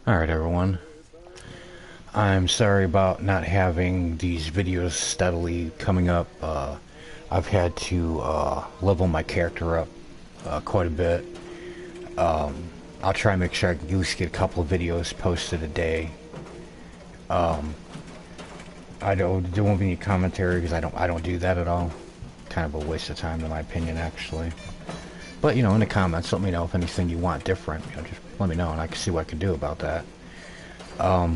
Alright everyone, I'm sorry about not having these videos steadily coming up. I've had to level my character up quite a bit. I'll try and make sure I can at least get a couple of videos posted a day. There won't be any commentary because I don't do that at all. Kind of a waste of time in my opinion, actually. But you know, in the comments, let me know if anything you want different. You know, just let me know and I can see what I can do about that. Yeah,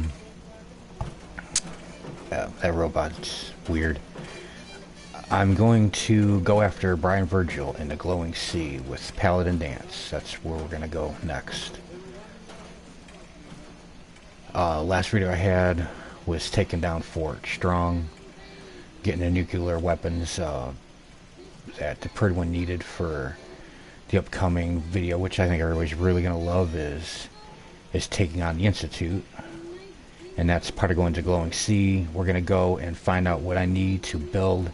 that robot's weird. I'm going to go after Brian Virgil in the Glowing Sea with Paladin Dance. That's where we're gonna go next. Last video I had was taking down Fort Strong, getting the nuclear weapons that the pretty one needed for the upcoming video, which I think everybody's really gonna love, is taking on the Institute. And that's part of going to Glowing Sea. We're gonna go and find out what I need to build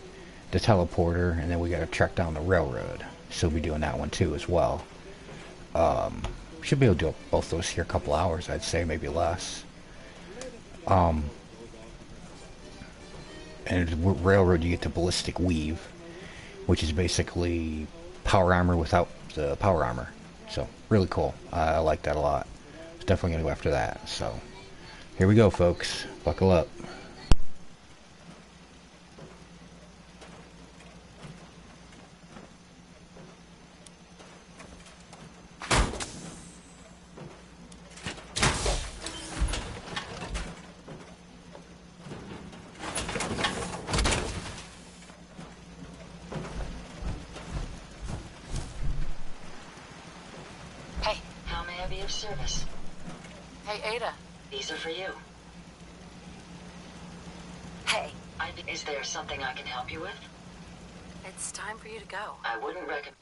the teleporter, and then we gotta track down the railroad. So we'll be doing that one too as well. Should be able to do both those here a couple hours, I'd say, maybe less. And railroad, you get the ballistic weave, which is basically power armor without the power armor. So really cool. I like that a lot. It's definitely gonna go after that. So here we go, folks. Buckle up. Service. Hey, Ada. These are for you. Hey. Is there something I can help you with? It's time for you to go. I wouldn't recommend...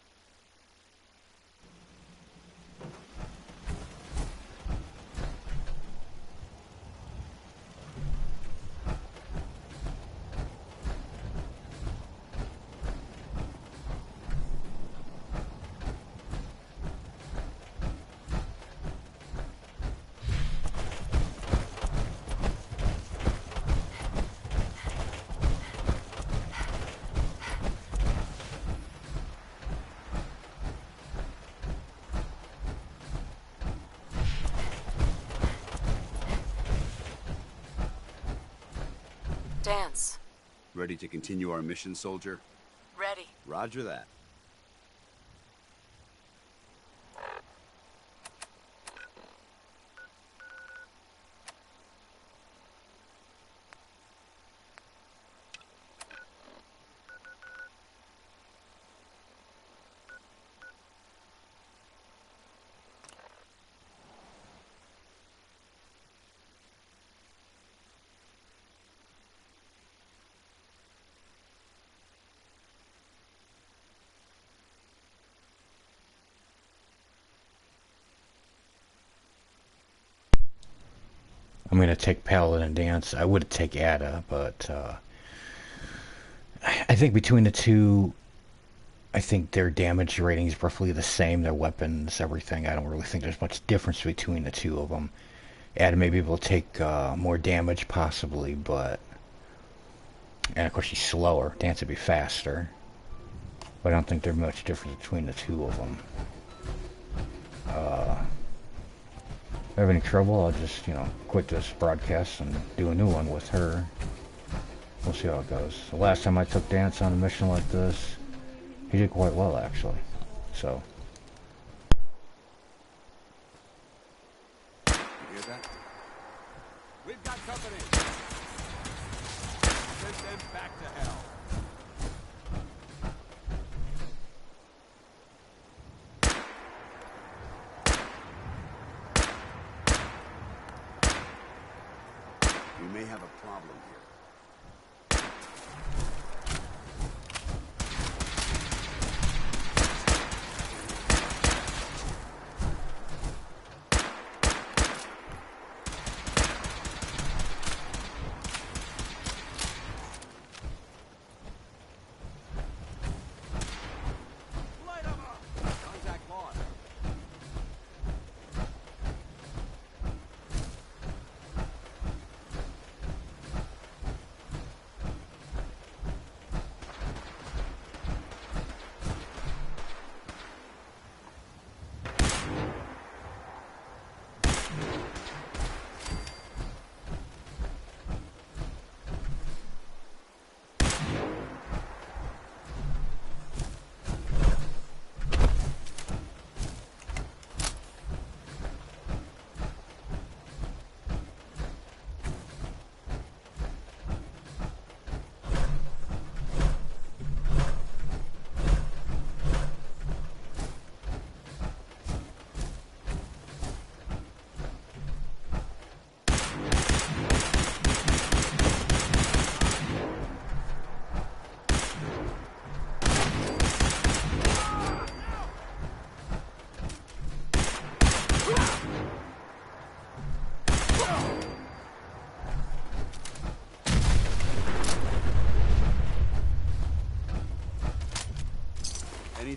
Dance. Ready to continue our mission, soldier? Ready. Roger that. I'm gonna take Paladin Dance. I would take Ada, but I think between the two, I think their damage rating is roughly the same. Their weapons, everything. I don't really think there's much difference between the two of them. Ada may be able to take more damage, possibly, but... And of course she's slower. Dance would be faster. But I don't think there's much difference between the two of them. If I have any trouble, I'll just, you know, quit this broadcast and do a new one with her. We'll see how it goes. The last time I took Dance on a mission like this, he did quite well, actually. So... You hear that? We've got company! Send them back to hell. We may have a problem here.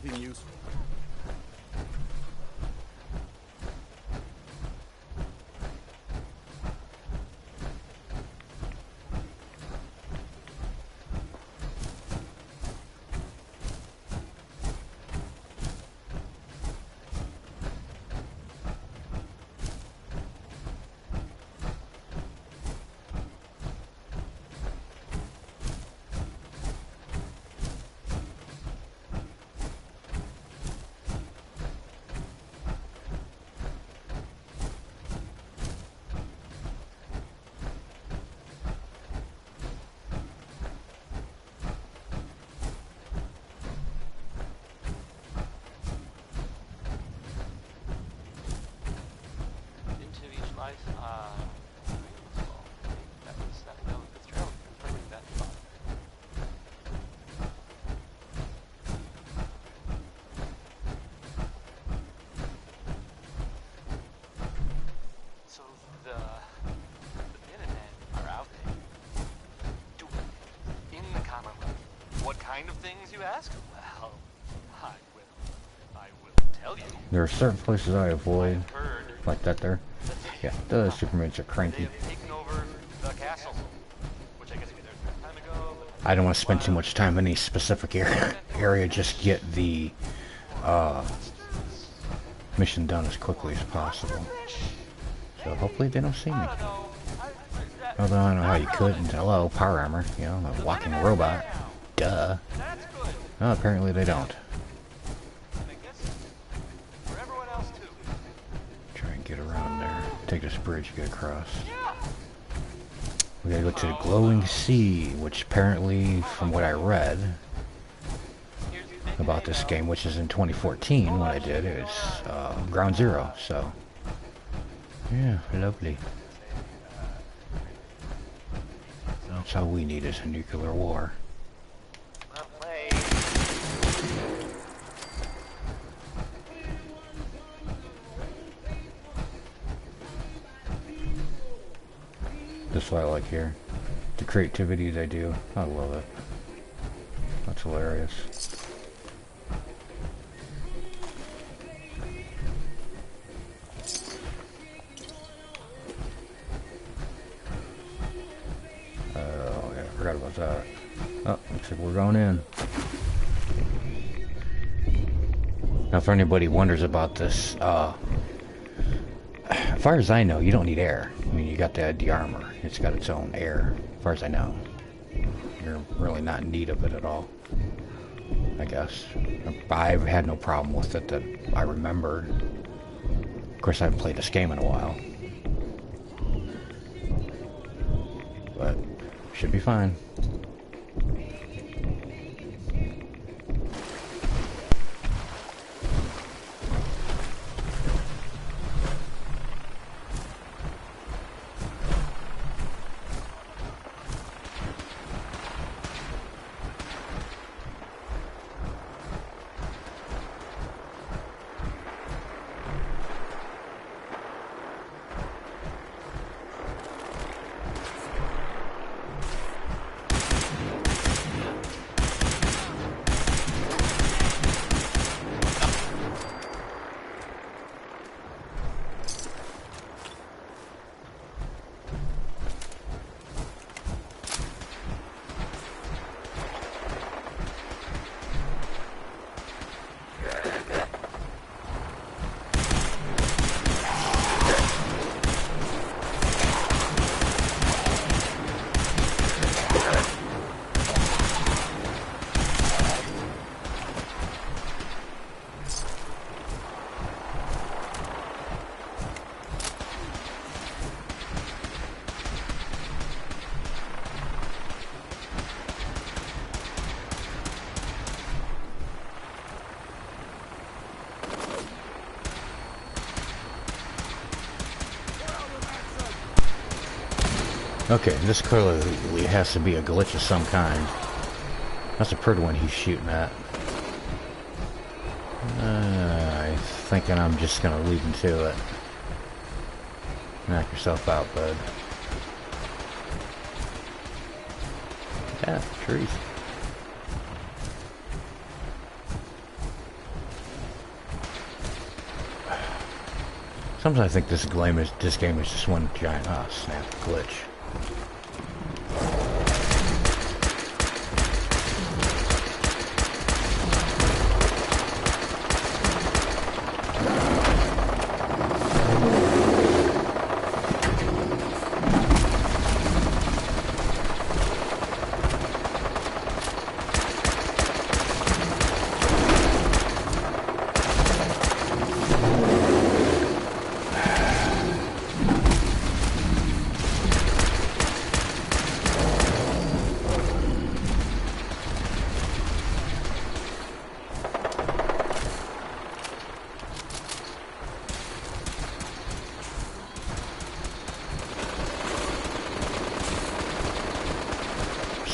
Anything useful? Of things you ask? Well, I will tell you. There are certain places I avoid, like that there. Yeah, the Supermans are cranky. Taking over the castle, which I guess we did a time ago. I don't want to spend too much time in any specific area. Just get the mission done as quickly as possible. So hopefully they don't see me. Although I don't know how you could. Hello, power armor. You know, a walking robot. Duh. Well, apparently they don't. Try and get around there. Take this bridge, get across. We gotta go to the glowing sea, which apparently, from what I read about this game, which is in 2014 when I did, it's Ground Zero, so yeah, lovely. That's all we need is a nuclear war. That's what I like here. The creativity they do. I love it. That's hilarious. Oh, yeah, I forgot about that. Oh, looks like we're going in. Now, if anybody wonders about this, as far as I know, you don't need air. I mean, you got the armor. It's got its own air, as far as I know. You're really not in need of it at all, I guess. I've had no problem with it that I remember. Of course, I haven't played this game in a while. But, should be fine. Okay, this clearly has to be a glitch of some kind. That's a pretty one he's shooting at. I'm thinking I'm just gonna leave him to it. Knock yourself out, bud. Yeah, trees. Sometimes I think this game is just one giant snap glitch.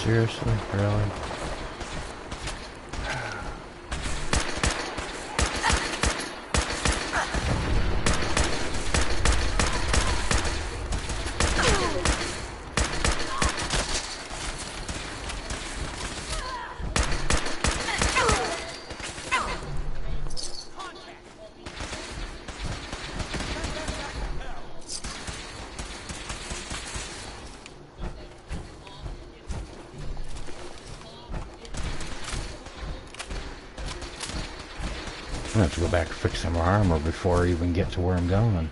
Seriously? Really? I'm gonna have to go back and fix some armor before I even get to where I'm going.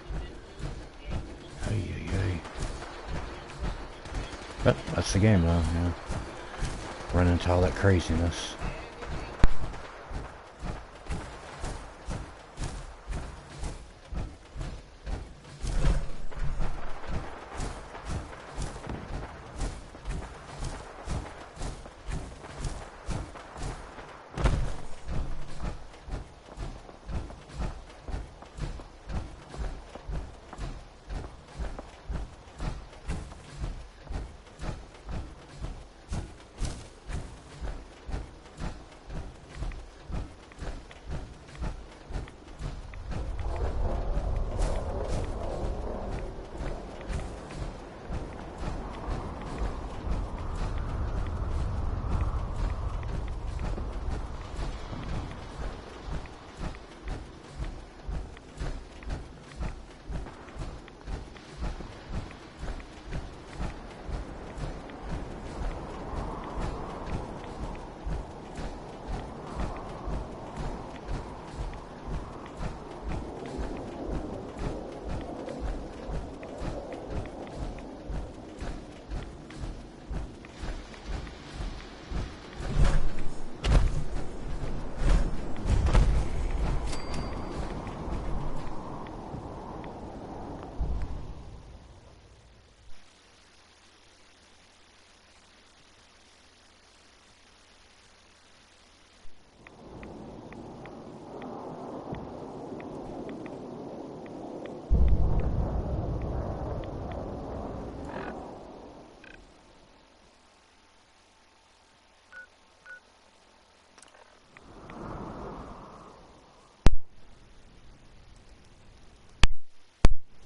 Ay. But that's the game though, yeah. Run into all that craziness.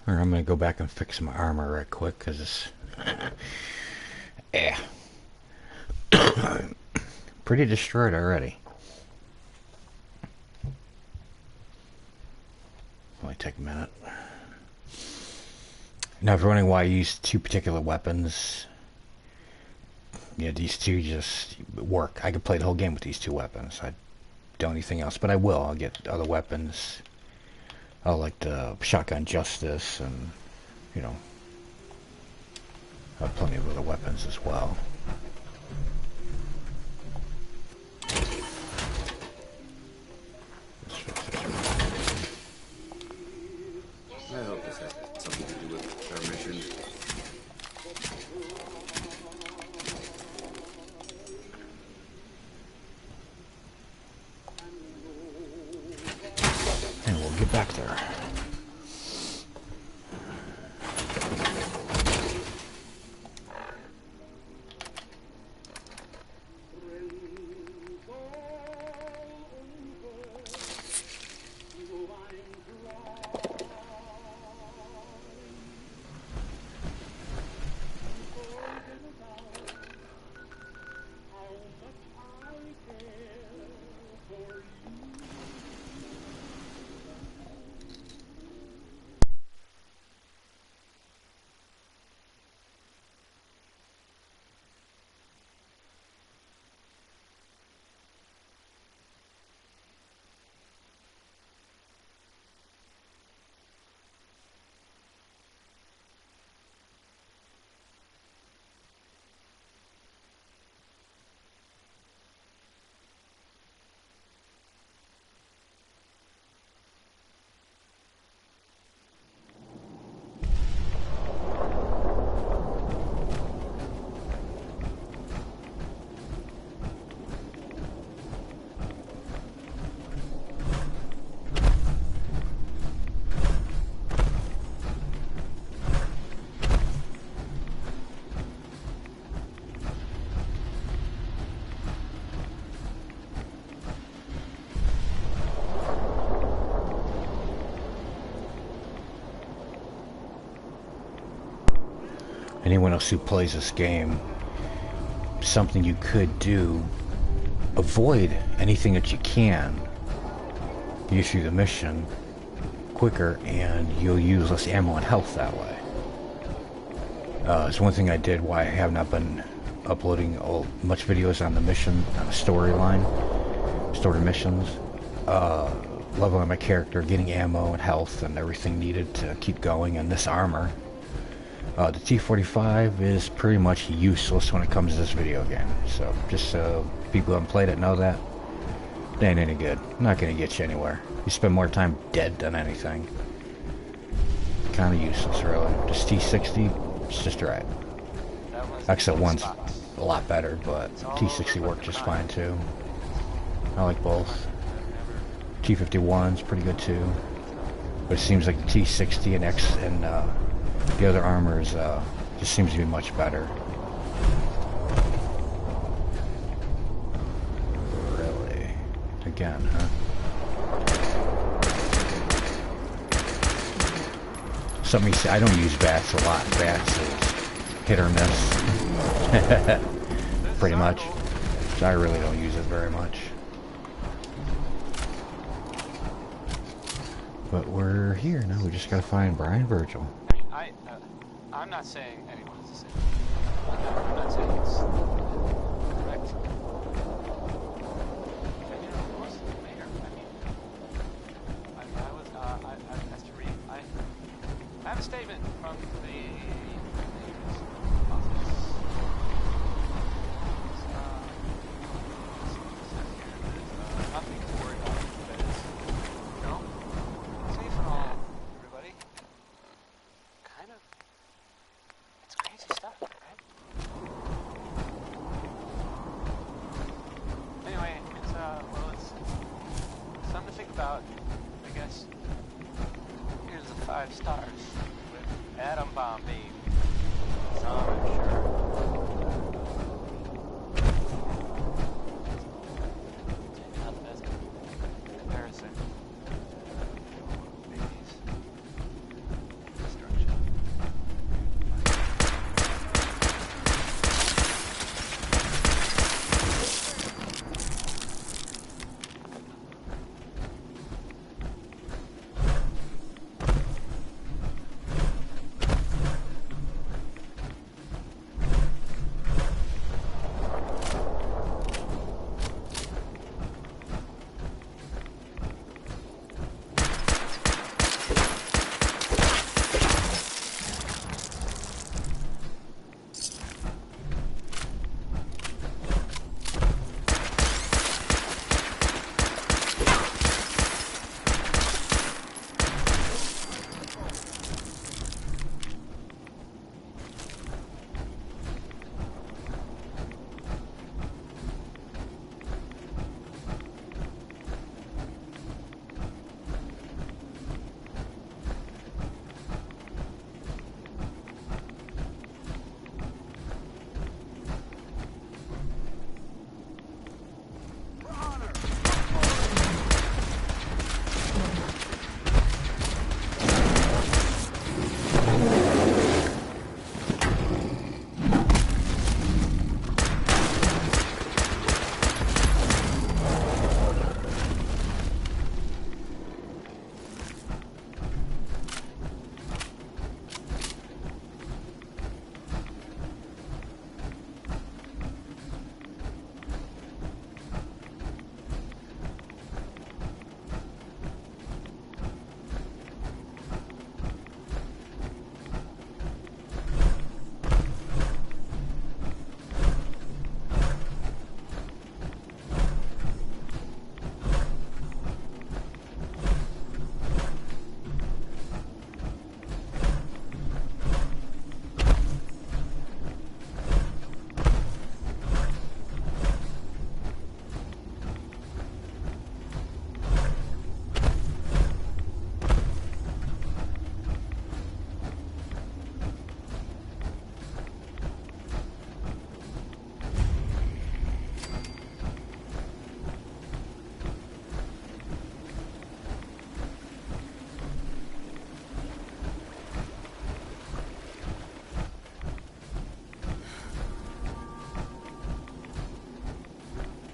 Or I'm gonna go back and fix my armor right quick, cause it's yeah, pretty destroyed already. Only take a minute. Now, if you're wondering why I use two particular weapons, yeah, these two just work. I could play the whole game with these two weapons. I don't anything else, but I will. I'll get other weapons. I like the shotgun justice, and you know, I have plenty of other weapons as well. I hope this has something to do with our mission. And we'll get back there. anyone else who plays this game, something you could do, avoid anything that you can, get through the mission quicker, and you'll use less ammo and health that way. It's one thing I did why I have not been uploading much videos on the mission, on the storyline, story missions, leveling my character, getting ammo and health and everything needed to keep going, and this armor. The T-45 is pretty much useless when it comes to this video game, so just so people who haven't played it know that. It ain't any good. Not gonna get you anywhere. You spend more time dead than anything. Kinda useless, really. Just T-60, it's just right. XL1's a lot better, but T-60 worked just fine too. I like both. T-51's pretty good too. But it seems like the T-60 and the other armors just seems to be much better. Really? Again, huh? Something you say, I don't use VATS a lot. VATS is hit or miss. Pretty much. So I really don't use it very much. But we're here now. We just gotta find Brian Virgil. I'm not saying anyone's the same. I'm not saying it's correct. And, you know, of course, the mayor, I have to read, I have a statement from the mayor's office. Nothing to worry about, that is, you know, safe and all, everybody. Kind of, it's crazy stuff, right? Anyway, it's, well, it's something to think about, I guess. Here's the 5 stars with Atom Bomb, baby. So I'm sure. Not the best comparison. Babies. Destruction.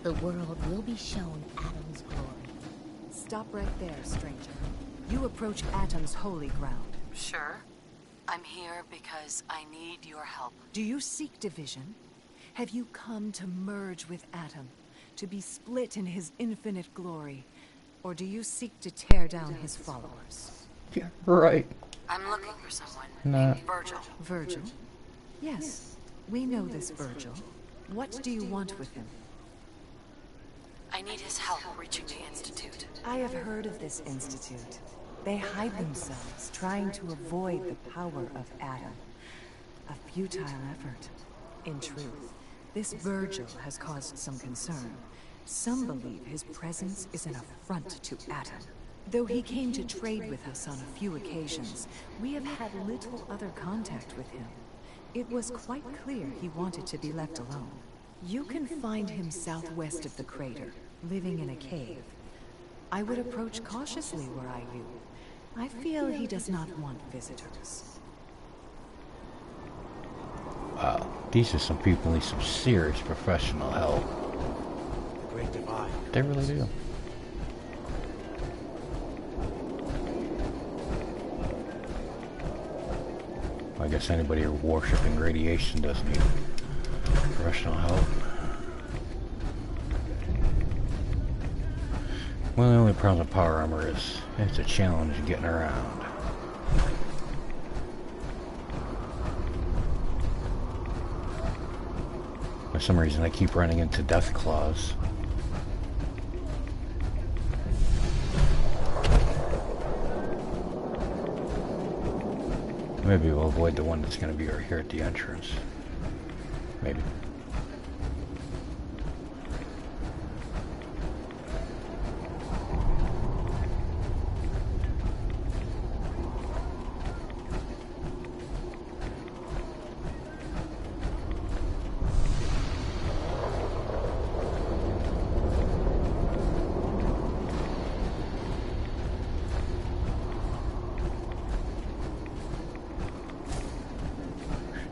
The world will be shown Adam's glory. Stop right there, stranger. You approach Atom's holy ground. Sure. I'm here because I need your help. Do you seek division? Have you come to merge with Atom? To be split in his infinite glory? Or do you seek to tear down his followers? Yeah, right. I'm looking for someone Nah. named Virgil. Virgil? Yes, we know this Virgil. What do you want with him? I need his help reaching the Institute. I have heard of this institute. They hide themselves, trying to avoid the power of Adam. A futile effort. In truth, this Virgil has caused some concern. Some believe his presence is an affront to Adam. Though he came to trade with us on a few occasions, we have had little other contact with him. It was quite clear he wanted to be left alone. You can find him southwest of the crater, living in a cave. I would approach cautiously were I you. I feel he does not want visitors. Wow, these are some people who need some serious professional help. The Great Divide. They really do. I guess anybody worshipping radiation does need professional help. Well, the only problem with power armor is it's a challenge getting around. For some reason, I keep running into death claws. Maybe we'll avoid the one that's going to be right here at the entrance. Maybe.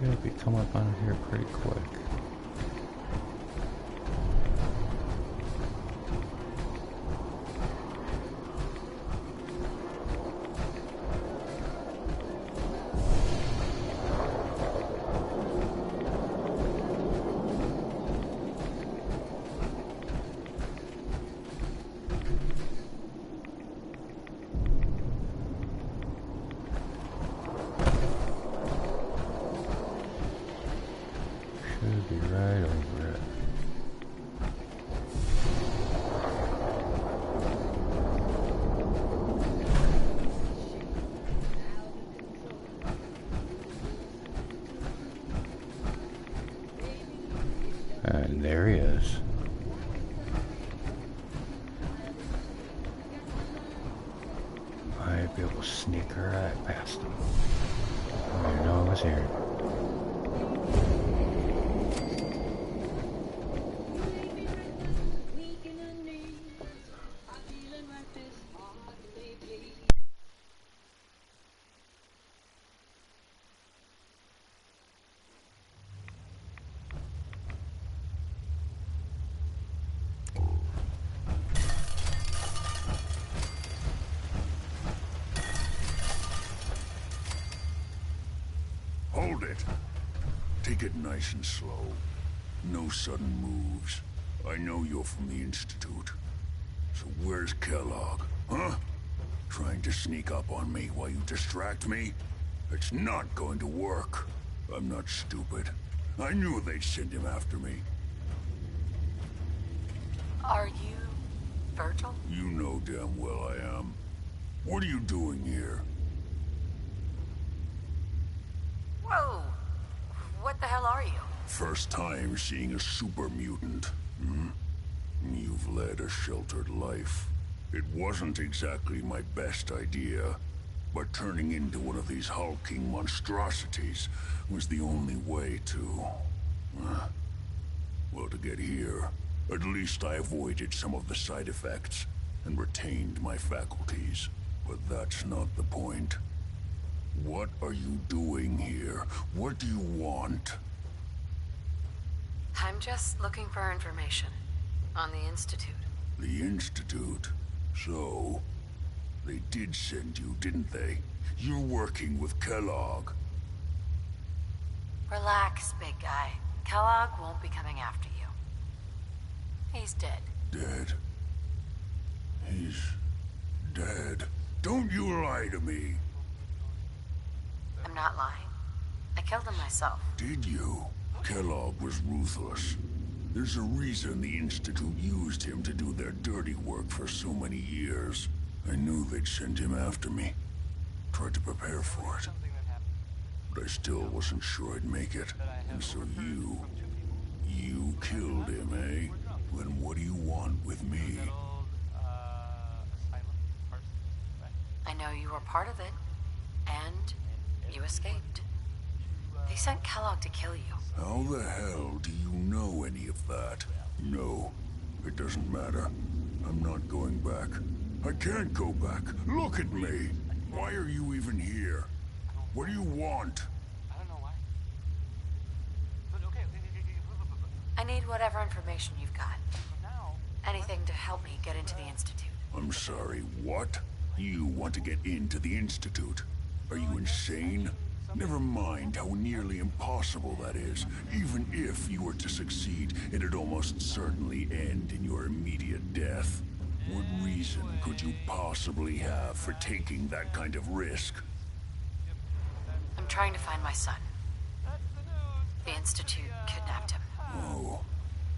Should be come up on here pretty quick. Should be right over it. And there he is. I'd be able to sneak right past him. I didn't know I was here. Hold it. Take it nice and slow. No sudden moves. I know you're from the Institute. So where's Kellogg, huh? Trying to sneak up on me while you distract me? It's not going to work. I'm not stupid. I knew they'd send him after me. Are you Virgil? You know damn well I am. What are you doing here? Whoa! What the hell are you? First time seeing a super mutant. Hmm? You've led a sheltered life. It wasn't exactly my best idea, but turning into one of these hulking monstrosities was the only way to... well, to get here, at least I avoided some of the side effects and retained my faculties. But that's not the point. What are you doing here? What do you want? I'm just looking for information. On the Institute. The Institute? So, they did send you, didn't they? You're working with Kellogg. Relax, big guy. Kellogg won't be coming after you. He's dead. Dead? He's dead. Don't you lie to me. I'm not lying. I killed him myself. Did you? Kellogg was ruthless. There's a reason the Institute used him to do their dirty work for so many years. I knew they'd send him after me. Tried to prepare for it. But I still wasn't sure I'd make it. And so you killed him, eh? Then what do you want with me? I know you were part of it. And you escaped. They sent Kellogg to kill you. How the hell do you know any of that? No, it doesn't matter. I'm not going back. I can't go back. Look at me. Why are you even here? What do you want? I don't know why. But okay. I need whatever information you've got. Now, Anything to help me get into the Institute. I'm sorry, what? You want to get into the Institute? Are you insane? Never mind how nearly impossible that is. Even if you were to succeed, it'd almost certainly end in your immediate death. What reason could you possibly have for taking that kind of risk? I'm trying to find my son. The Institute kidnapped him. Oh.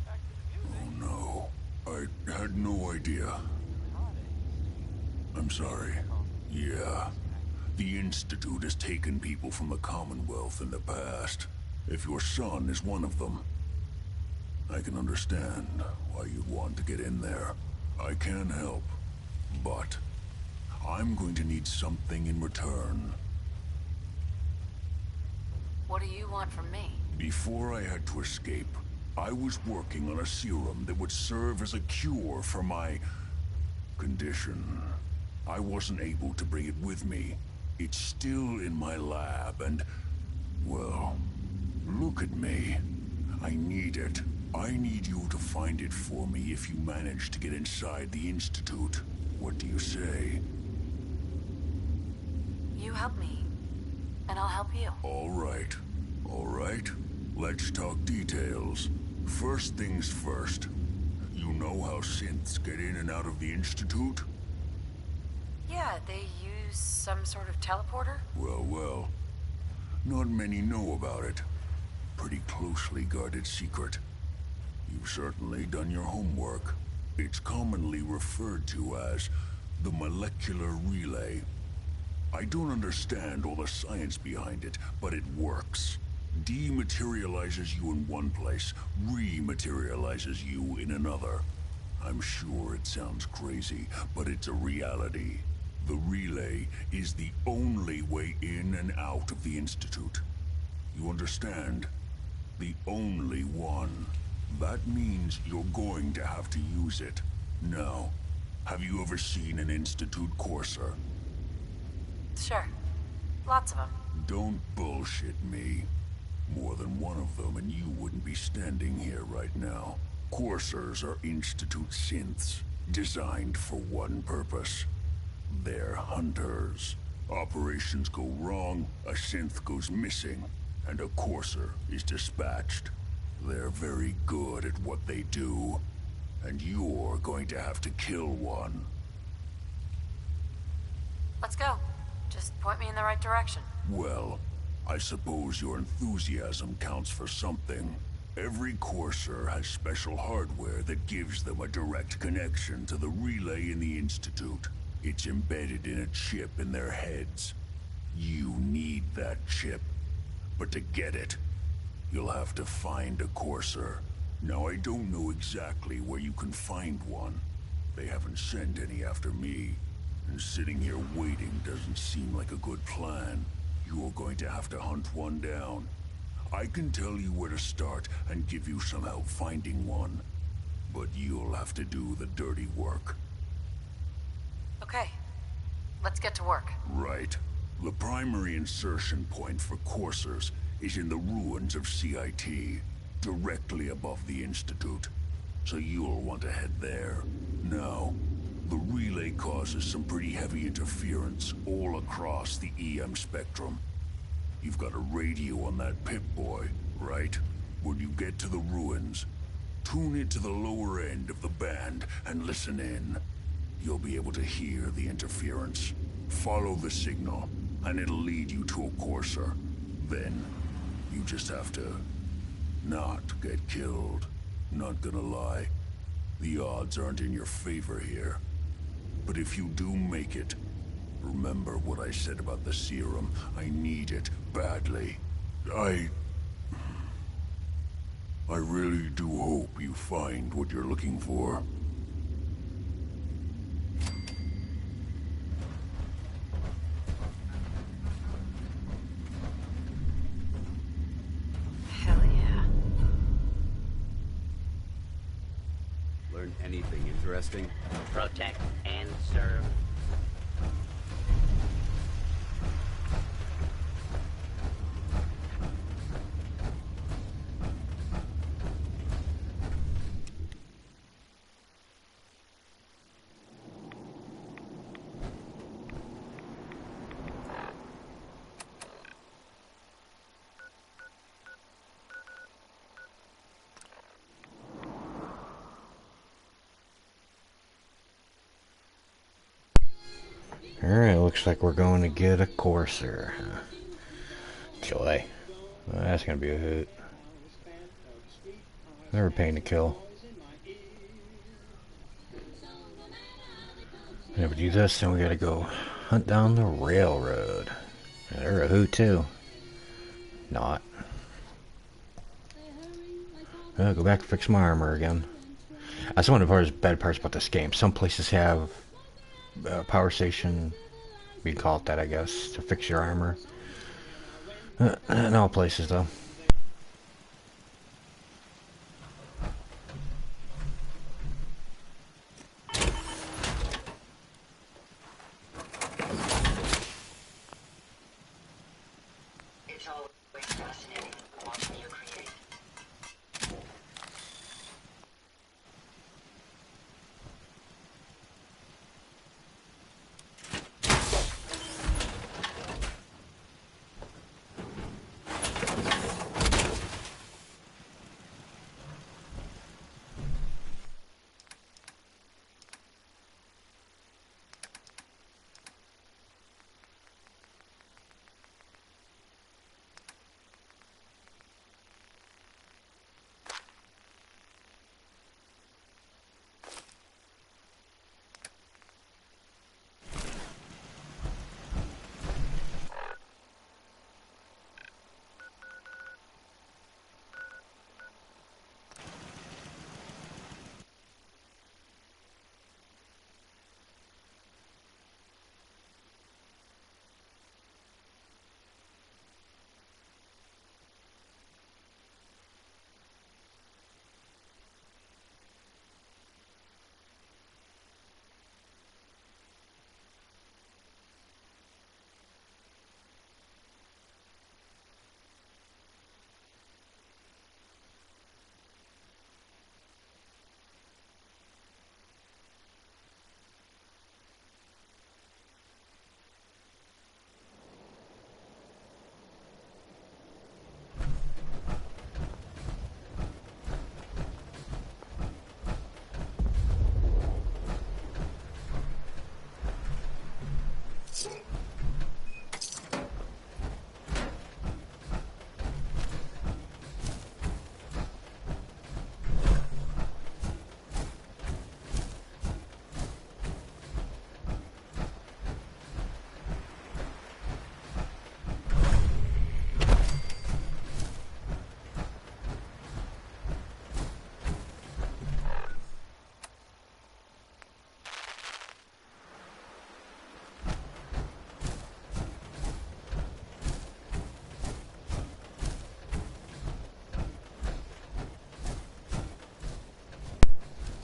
Oh no. I had no idea. I'm sorry. Yeah. The Institute has taken people from the Commonwealth in the past. If your son is one of them, I can understand why you'd want to get in there. I can help, but I'm going to need something in return. What do you want from me? Before I had to escape, I was working on a serum that would serve as a cure for my condition. I wasn't able to bring it with me. It's still in my lab and, well, look at me. I need it. I need you to find it for me if you manage to get inside the Institute. What do you say? You help me, and I'll help you. All right. All right. Let's talk details. First things first. You know how synths get in and out of the Institute? Yeah, they use some sort of teleporter? Well. Not many know about it. Pretty closely guarded secret. You've certainly done your homework. It's commonly referred to as the molecular relay. I don't understand all the science behind it, but it works. Dematerializes you in one place, rematerializes you in another. I'm sure it sounds crazy, but it's a reality. The relay is the only way in and out of the Institute. You understand? The only one. That means you're going to have to use it. Now, have you ever seen an Institute courser? Sure. Lots of them. Don't bullshit me. More than one of them and you wouldn't be standing here right now. Coursers are Institute synths, designed for one purpose. They're hunters. Operations go wrong, a synth goes missing, and a courser is dispatched. They're very good at what they do, and you're going to have to kill one. Let's go. Just point me in the right direction. Well, I suppose your enthusiasm counts for something. Every courser has special hardware that gives them a direct connection to the relay in the Institute. It's embedded in a chip in their heads. You need that chip. But to get it, you'll have to find a courser. Now, I don't know exactly where you can find one. They haven't sent any after me. And sitting here waiting doesn't seem like a good plan. You're going to have to hunt one down. I can tell you where to start and give you some help finding one. But you'll have to do the dirty work. Okay. Let's get to work. Right. The primary insertion point for coursers is in the ruins of CIT, directly above the Institute. so you'll want to head there. Now, the relay causes some pretty heavy interference all across the EM spectrum. You've got a radio on that Pip-Boy, right? When you get to the ruins, tune it to the lower end of the band and listen in. You'll be able to hear the interference. Follow the signal, and it'll lead you to a courser. Then, you just have to not get killed. Not gonna lie, the odds aren't in your favor here. But if you do make it, remember what I said about the serum. I need it badly. I really do hope you find what you're looking for. Hell yeah. Learn anything interesting? Protect and serve. Alright, looks like we're going to get a courser. Joy. Well, that's gonna be a hoot. Never pain to kill. Yeah, we do this, then we gotta go hunt down the railroad. Yeah, they're a hoot too. Not. Go back and fix my armor again. That's one of the bad parts about this game. Some places have power station, we can call it that, I guess, to fix your armor. Not all places though. It's always fascinating watching you create.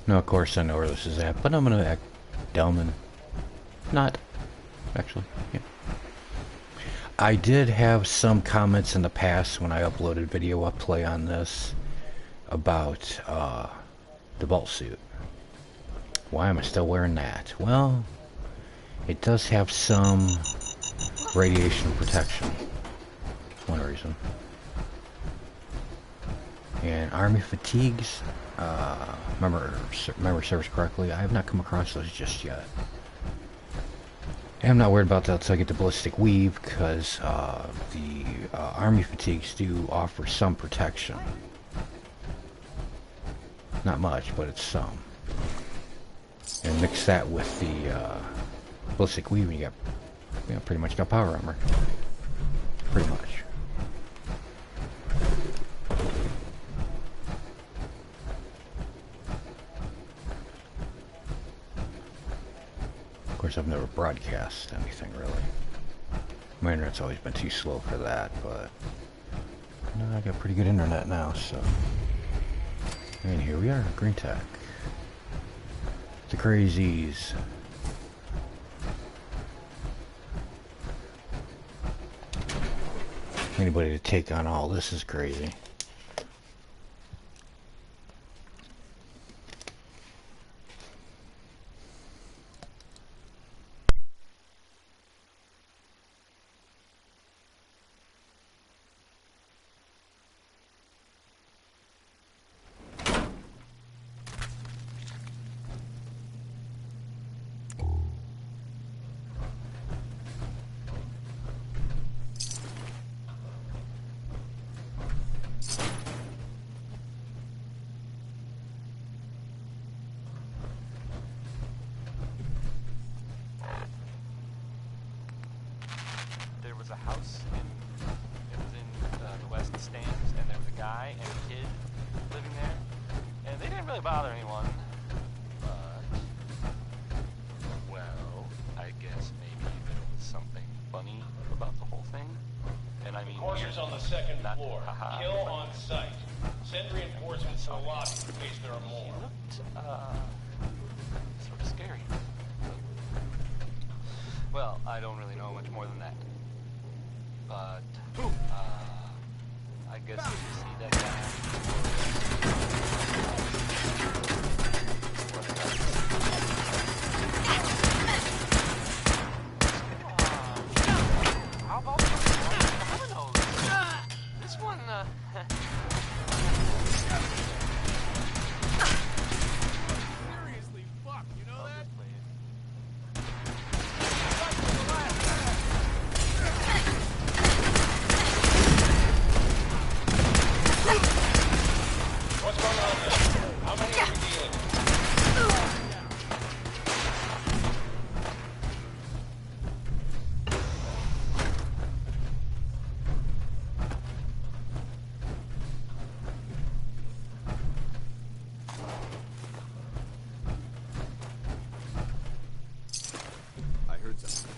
No, of course I know where this is at, but I'm gonna act dumb and not. Actually, yeah. I did have some comments in the past when I uploaded video upplay on this about the vault suit. Why am I still wearing that? Well, it does have some radiation protection. One reason. And army fatigues, remember serves correctly, I have not come across those just yet. And I'm not worried about that until I get the ballistic weave, because the army fatigues do offer some protection. Not much, but it's some. And mix that with the ballistic weave, and you got pretty much got power armor. Pretty much. Of course, I've never broadcast anything really. My internet's always been too slow for that, but no, I got pretty good internet now, so. And here we are, Green Tech. The crazies. Anybody to take on all this is crazy. A house in the west stands, and there was a guy and a kid living there, and they didn't really bother anyone, but well, I guess maybe there was something funny about the whole thing. And I mean, Coursers on the second floor. Kill on site. Send reinforcements to the lobby in case there are more. He looked sort of scary. Well, I don't really know much more than that. But, I guess if you see that guy... How about dominoes? This one, Seriously, fuck, you know that? What's going on here? How many are we dealing with? I heard something.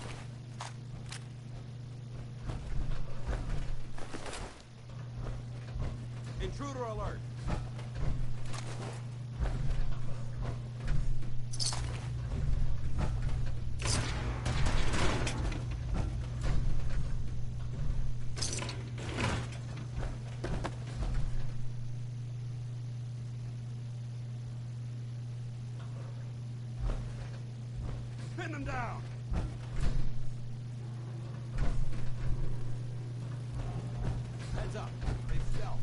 Intruder alert! Pin them down! Heads up. They stealth.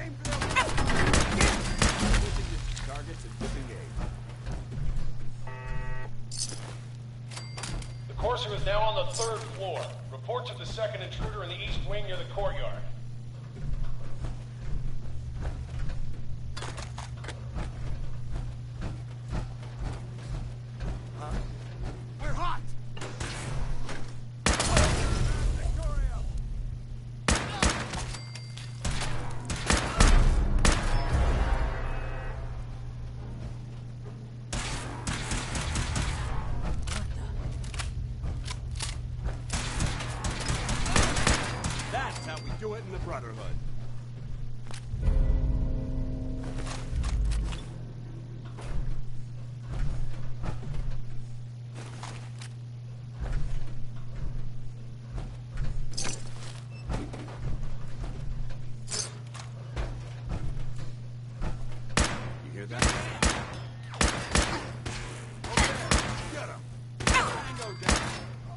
Aim for their targets and disengage. The Courser is now on the third floor. Reports of the second intruder in the east wing near the courtyard. We're hot! That's how we do it in the Brotherhood.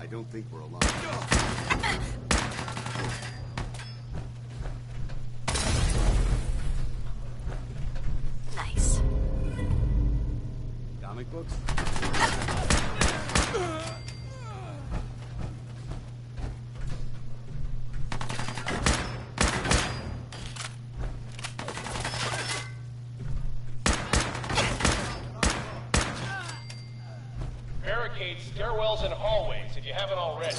I don't think we're alone. Nice. Comic books? Barricade stairwells and hallways if you haven't already.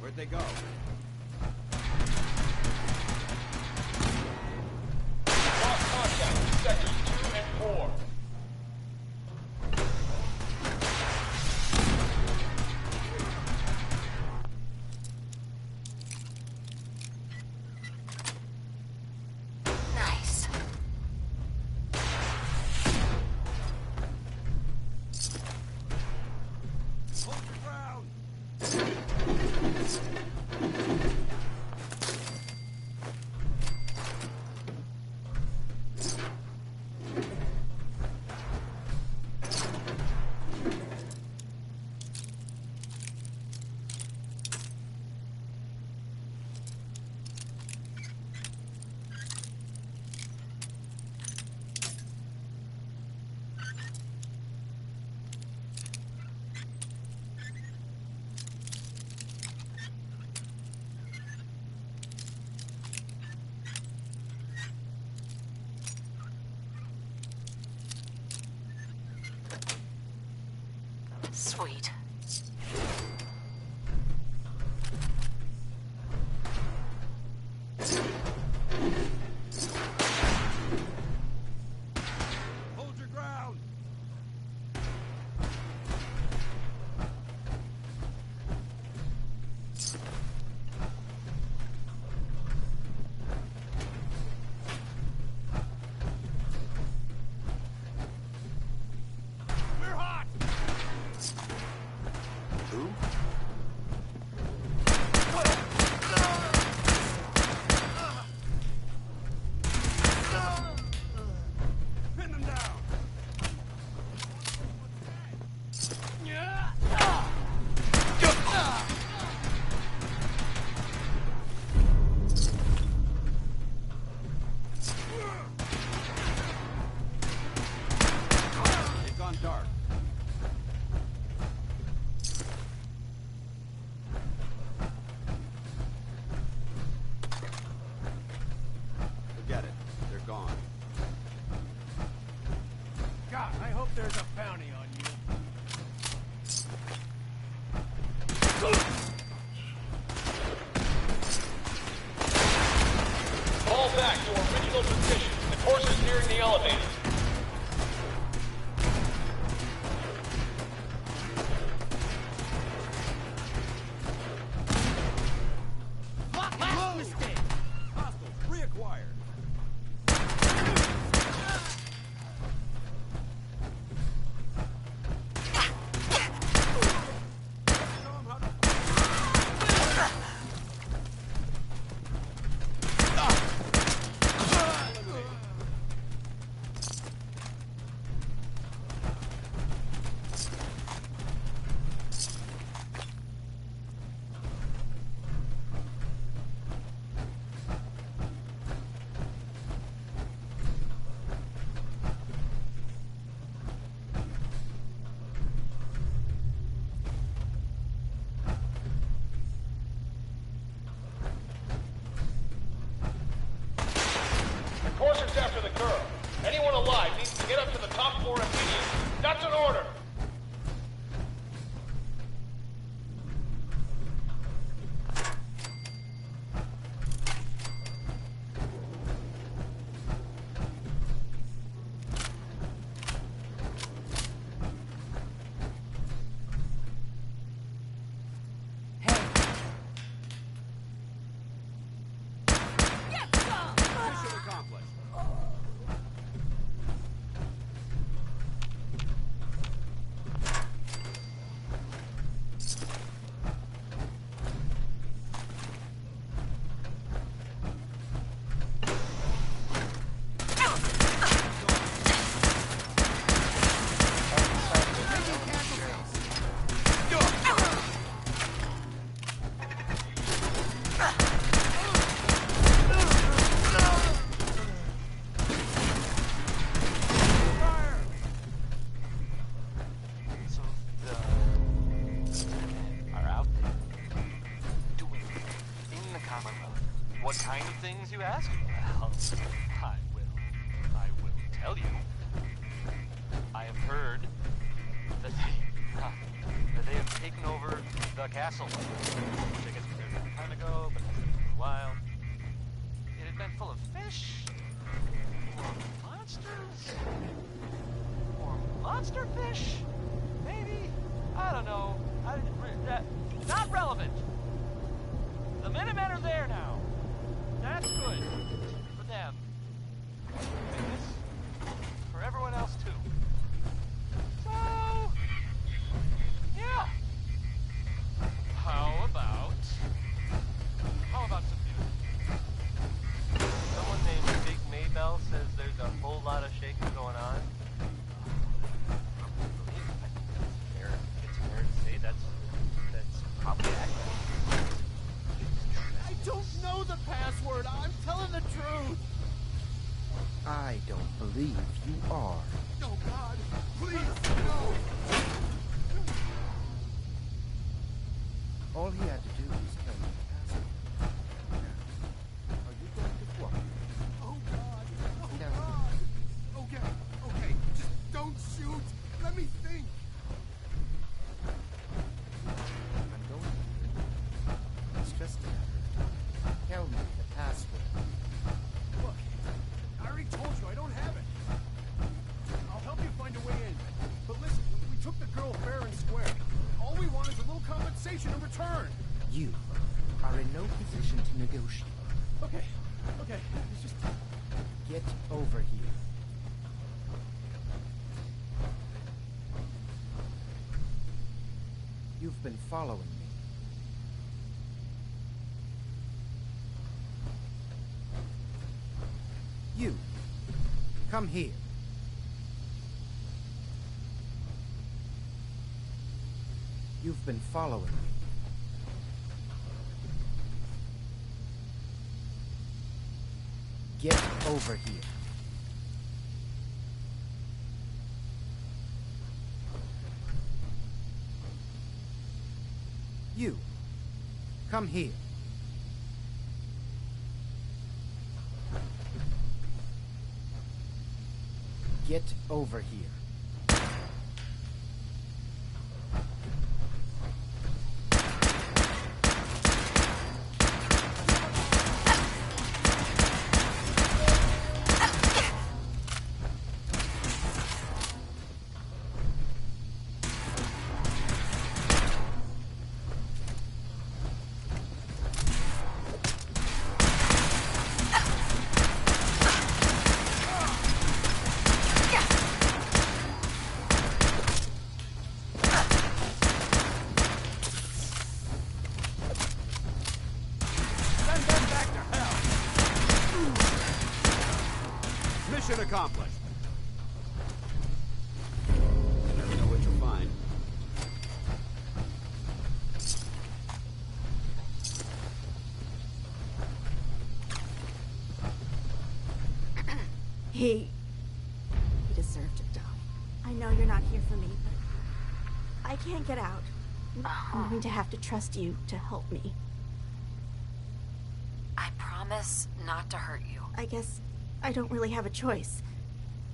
Where'd they go? Lost contact in sectors 2 and 4. Nice. Hold your ground! Sweet. Hold your ground! We're hot! Who? Pin them down! They've gone dark. Forget it. They're gone. God, I hope there's a bounty on you. Fall back to original position. The course is nearing the elevators. Last mistake! Hostiles reacquired. Show 'em how to... who's after the girl. Anyone alive needs to get up to the top floor immediately. That's an order. Mission accomplished. So the men are out there doing in the Commonwealth. What kind of things, you ask? Well, I will tell you. I have heard that they have taken over the castle. I guess we did some time ago, but it's been a while. It had been full of fish, or monsters, or monster fish, maybe? I don't know. Not relevant. The Minutemen are there now. That's good. For them. I guess for everyone else, too. So, yeah. How about some music? Someone named Big Maybell says there's a whole lot of shaking going on. It's fair to say that's probably accurate. I don't know the password. I'm telling the truth. I don't believe you are. Oh, God. Please, no. All he had to do was tell me the password. Now, are you going to what? Oh, God. Oh, No. God. Okay. Just don't shoot. Let me think. I'm going to. It's just a matter. Tell me the password. Look, I already told you I don't have it. I'll help you find a way in. But listen, we took the girl fair and square. All we want is a little compensation in return. You are in no position to negotiate. Okay. It's just... Get over here. You've been following me. You, come here. You've been following me. Get over here. You, come here. Get over here. Mission accomplished. Never know what you'll find. He deserved to die. I know you're not here for me, but I can't get out. I'm going to have to trust you to help me. I promise not to hurt you. I guess I don't really have a choice,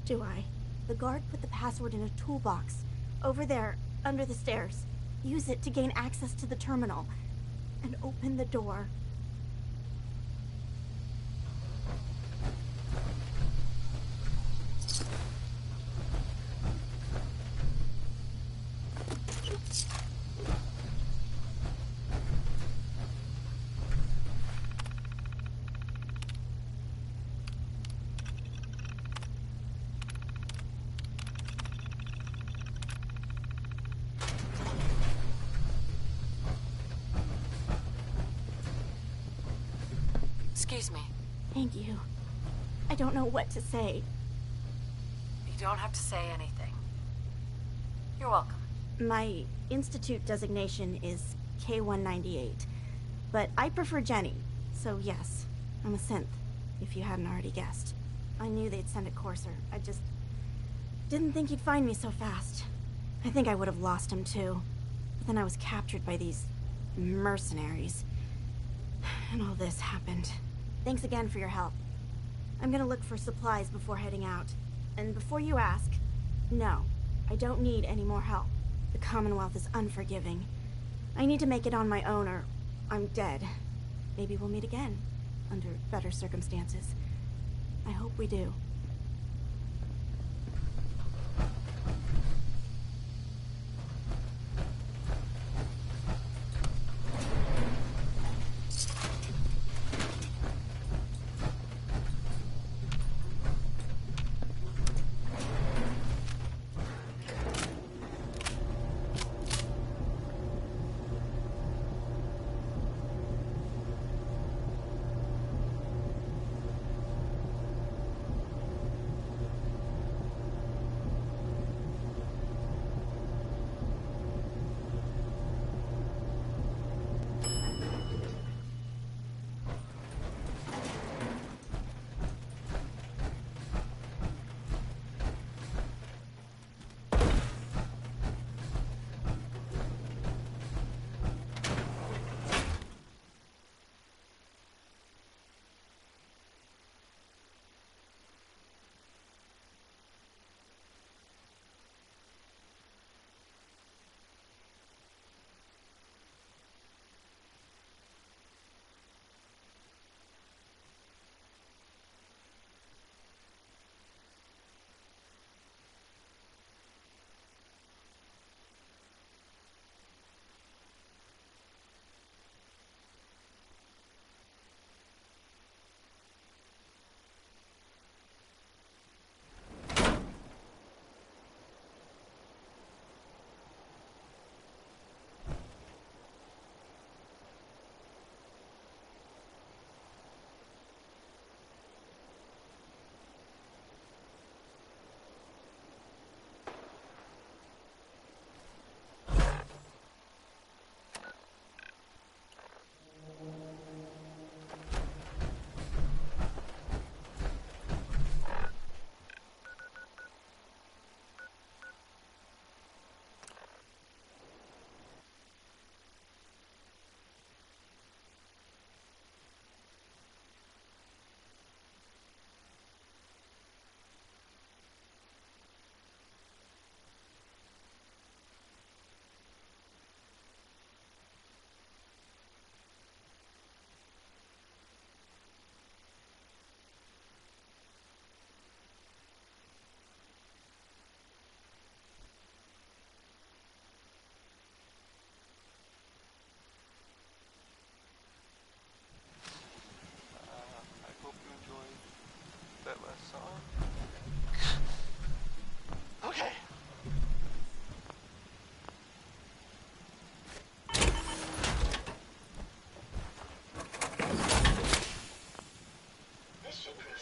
do I? The guard put the password in a toolbox, over there, under the stairs. Use it to gain access to the terminal, and open the door. Excuse me. Thank you. I don't know what to say. You don't have to say anything. You're welcome. My institute designation is K-198, but I prefer Jenny, so yes, I'm a synth, if you hadn't already guessed. I knew they'd send a courser. I just didn't think he'd find me so fast. I think I would have lost him too. But then I was captured by these mercenaries. And all this happened. Thanks again for your help. I'm gonna look for supplies before heading out. And before you ask, no, I don't need any more help. The Commonwealth is unforgiving. I need to make it on my own or I'm dead. Maybe we'll meet again, under better circumstances. I hope we do.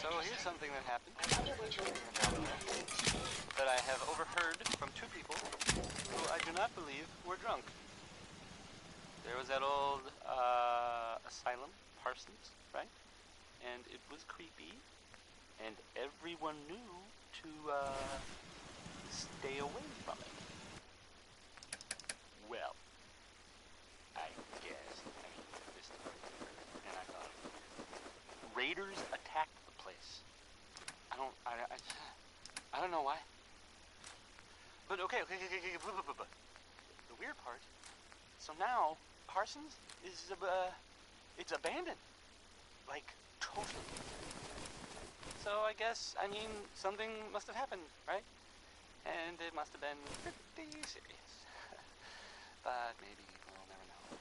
So here's something that happened that I have overheard from two people who I do not believe were drunk. There was that old asylum, Parsons, right? And it was creepy, and everyone knew to stay away from it. Well, I guess, this time, and I thought, raiders attacked the place. I don't know why. But okay. The weird part. So now Parsons is it's abandoned, like totally. So I guess something must have happened, right? And it must have been pretty serious. But maybe we'll never know.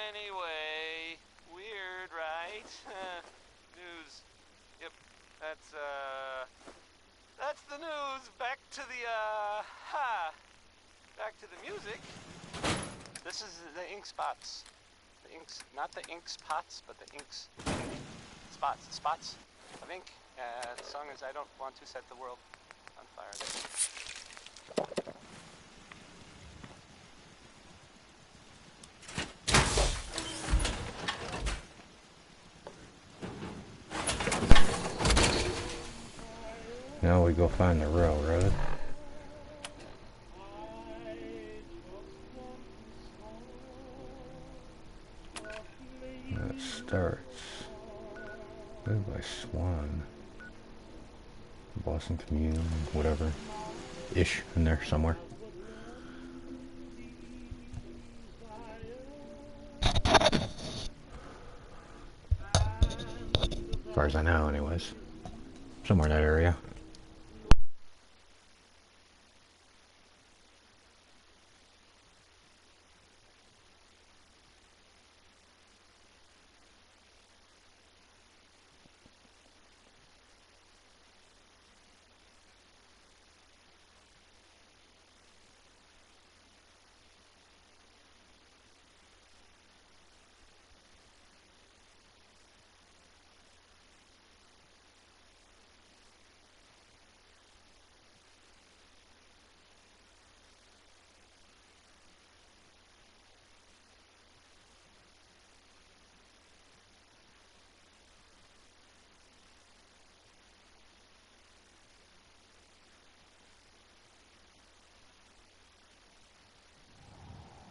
Anyway, weird, right? News. Yep, that's the news. Back to the back to the music. This is the ink spots. The inks, not the ink spots, but the inks spots. The spots of ink. The song is I Don't Want to Set the World on Fire. Now we go find the railroad. That starts by Swan. Boston Commune, whatever. Ish in there somewhere. As far as I know, anyways. Somewhere in that area.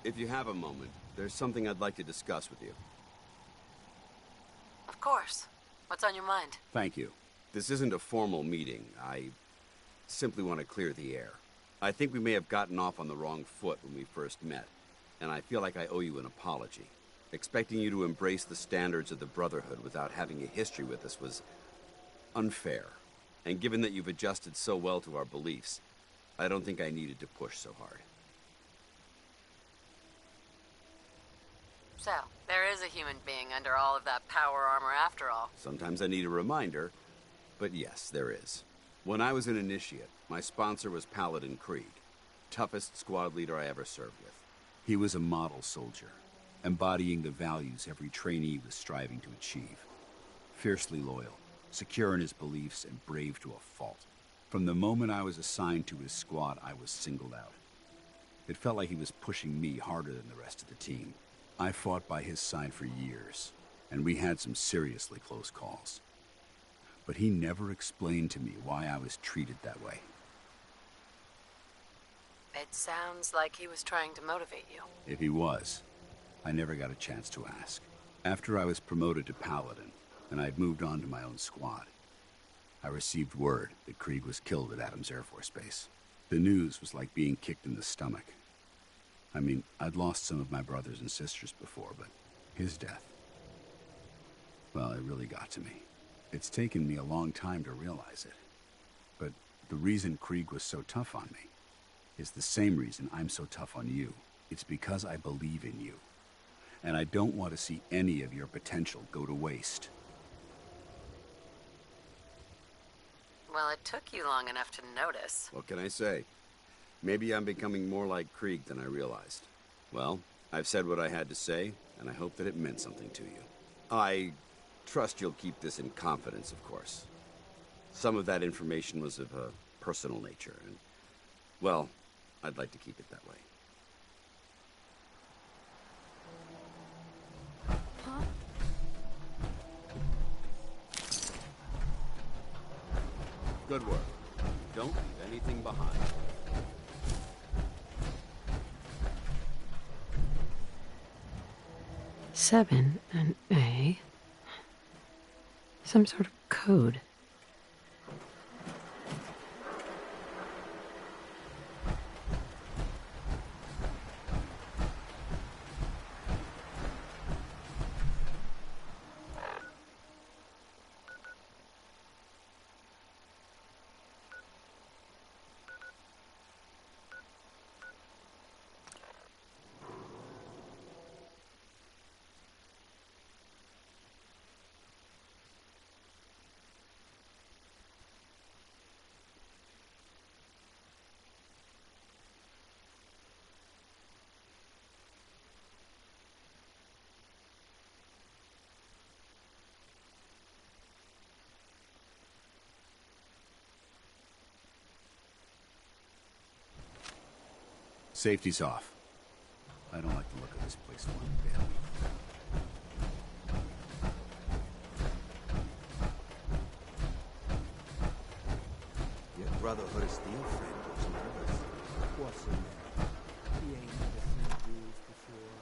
If you have a moment, there's something I'd like to discuss with you. Of course. What's on your mind? Thank you. This isn't a formal meeting. I simply want to clear the air. I think we may have gotten off on the wrong foot when we first met, and I feel like I owe you an apology. Expecting you to embrace the standards of the Brotherhood without having a history with us was unfair. And given that you've adjusted so well to our beliefs, I don't think I needed to push so hard. So, there is a human being under all of that power armor after all. Sometimes I need a reminder, but yes, there is. When I was an initiate, my sponsor was Paladin Krieg, toughest squad leader I ever served with. He was a model soldier, embodying the values every trainee was striving to achieve. Fiercely loyal, secure in his beliefs, and brave to a fault. From the moment I was assigned to his squad, I was singled out. It felt like he was pushing me harder than the rest of the team. I fought by his side for years, and we had some seriously close calls. But he never explained to me why I was treated that way. It sounds like he was trying to motivate you. If he was, I never got a chance to ask. After I was promoted to Paladin, and I'd moved on to my own squad, I received word that Krieg was killed at Adams Air Force Base. The news was like being kicked in the stomach. I mean, I'd lost some of my brothers and sisters before, but his death, well, it really got to me. It's taken me a long time to realize it. But the reason Krieg was so tough on me is the same reason I'm so tough on you. It's because I believe in you. And I don't want to see any of your potential go to waste. Well, it took you long enough to notice. What can I say? Maybe I'm becoming more like Krieg than I realized. Well, I've said what I had to say, and I hope that it meant something to you. I trust you'll keep this in confidence, of course. Some of that information was of a personal nature, and, well, I'd like to keep it that way. Pop? Good work. Don't leave anything behind. Seven and A. Some sort of code. Safety's off. I don't like the look of this place one bit. Your Brotherhood of Steel friend looks nervous. What's in there? He ain't never seen dudes before.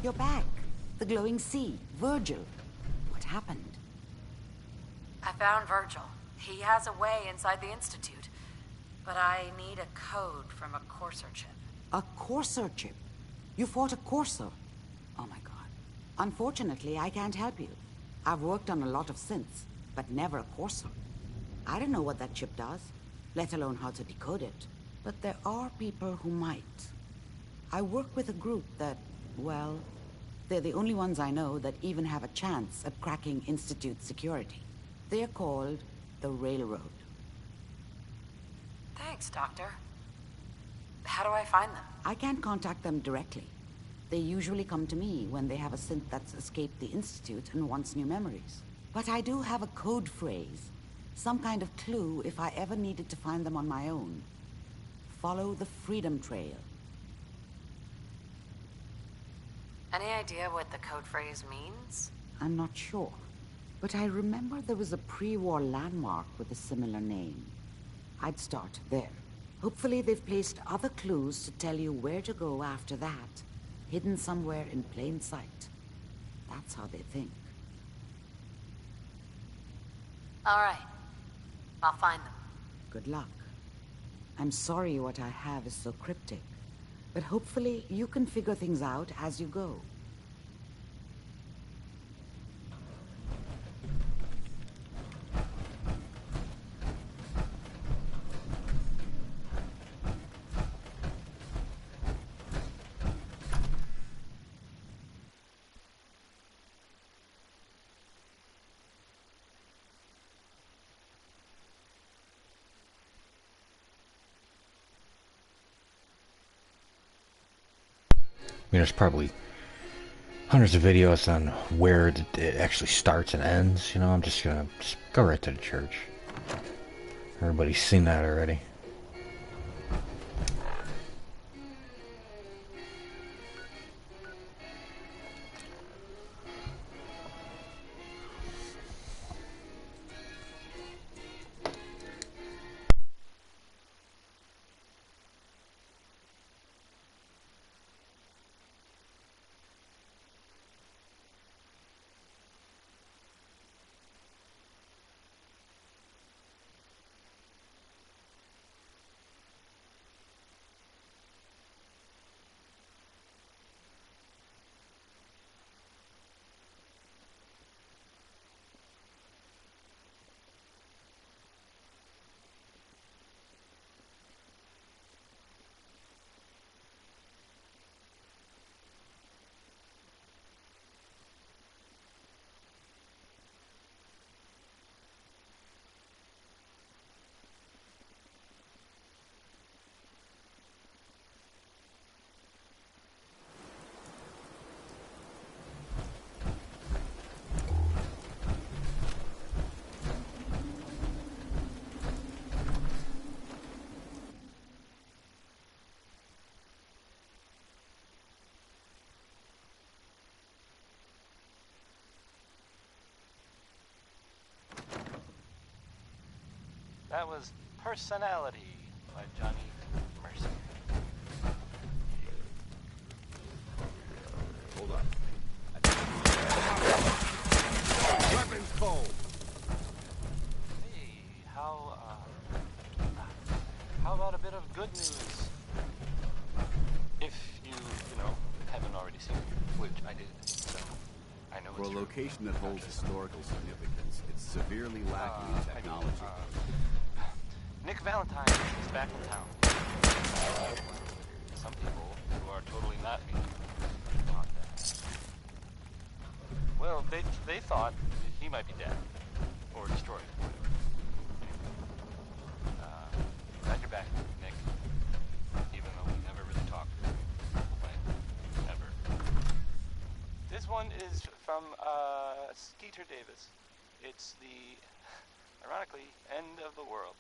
You're back. The glowing sea. Virgil. What happened? I found Virgil. He has a way inside the Institute. But I need a code from a Courser chip. A Courser chip? You fought a Courser? Oh my god. Unfortunately, I can't help you. I've worked on a lot of synths, but never a Courser. I don't know what that chip does, let alone how to decode it. But there are people who might. I work with a group that, well, they're the only ones I know that even have a chance at cracking Institute security. They're called the Railroad. Thanks, Doctor. How do I find them? I can't contact them directly. They usually come to me when they have a synth that's escaped the Institute and wants new memories. But I do have a code phrase, some kind of clue if I ever needed to find them on my own. Follow the Freedom Trail. Any idea what the code phrase means? I'm not sure, but I remember there was a pre-war landmark with a similar name. I'd start there. Hopefully they've placed other clues to tell you where to go after that, hidden somewhere in plain sight. That's how they think. All right. I'll find them. Good luck. I'm sorry what I have is so cryptic, but hopefully you can figure things out as you go. I mean, there's probably hundreds of videos on where it actually starts and ends. You know, I'm just gonna go right to the church. Everybody's seen that already. That was Personality by Johnny Mercer. Hold up. Weapons cold. Hey, how about a bit of good news? If you haven't already seen it, which I did, so I know For it's a location that holds historical significance, it's severely lacking in technology. Nick Valentine is back in town. some people who are totally not me thought that. Well, they thought he might be dead or destroyed. Glad you're back, Nick. Even though we never really talked. Like, ever. This one is from Skeeter Davis. It's the, ironically, end of the world.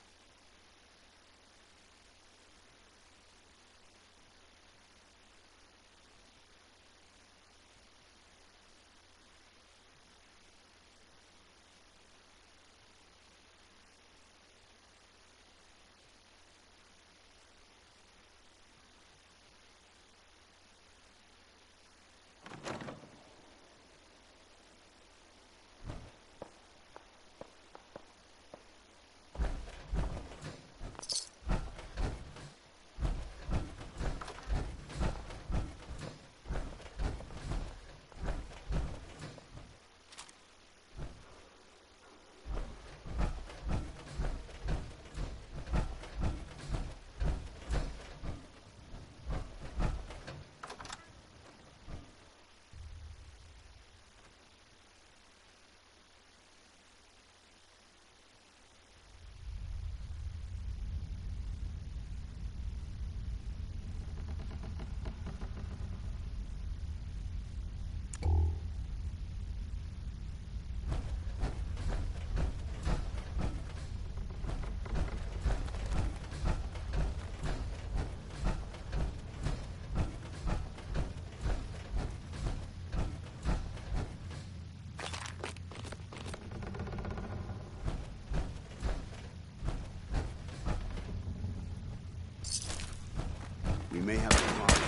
We may have a problem.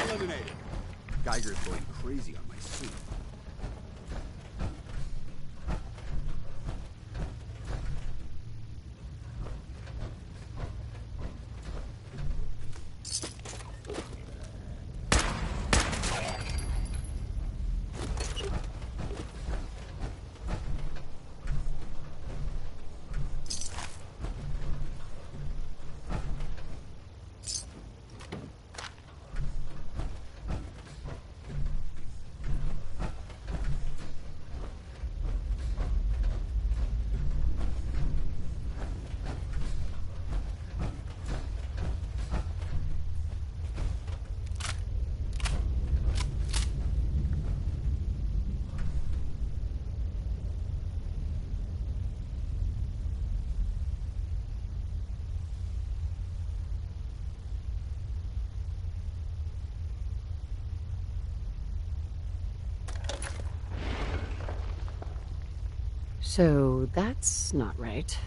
Eliminated. Geiger's going crazy on my suit. So that's not right.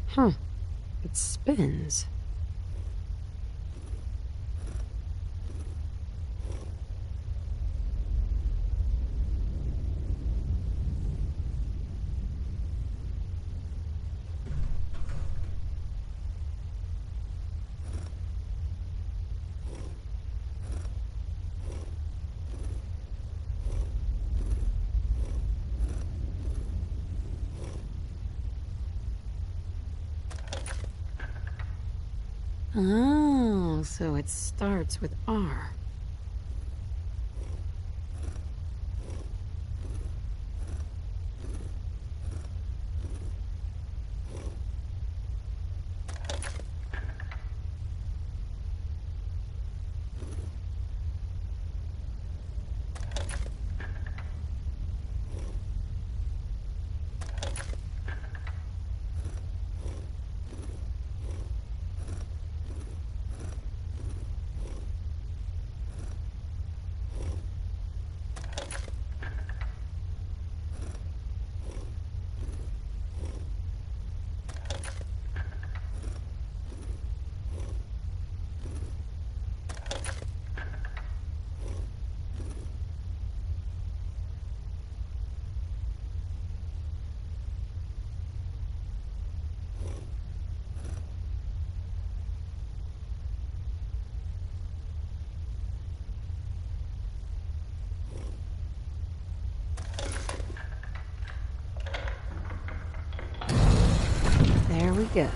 Huh. It spins. Oh, so it starts with R. we go.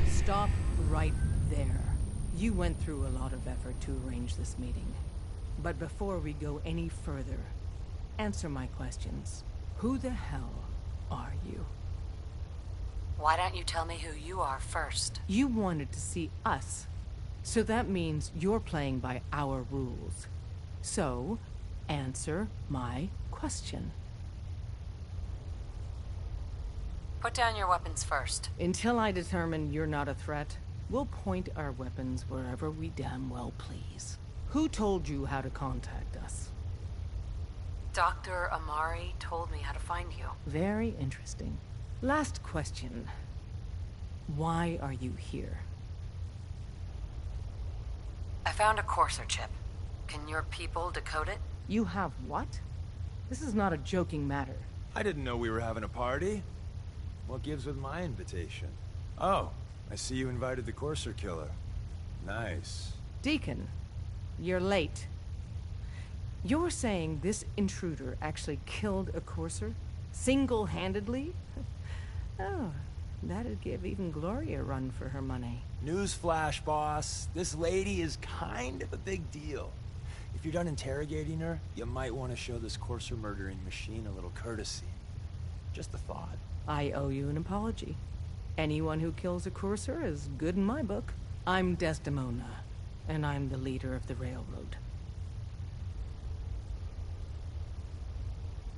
Stop right there. You went through a lot of effort to arrange this meeting. But before we go any further, answer my questions. Who the hell are you? Why don't you tell me who you are first? You wanted to see us. So that means you're playing by our rules. So, answer my question. Put down your weapons first. Until I determine you're not a threat, we'll point our weapons wherever we damn well please. Who told you how to contact us? Dr. Amari told me how to find you. Very interesting. Last question. Why are you here? I found a Courser chip. Can your people decode it? You have what? This is not a joking matter. I didn't know we were having a party. What gives with my invitation? Oh, I see you invited the Courser killer. Nice. Deacon, you're late. You're saying this intruder actually killed a Courser? Single-handedly? Oh, that'd give even Gloria a run for her money. Newsflash, boss. This lady is kind of a big deal. If you're done interrogating her, you might want to show this Courser murdering machine a little courtesy. Just a thought. I owe you an apology. Anyone who kills a Courser is good in my book. I'm Desdemona, and I'm the leader of the railroad.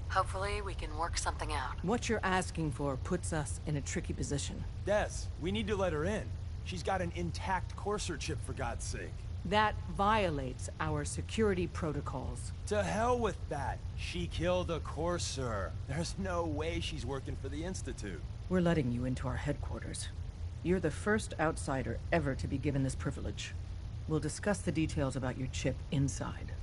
Hopefully we can work something out. What you're asking for puts us in a tricky position. Des, we need to let her in. She's got an intact Courser chip, for God's sake. That violates our security protocols. To hell with that. She killed a Courser. There's no way she's working for the Institute. We're letting you into our headquarters. You're the first outsider ever to be given this privilege. We'll discuss the details about your chip inside.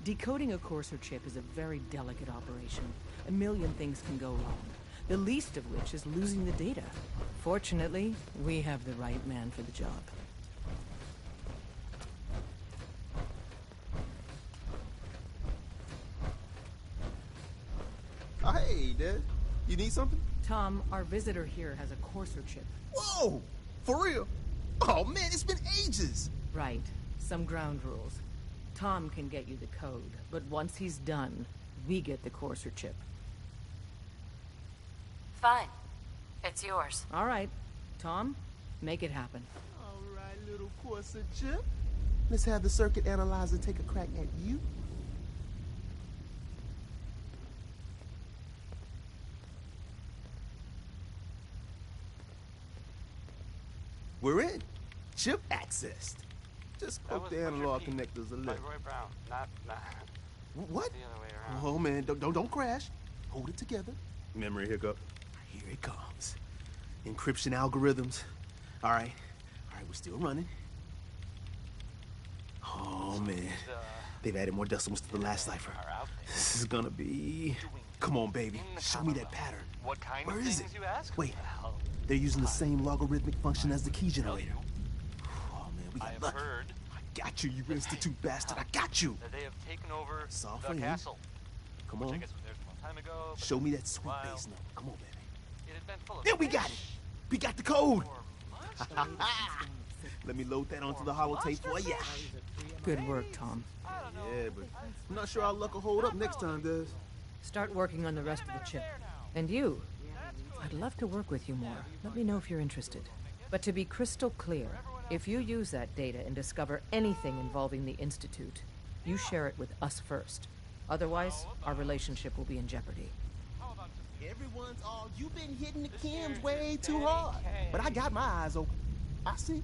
Decoding a Courser chip is a very delicate operation. A million things can go wrong, the least of which is losing the data. Fortunately, we have the right man for the job. Oh, hey, Dad. You need something? Tom, our visitor here has a Courser chip. Whoa! For real? Oh, man, it's been ages! Right. Some ground rules. Tom can get you the code, but once he's done, we get the Courser chip. Fine. It's yours. All right. Tom, make it happen. All right, little Courser chip. Let's have the circuit analyzer take a crack at you. We're in. Chip accessed. Just poke the analog connectors a little. Roy Brown, not. What? The other way around. Oh man, don't crash. Hold it together. Memory hiccup. Here it comes. Encryption algorithms. All right, we're still running. Oh man, they've added more decimals to the last cipher. This is gonna be. Come on, baby, show me that pattern. What kind Where of is things it? you ask? Wait, they're using the same logarithmic function as the key generator. Oh man, we got I have lucky. heard I got you, you Institute bastard. I got you. that they have taken over Soft the for him. castle. Come Which I on. guess was theirs a long time ago. but Show me that sweet while bass note. Come on, baby. It had been full of There we got it. fish We got the code. or monsters. Let me load that onto the holotape for you. Good work, Tom. Yeah, but I'm not sure our luck will hold up next time, Des. Start working on the rest of the chip. And you, I'd love to work with you more. Let me know if you're interested. But to be crystal clear, if you use that data and discover anything involving the Institute, you share it with us first. Otherwise, our relationship will be in jeopardy. Everyone's all, you've been hitting the chems way too hard. But I got my eyes open. I see.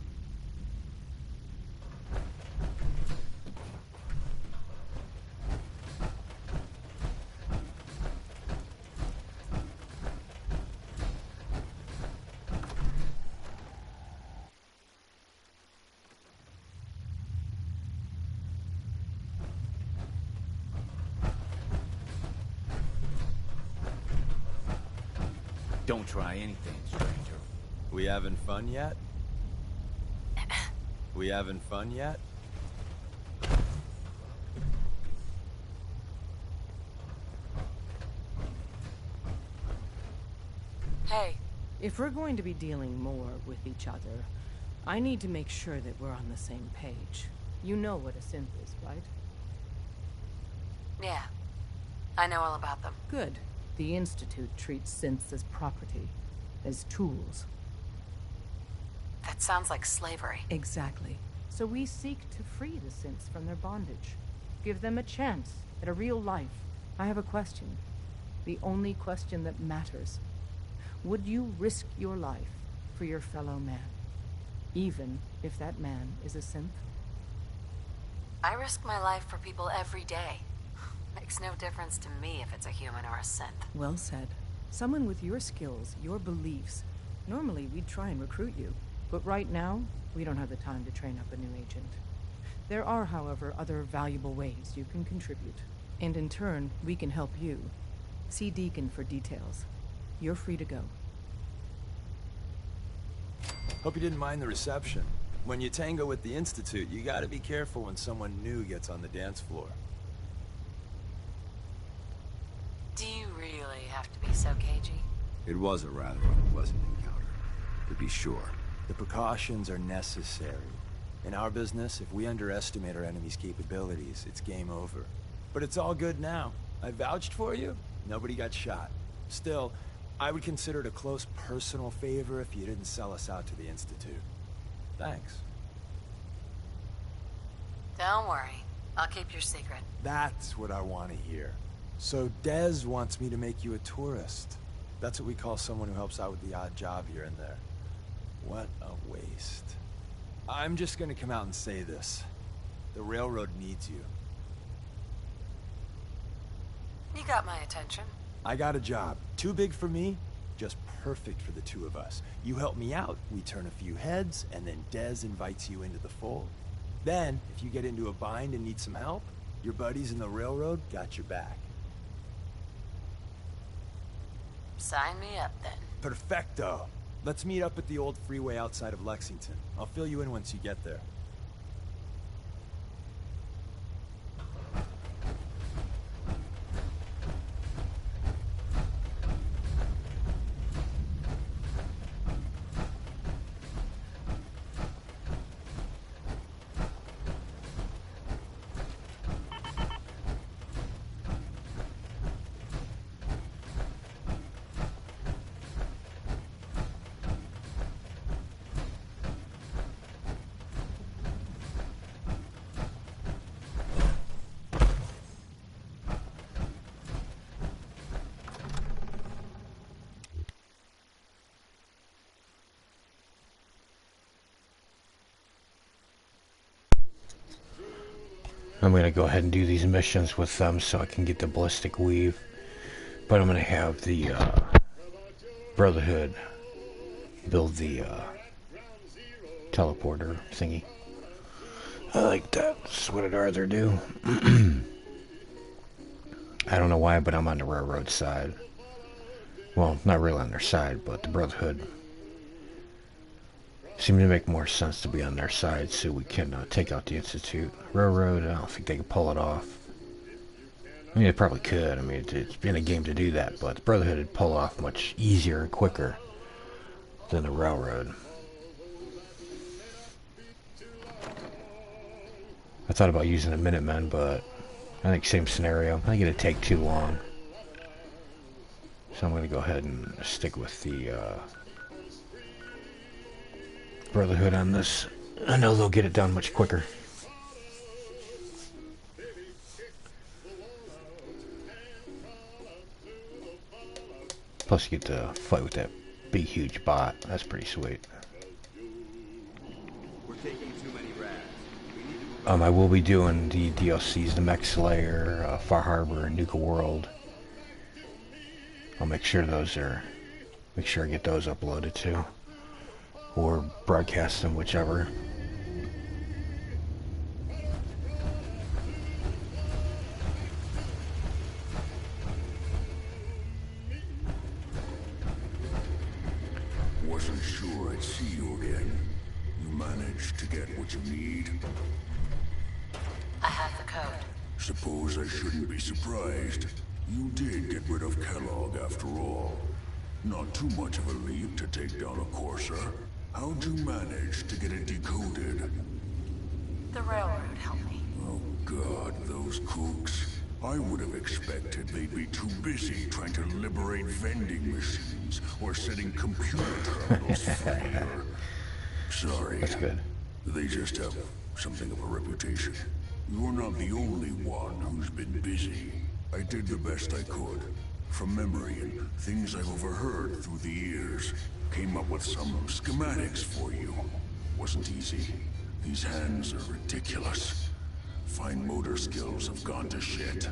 Don't try anything, stranger. We having fun yet? We having fun yet? Hey. If we're going to be dealing more with each other, I need to make sure that we're on the same page. You know what a synth is, right? Yeah. I know all about them. Good. The Institute treats synths as property, as tools. That sounds like slavery. Exactly. So we seek to free the synths from their bondage. Give them a chance at a real life. I have a question. The only question that matters. Would you risk your life for your fellow man? Even if that man is a synth? I risk my life for people every day. Makes no difference to me if it's a human or a synth. Well said. Someone with your skills, your beliefs. Normally, we'd try and recruit you. But right now, we don't have the time to train up a new agent. There are, however, other valuable ways you can contribute. And in turn, we can help you. See Deacon for details. You're free to go. Hope you didn't mind the reception. When you tango with the Institute, you gotta be careful when someone new gets on the dance floor. Do you really have to be so cagey? It was a rather unpleasant encounter, to be sure. The precautions are necessary. In our business, if we underestimate our enemy's capabilities, it's game over. But it's all good now. I vouched for you. Nobody got shot. Still, I would consider it a close personal favor if you didn't sell us out to the Institute. Thanks. Don't worry. I'll keep your secret. That's what I want to hear. So Dez wants me to make you a tourist. That's what we call someone who helps out with the odd job here and there. What a waste. I'm just gonna come out and say this. The railroad needs you. You got my attention. I got a job. Too big for me, just perfect for the two of us. You help me out, we turn a few heads, and then Dez invites you into the fold. Then, if you get into a bind and need some help, your buddies in the railroad got your back. Sign me up, then. Perfecto. Let's meet up at the old freeway outside of Lexington. I'll fill you in once you get there. I'm going to go ahead and do these missions with them so I can get the ballistic weave. But I'm going to have the Brotherhood build the teleporter thingy. I like that. That's what I'd rather do. I don't know why, but I'm on the railroad side. Well, not really on their side, but the Brotherhood seems to make more sense to be on their side so we can take out the Institute. Railroad, I don't think they can pull it off. I mean, they probably could. I mean, it's been a game to do that, but the Brotherhood would pull off much easier and quicker than the Railroad. I thought about using the Minutemen, but I think same scenario. I think it'd take too long. So I'm going to go ahead and stick with the Brotherhood on this. I know they'll get it done much quicker. Plus you get to fight with that big huge bot. That's pretty sweet. We're taking too many rads. I will be doing the DLCs, the Mech Slayer, Far Harbor, and Nuka World. I'll make sure I get those uploaded too. Or broadcast them, whichever. Wasn't sure I'd see you again. You managed to get what you need? I have the code. Suppose I shouldn't be surprised. You did get rid of Kellogg after all. Not too much of a leap to take down a Courser. How'd you manage to get it decoded? The railroad helped me. Oh God, those kooks. I would have expected they'd be too busy trying to liberate vending machines or setting computer terminals free or... Sorry. That's good. They just have something of a reputation. You're not the only one who's been busy. I did the best I could. From memory and things I've overheard through the years. Came up with some schematics for you. Wasn't easy. These hands are ridiculous. Fine motor skills have gone to shit.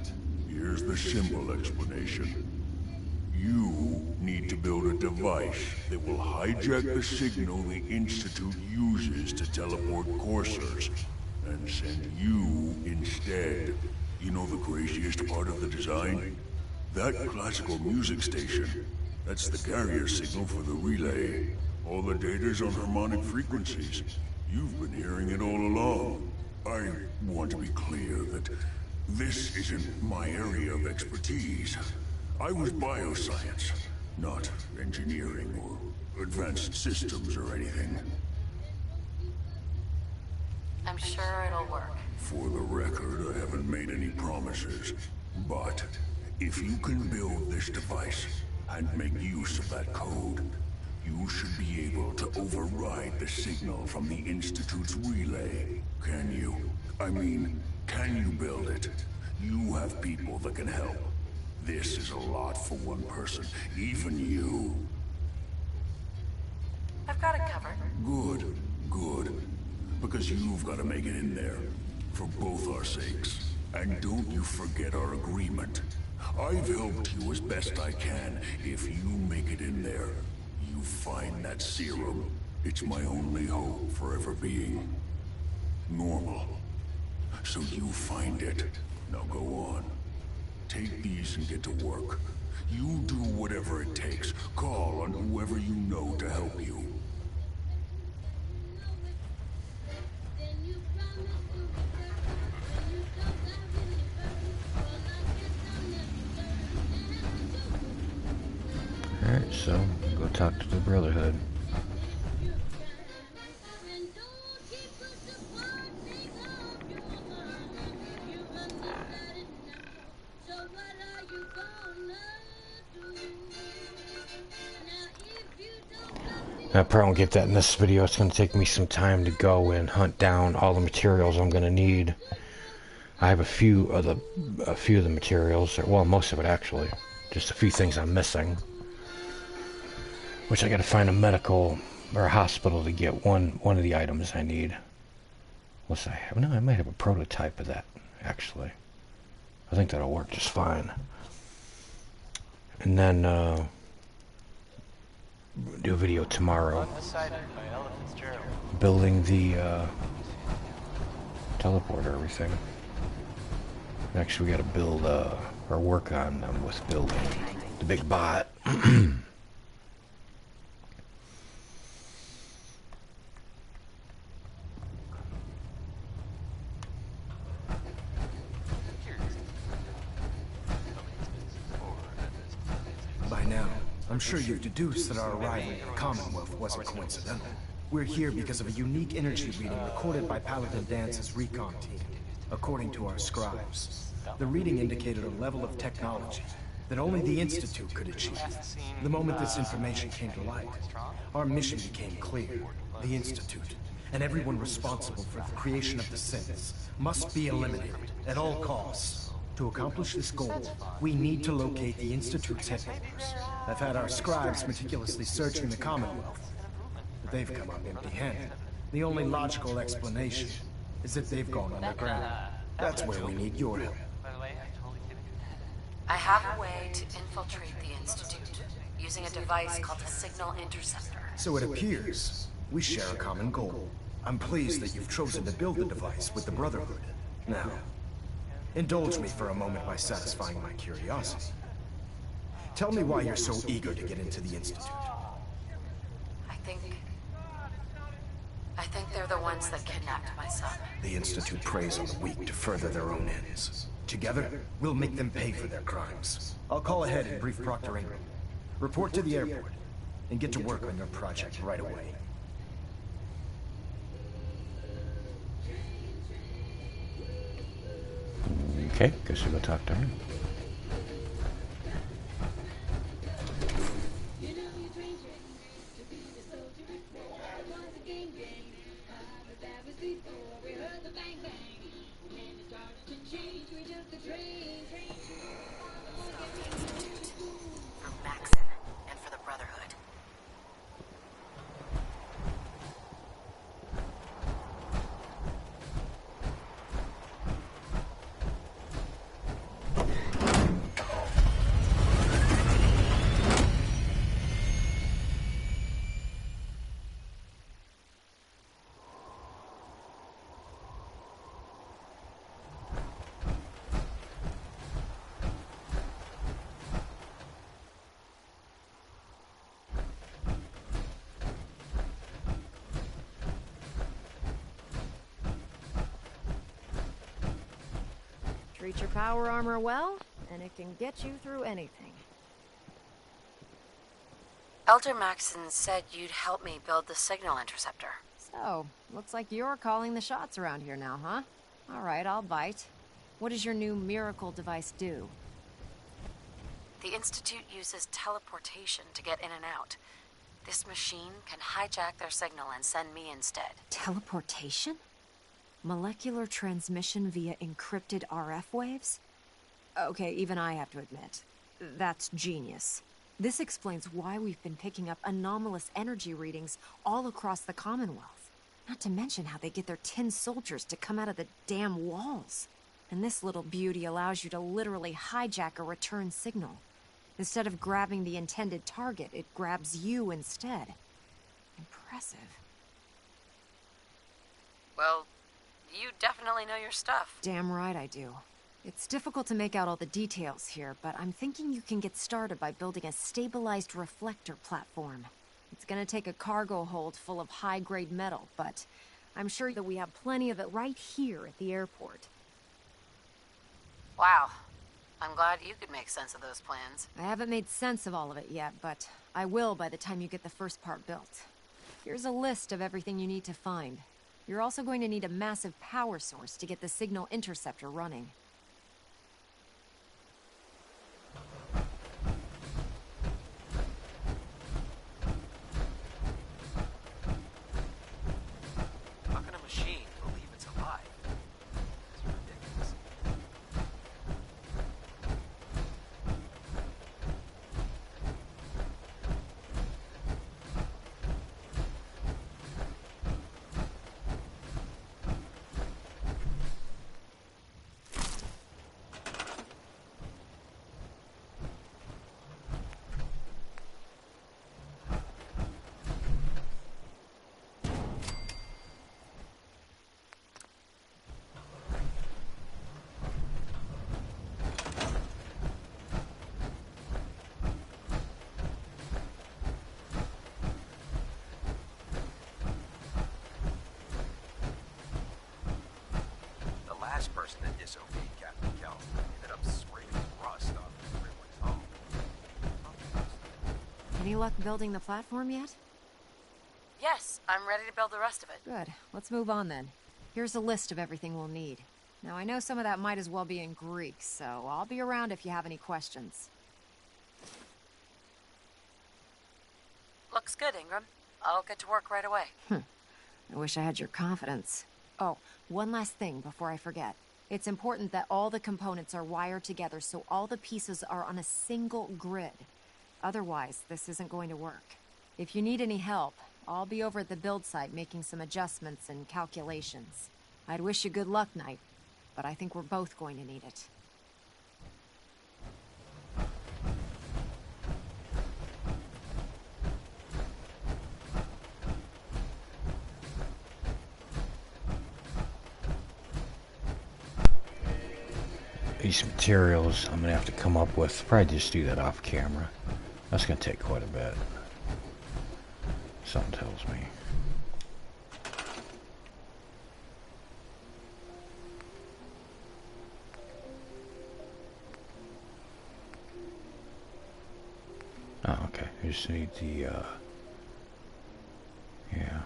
Here's the simple explanation. You need to build a device that will hijack the signal the Institute uses to teleport coursers, and send you instead. You know the craziest part of the design? That classical music station. That's the carrier signal for the relay. All the data's on harmonic frequencies. You've been hearing it all along. I want to be clear that this isn't my area of expertise. I was bioscience, not engineering or advanced systems or anything. I'm sure it'll work. For the record, I haven't made any promises. But if you can build this device and make use of that code, you should be able to override the signal from the Institute's relay. Can you? I mean, can you build it? You have people that can help. This is a lot for one person, even you. I've got it covered. Good, good. Because you've got to make it in there. For both our sakes. And don't you forget our agreement. I've helped you as best I can. If you make it in there, you find that serum. It's my only hope for ever being normal. So you find it. Now go on. Take these and get to work. You do whatever it takes. Call on whoever you know to help you. Alright, so go talk to the Brotherhood. I probably won't get that in this video. It's going to take me some time to go and hunt down all the materials I'm going to need. I have a few of the materials, well, most of it actually. Just a few things I'm missing. Which I got to find a medical or a hospital to get one of the items I need. What's I have? No, I might have a prototype of that actually. I think that'll work just fine. And then do a video tomorrow. Building the teleporter, everything. Actually, we got to build or work on with building the big bot. By now, I'm sure you've deduced that our arrival in the Commonwealth wasn't coincidental. We're here because of a unique energy reading recorded by Paladin Dance's recon team. According to our scribes, the reading indicated a level of technology that only the Institute could achieve. The moment this information came to light, our mission became clear. The Institute, and everyone responsible for the creation of the synths, must be eliminated at all costs. To accomplish this goal, we need to locate the Institute's headquarters. I've had our scribes meticulously searching the Commonwealth, but they've come up empty-handed. The only logical explanation is that they've gone underground. That's where we need your help. I have a way to infiltrate the Institute using a device called a signal interceptor. So it appears we share a common goal. I'm pleased that you've chosen to build the device with the Brotherhood. Now, indulge me for a moment by satisfying my curiosity. Tell me why you're so eager to get into the Institute. I think they're the ones that kidnapped my son. The Institute preys on the weak to further their own ends. Together, we'll make them pay for their crimes. I'll call ahead and brief Proctor Ingram. Report to the airport, and get to work on your project right away. Okay, guess we'll go talk to her. For Maxon and for the Brotherhood. Treat your power armor well, and it can get you through anything. Elder Maxon said you'd help me build the signal interceptor. So, looks like you're calling the shots around here now, huh? All right, I'll bite. What does your new miracle device do? The Institute uses teleportation to get in and out. This machine can hijack their signal and send me instead. Teleportation? Molecular transmission via encrypted RF waves? Okay, even I have to admit, that's genius. This explains why we've been picking up anomalous energy readings all across the Commonwealth. Not to mention how they get their tin soldiers to come out of the damn walls. And this little beauty allows you to literally hijack a return signal. Instead of grabbing the intended target, it grabs you instead. Impressive. Well, you definitely know your stuff. Damn right I do. It's difficult to make out all the details here, but I'm thinking you can get started by building a stabilized reflector platform. It's gonna take a cargo hold full of high-grade metal, but I'm sure that we have plenty of it right here at the airport. Wow. I'm glad you could make sense of those plans. I haven't made sense of all of it yet, but I will by the time you get the first part built. Here's a list of everything you need to find. You're also going to need a massive power source to get the signal interceptor running. How can a machine believe it's alive? It's ridiculous. Last person that disobeyed Captain Kell ended up scraping rust off everyone's home. Any luck building the platform yet? Yes, I'm ready to build the rest of it. Good. Let's move on then. Here's a list of everything we'll need. Now, I know some of that might as well be in Greek, so I'll be around if you have any questions. Looks good, Ingram. I'll get to work right away. I wish I had your confidence. Oh, one last thing before I forget. It's important that all the components are wired together so all the pieces are on a single grid. Otherwise, this isn't going to work. If you need any help, I'll be over at the build site making some adjustments and calculations. I'd wish you good luck, Knight, but I think we're both going to need it. These materials I'm gonna have to come up with. Probably just do that off camera. That's gonna take quite a bit. Something tells me. Oh, okay. I just need the yeah.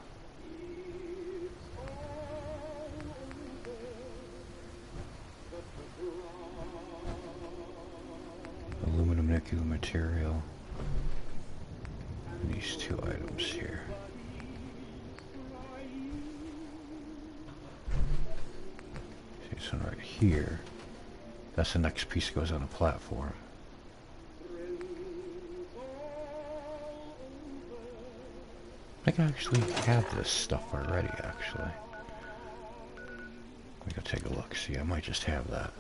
Aluminum nickel material. These two items here. See this one right here. That's the next piece that goes on the platform. I think I actually have this stuff already, actually. We gotta take a look. See, I might just have that.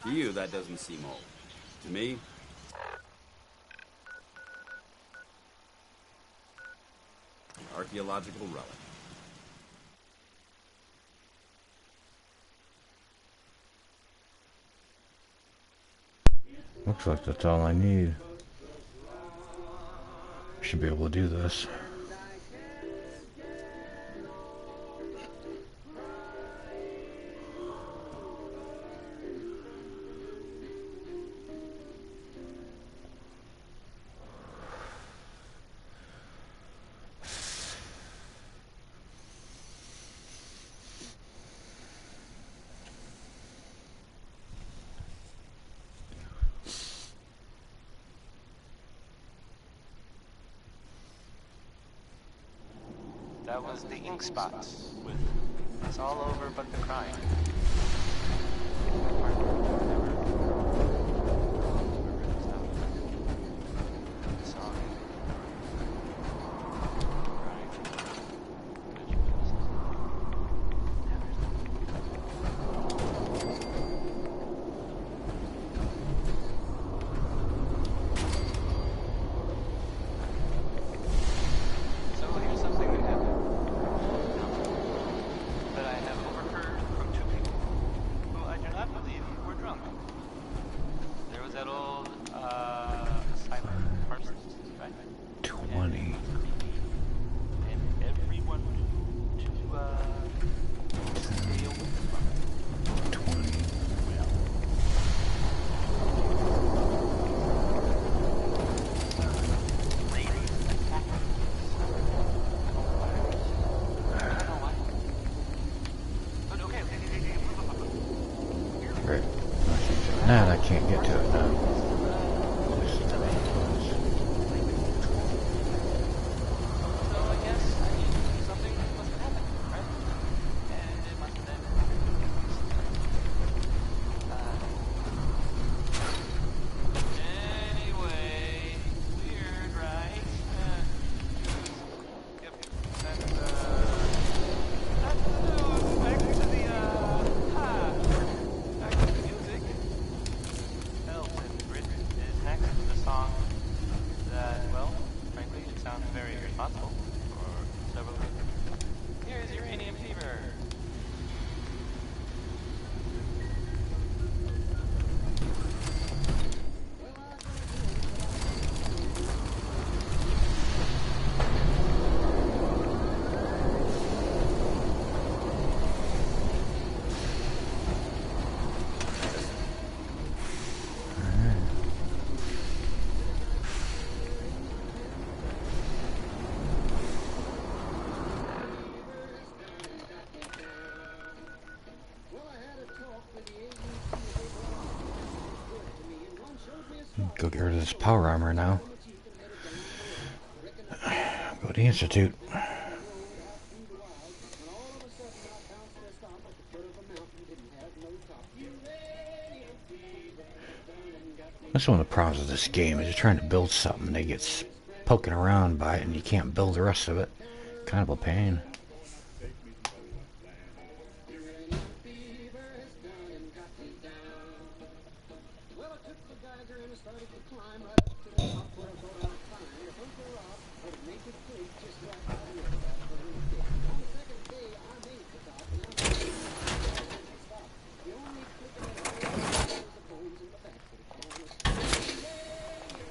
To you, that doesn't seem old. To me, archaeological relic. Looks like that's all I need. Should be able to do this. That was the ink spots. It's all over but the crying. Go get rid of this power armor now. Go to the Institute. That's one of the problems with this game, is you're trying to build something and it gets poking around by it and you can't build the rest of it. Kind of a pain.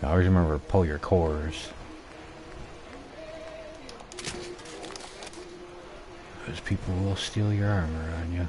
I always remember to pull your cores. Because people will steal your armor on you.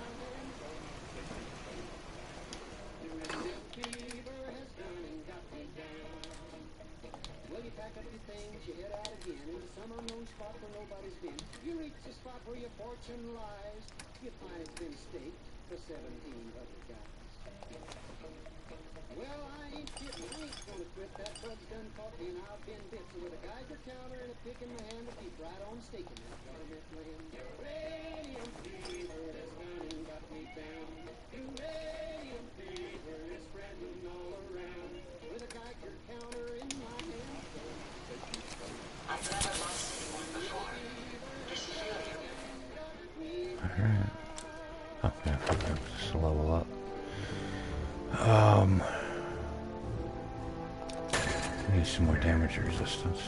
Need some more damage resistance.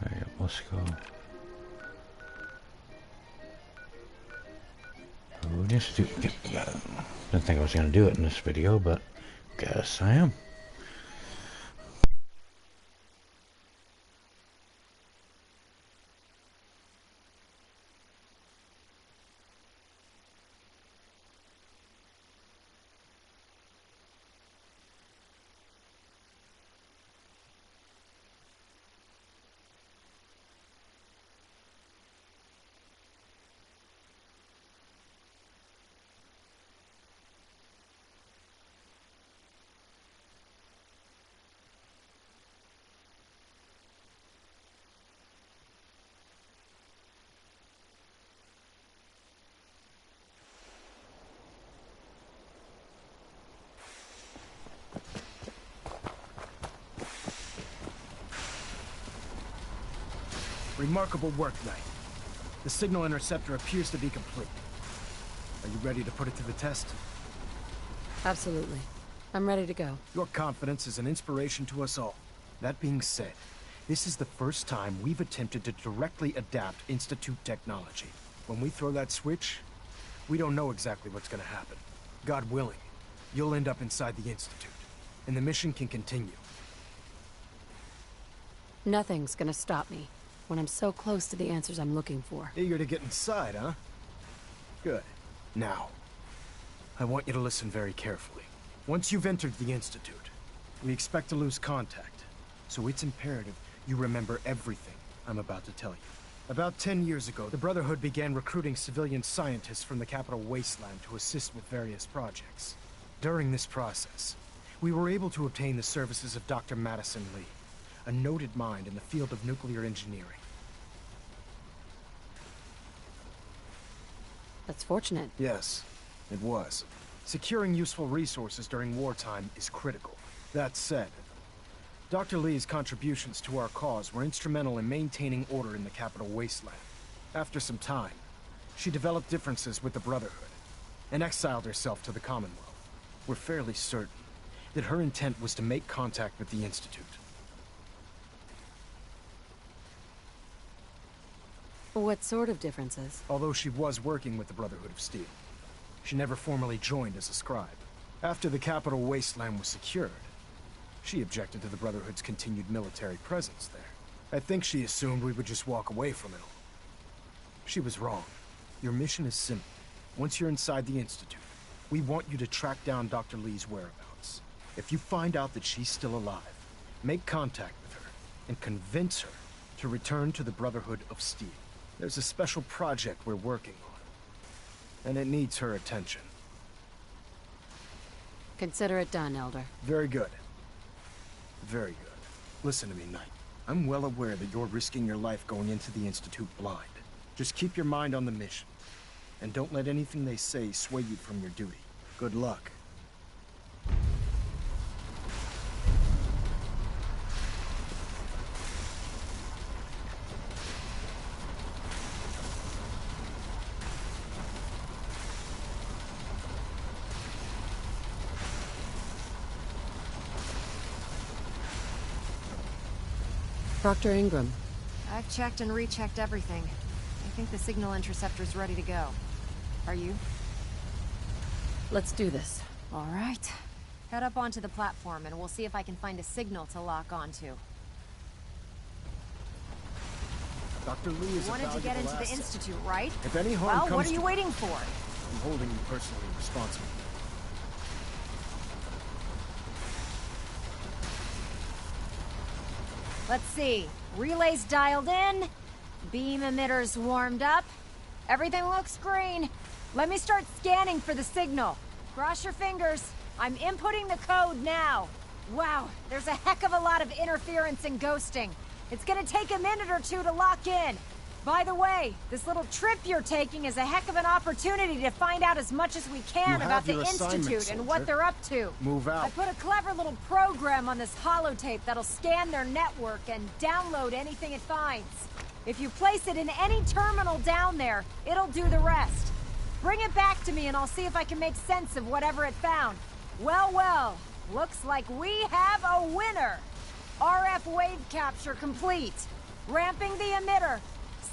Alright, let's go. Oh, just do. Didn't think I was going to do it in this video, but guess I am. Remarkable work, Knight. The signal interceptor appears to be complete. Are you ready to put it to the test? Absolutely. I'm ready to go. Your confidence is an inspiration to us all. That being said, this is the first time we've attempted to directly adapt Institute technology. When we throw that switch, we don't know exactly what's gonna happen. God willing, you'll end up inside the Institute, and the mission can continue. Nothing's gonna stop me when I'm so close to the answers I'm looking for. Eager to get inside, huh? Good. Now, I want you to listen very carefully. Once you've entered the Institute, we expect to lose contact, so it's imperative you remember everything I'm about to tell you. About 10 years ago, the Brotherhood began recruiting civilian scientists from the capital wasteland to assist with various projects. During this process, we were able to obtain the services of Dr. Madison Lee, a noted mind in the field of nuclear engineering. That's fortunate. Yes, it was. Securing useful resources during wartime is critical. That said, Dr. Lee's contributions to our cause were instrumental in maintaining order in the capital wasteland. After some time, she developed differences with the Brotherhood and exiled herself to the Commonwealth. We're fairly certain that her intent was to make contact with the Institute. What sort of differences? Although she was working with the Brotherhood of Steel, she never formally joined as a scribe. After the capital wasteland was secured, she objected to the Brotherhood's continued military presence there. I think she assumed we would just walk away from it all. She was wrong. Your mission is simple. Once you're inside the Institute, we want you to track down Dr. Lee's whereabouts. If you find out that she's still alive, make contact with her and convince her to return to the Brotherhood of Steel. There's a special project we're working on, and it needs her attention. Consider it done, Elder. Very good. Very good. Listen to me, Knight. I'm well aware that you're risking your life going into the Institute blind. Just keep your mind on the mission, and don't let anything they say sway you from your duty. Good luck. Dr. Ingram. I've checked and rechecked everything. I think the signal interceptor's ready to go. Are you? Let's do this. All right. Head up onto the platform and we'll see if I can find a signal to lock onto. Dr. Lee is You wanted to get into the asset. Institute, right? If any harm well, comes what are you to waiting for? I'm holding you personally responsible. Let's see. Relays dialed in. Beam emitters warmed up. Everything looks green. Let me start scanning for the signal. Cross your fingers. I'm inputting the code now. Wow, there's a heck of a lot of interference and ghosting. It's gonna take a minute or two to lock in. By the way, this little trip you're taking is a heck of an opportunity to find out as much as we can about the Institute and what they're up to. Move out. I put a clever little program on this holotape that'll scan their network and download anything it finds. If you place it in any terminal down there, it'll do the rest. Bring it back to me and I'll see if I can make sense of whatever it found. Well, well, looks like we have a winner. RF wave capture complete. Ramping the emitter.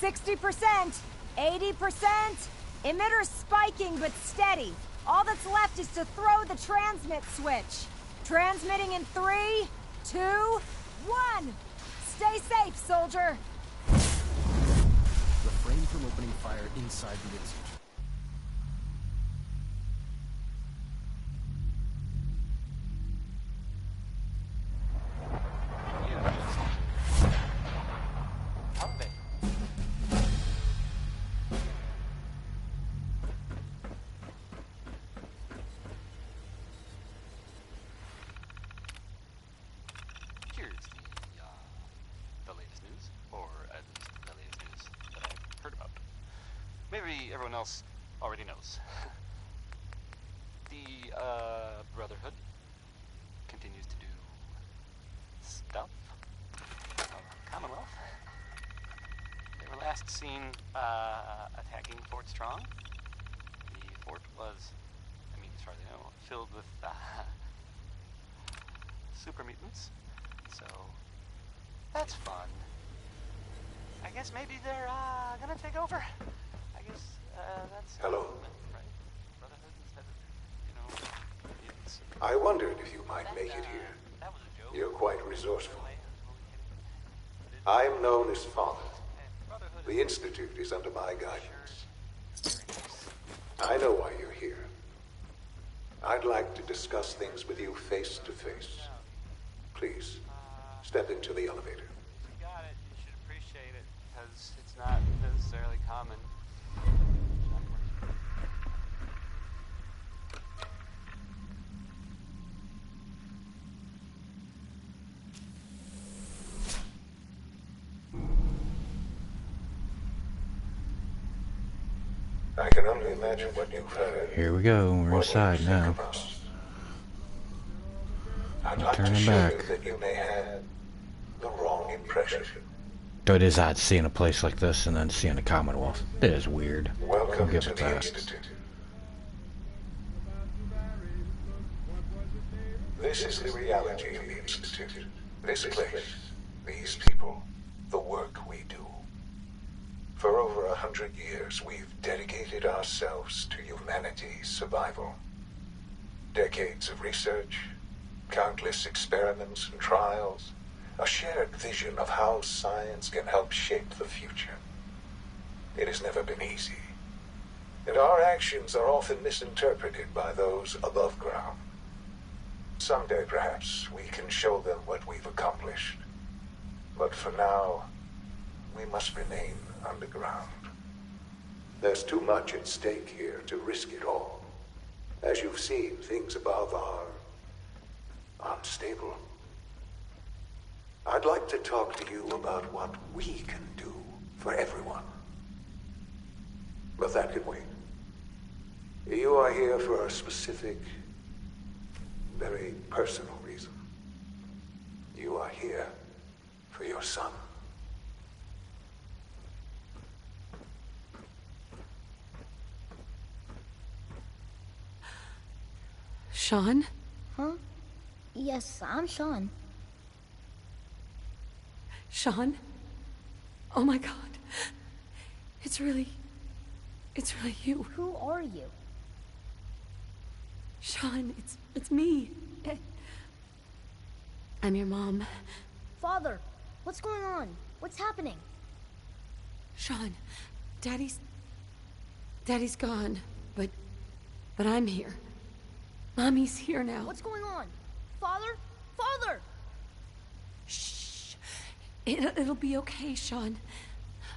60%, 80%, emitter spiking but steady. All that's left is to throw the transmit switch. Transmitting in 3, 2, 1. Stay safe, soldier. Refrain from opening fire inside the Institute. Maybe everyone else already knows. The Brotherhood continues to do stuff on Commonwealth. They were last seen attacking Fort Strong. The fort was, I mean, as far as I know, filled with super mutants. So that's fun. I guess maybe they're gonna take over. That's hello. Right? Brotherhood instead of, mutants. I wondered if you might make it here. You're quite resourceful. I'm known as Father. The Institute is under my guidance. I know why you're here. I'd like to discuss things with you face to face. Please, step into the elevator. You got it. You should appreciate it, because it's not necessarily common. I can only imagine what you've heard. Here we go. We're inside now. I'd like to show you that you may have the wrong impression. Though it is odd seeing a place like this and then seeing the Commonwealth. It is weird. Welcome I'll give to it the that. Institute. This is the reality of the Institute. This place, these people, the work we do. For over 100 years, we've dedicated ourselves to humanity's survival. Decades of research, countless experiments and trials, a shared vision of how science can help shape the future. It has never been easy, and our actions are often misinterpreted by those above ground. Someday, perhaps, we can show them what we've accomplished. But for now, we must remain underground. There's too much at stake here to risk it all. As you've seen, things above are unstable. I'd like to talk to you about what we can do for everyone. But that can wait. You are here for a specific, very personal reason. You are here for your son. Sean? Huh? Yes, I'm Sean. Sean? Oh my god. It's really you. Who are you? Sean, it's me. I'm your mom. Father, what's going on? What's happening? Sean, Daddy's gone, but I'm here. Mommy's here now. What's going on? Father? Father! Shh. It'll be okay, Sean.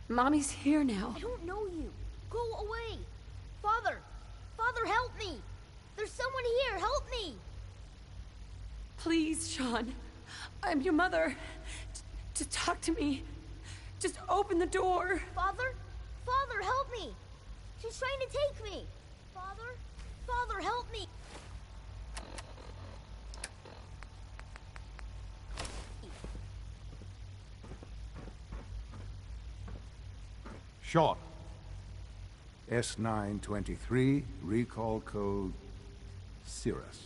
Mommy's here now. I don't know you. Go away. Father! Father, help me! There's someone here. Help me! Please, Sean. I'm your mother. To talk to me. Just open the door. Father? Father, help me! She's trying to take me! Father? Father, help me! Sean. S923, recall code Cirrus.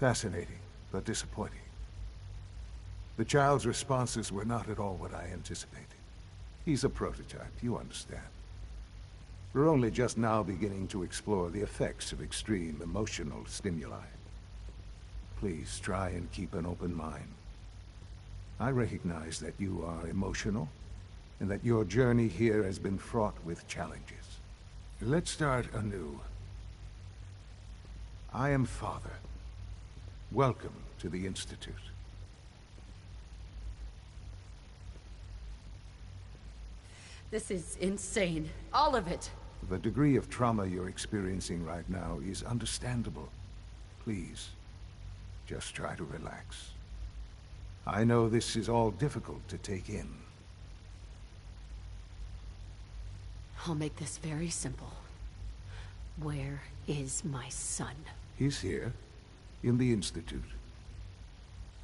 Fascinating, but disappointing. The child's responses were not at all what I anticipated. He's a prototype, you understand. We're only just now beginning to explore the effects of extreme emotional stimuli. Please try and keep an open mind. I recognize that you are emotional, and that your journey here has been fraught with challenges. Let's start anew. I am Father. Welcome to the Institute. This is insane. All of it. The degree of trauma you're experiencing right now is understandable. Please, just try to relax. I know this is all difficult to take in. I'll make this very simple. Where is my son? He's here, in the Institute.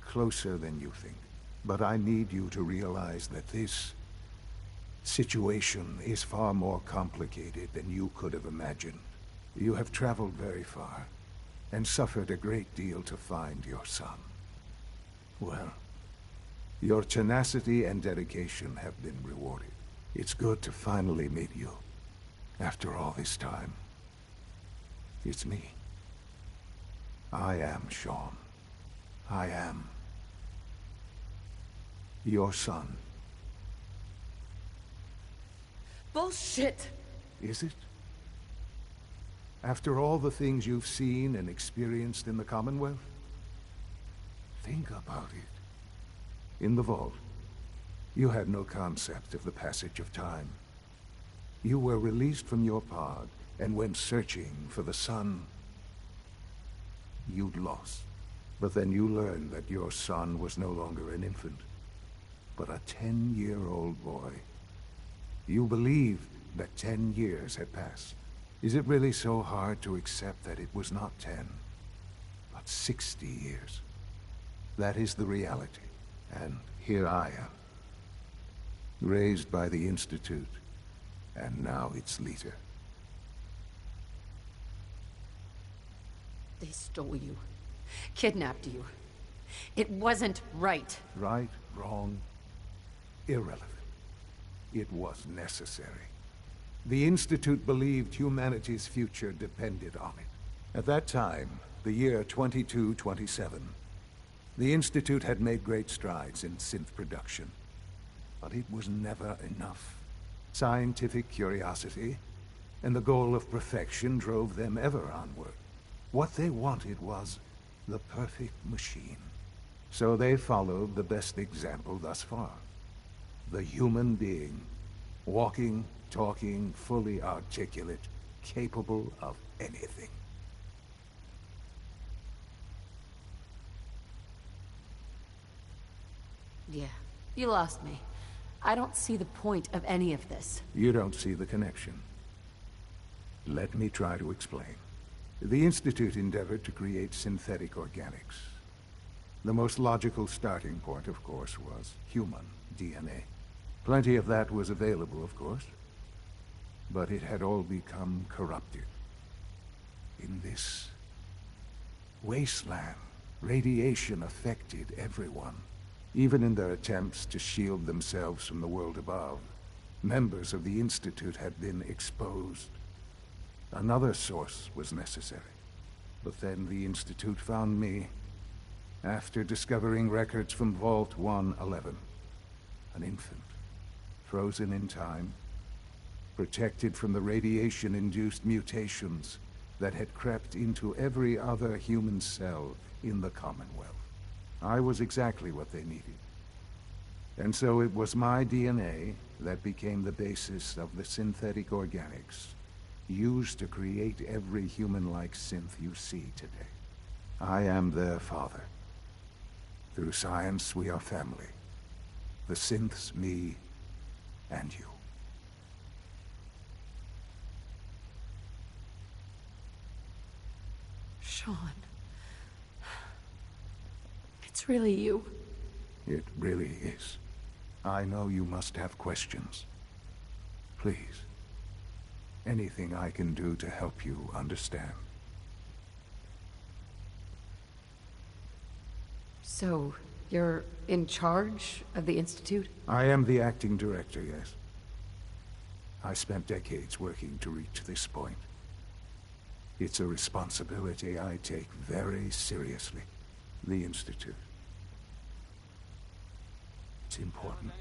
Closer than you think. But I need you to realize that this situation is far more complicated than you could have imagined. You have traveled very far, and suffered a great deal to find your son. Well, your tenacity and dedication have been rewarded. It's good to finally meet you, after all this time. It's me. I am Sean. I am your son. Bullshit! Is it? After all the things you've seen and experienced in the Commonwealth? Think about it. In the vault, you had no concept of the passage of time. You were released from your pod and went searching for the son you'd lost. But then you learned that your son was no longer an infant, but a 10-year-old boy. You believed that 10 years had passed. Is it really so hard to accept that it was not 10, but 60 years? That is the reality. And here I am, raised by the Institute, and now its leader. They stole you. Kidnapped you. It wasn't right. Right, wrong, irrelevant. It was necessary. The Institute believed humanity's future depended on it. At that time, the year 2227, the Institute had made great strides in synth production. But it was never enough. Scientific curiosity and the goal of perfection drove them ever onward. What they wanted was the perfect machine. So they followed the best example thus far. The human being. Walking, talking, fully articulate, capable of anything. Yeah, you lost me. I don't see the point of any of this. You don't see the connection. Let me try to explain. The Institute endeavored to create synthetic organics. The most logical starting point, of course, was human DNA. Plenty of that was available, of course. But it had all become corrupted. In this wasteland, radiation affected everyone. Even in their attempts to shield themselves from the world above, members of the Institute had been exposed. Another source was necessary. But then the Institute found me, after discovering records from Vault 111. An infant, frozen in time, protected from the radiation-induced mutations that had crept into every other human cell in the Commonwealth. I was exactly what they needed. And so it was my DNA that became the basis of the synthetic organics used to create every human-like synth you see today. I am their father. Through science, we are family. The synths, me, and you. Sean. It's really you. It really is. I know you must have questions. Please. Anything I can do to help you understand. So, you're in charge of the Institute? I am the acting director, yes. I spent decades working to reach this point. It's a responsibility I take very seriously. The Institute. It's important.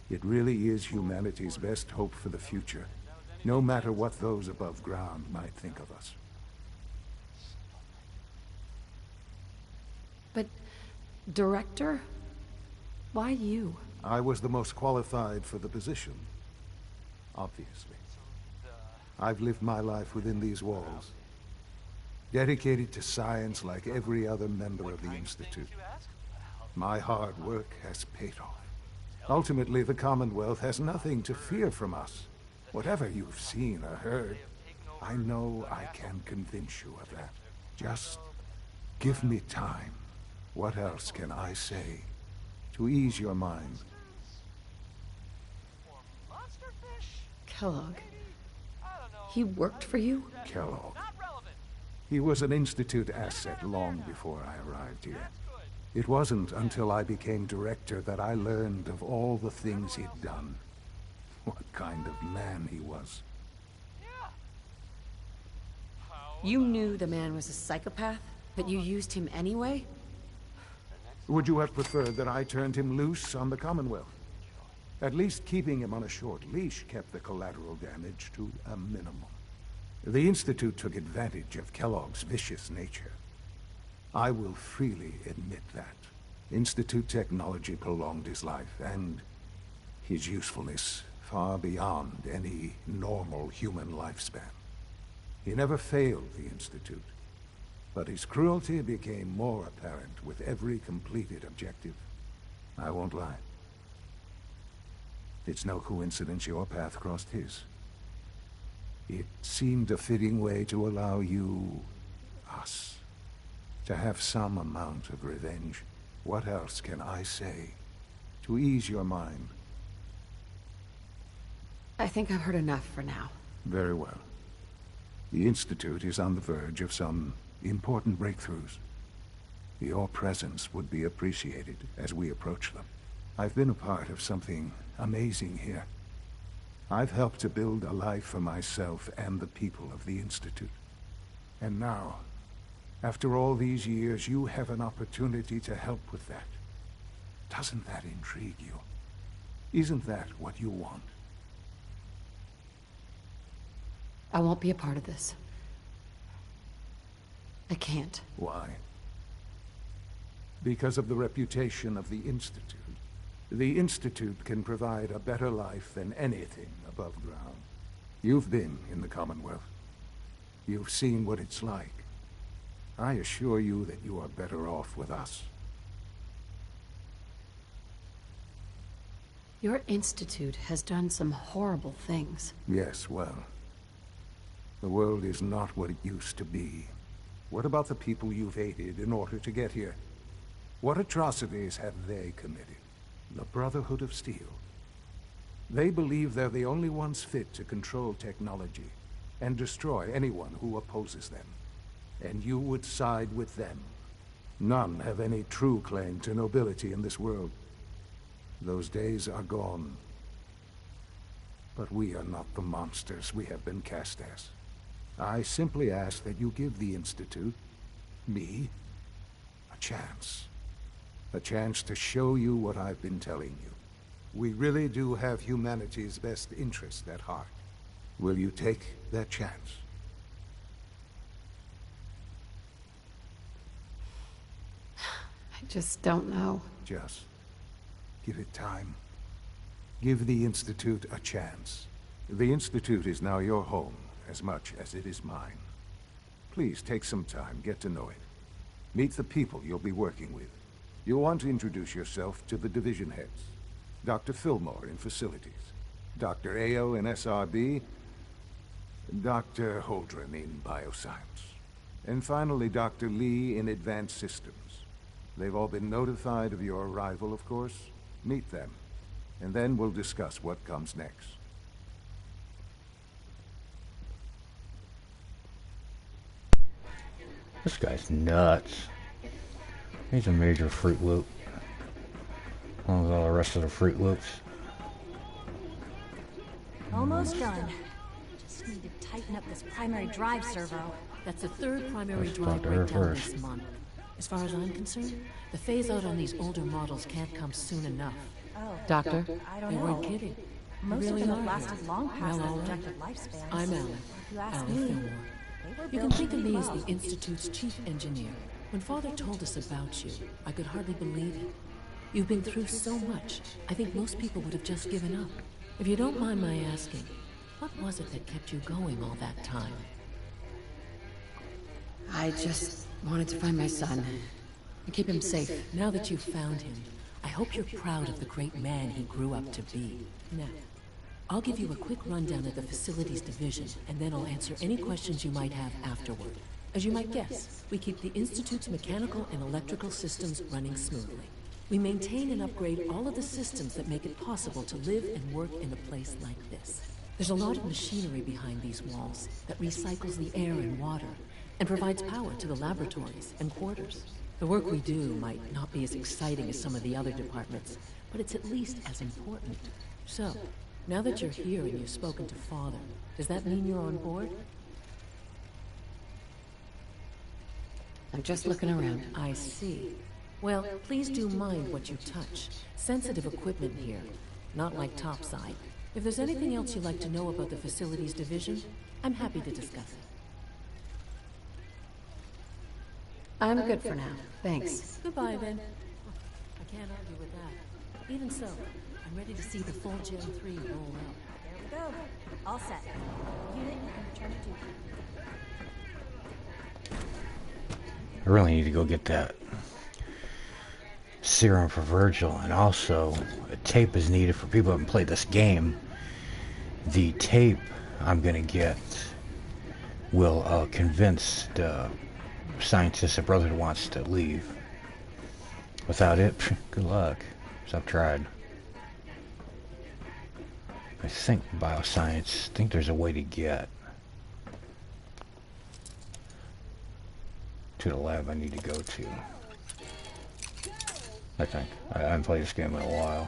It really is humanity's best hope for the future, no matter what those above ground might think of us. But, Director? Why you? I was the most qualified for the position, obviously. I've lived my life within these walls, dedicated to science like every other member of the Institute. My hard work has paid off. Ultimately, the Commonwealth has nothing to fear from us. Whatever you've seen or heard, I know I can convince you of that. Just give me time. What else can I say to ease your mind? Kellogg. He worked for you? Kellogg. He was an Institute asset long before I arrived here. It wasn't until I became director that I learned of all the things he'd done. What kind of man he was. You knew the man was a psychopath, but you used him anyway? Would you have preferred that I turned him loose on the Commonwealth? At least keeping him on a short leash kept the collateral damage to a minimum. The Institute took advantage of Kellogg's vicious nature. I will freely admit that. Institute technology prolonged his life, and his usefulness far beyond any normal human lifespan. He never failed the Institute, but his cruelty became more apparent with every completed objective. I won't lie. It's no coincidence your path crossed his. It seemed a fitting way to allow you, us, to have some amount of revenge. What else can I say to ease your mind? I think I've heard enough for now. Very well. The Institute is on the verge of some important breakthroughs. Your presence would be appreciated as we approach them. I've been a part of something amazing here. I've helped to build a life for myself and the people of the Institute. And now, after all these years, you have an opportunity to help with that. Doesn't that intrigue you? Isn't that what you want? I won't be a part of this. I can't. Why? Because of the reputation of the Institute. The Institute can provide a better life than anything above ground. You've been in the Commonwealth. You've seen what it's like. I assure you that you are better off with us. Your institute has done some horrible things. Yes, well, the world is not what it used to be. What about the people you've aided in order to get here? What atrocities have they committed? The Brotherhood of Steel. They believe they're the only ones fit to control technology and destroy anyone who opposes them. And you would side with them. None have any true claim to nobility in this world. Those days are gone. But we are not the monsters we have been cast as. I simply ask that you give the Institute, me, a chance. A chance to show you what I've been telling you. We really do have humanity's best interest at heart. Will you take that chance? I just don't know. Just give it time. Give the Institute a chance. The Institute is now your home as much as it is mine. Please take some time, get to know it. Meet the people you'll be working with. You'll want to introduce yourself to the division heads. Dr. Fillmore in Facilities, Dr. Ayo in SRB, Dr. Holdren in Bioscience, and finally Dr. Lee in Advanced Systems. They've all been notified of your arrival, of course. Meet them, and then we'll discuss what comes next. This guy's nuts. He's a major Fruit Loop. Along with all the rest of the Fruit Loops. Almost done. Just need to tighten up this primary drive servo. That's the third primary Let's drive talk to her breakdown first. this month. As far as I'm concerned, the phase-out on these older models can't come soon enough. Oh, Doctor, I don't they know. weren't kidding. Most They really of them have are. lasted long past Well, their all right. projected lifespans. I'm Alan. If you ask Alan me, Fillmore. they were You can built think of pretty me as well. the Institute's chief engineer. When Father told us about you, I could hardly believe it. You've been through so much, I think most people would have just given up. If you don't mind my asking, what was it that kept you going all that time? I just wanted to find my son and keep him safe. Now that you've found him, I hope you're proud of the great man he grew up to be. Now, I'll give you a quick rundown of the Facilities Division, and then I'll answer any questions you might have afterward. As you might guess, we keep the Institute's mechanical and electrical systems running smoothly. We maintain and upgrade all of the systems that make it possible to live and work in a place like this. There's a lot of machinery behind these walls that recycles the air and water and provides power to the laboratories and quarters. The work we do might not be as exciting as some of the other departments, but it's at least as important. So, now that you're here and you've spoken to Father, does that mean you're on board? I'm just looking around. I see. Well, please do mind what you touch. Sensitive equipment here, not like topside. If there's anything else you'd like to know about the Facilities Division, I'm happy to discuss it. I'm good for now. Thanks. Goodbye, then. I can't argue with that. Even so, I'm ready to see the full Gen 3 roll out. There we go. All set. Unit, you can return to duty. I really need to go get that serum for Virgil, and also a tape is needed for people who haven't played this game. The tape I'm gonna get will convince the scientists that Brotherhood wants to leave. Without it, good luck. So I've tried. I think bioscience, I think there's a way to get to the lab I need to go to. I think. I haven't played this game in a while.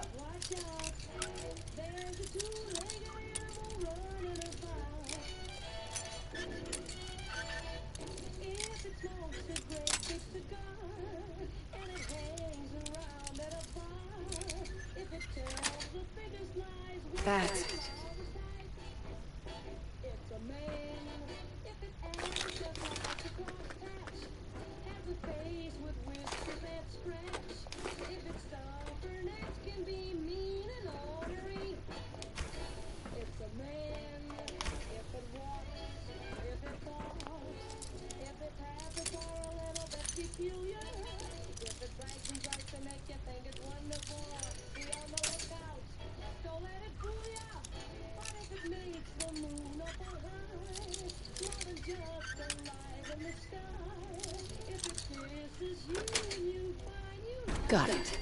That's it. Got it.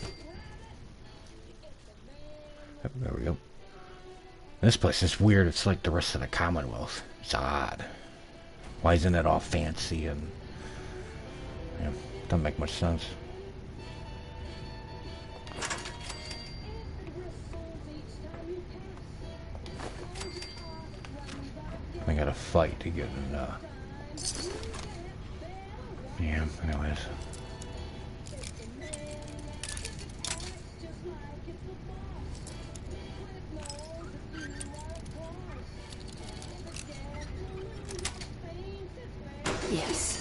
There we go. This place is weird. It's like the rest of the Commonwealth. It's odd. Why isn't it all fancy and... Yeah, doesn't make much sense. I gotta fight to get in, yeah, anyways. Yes.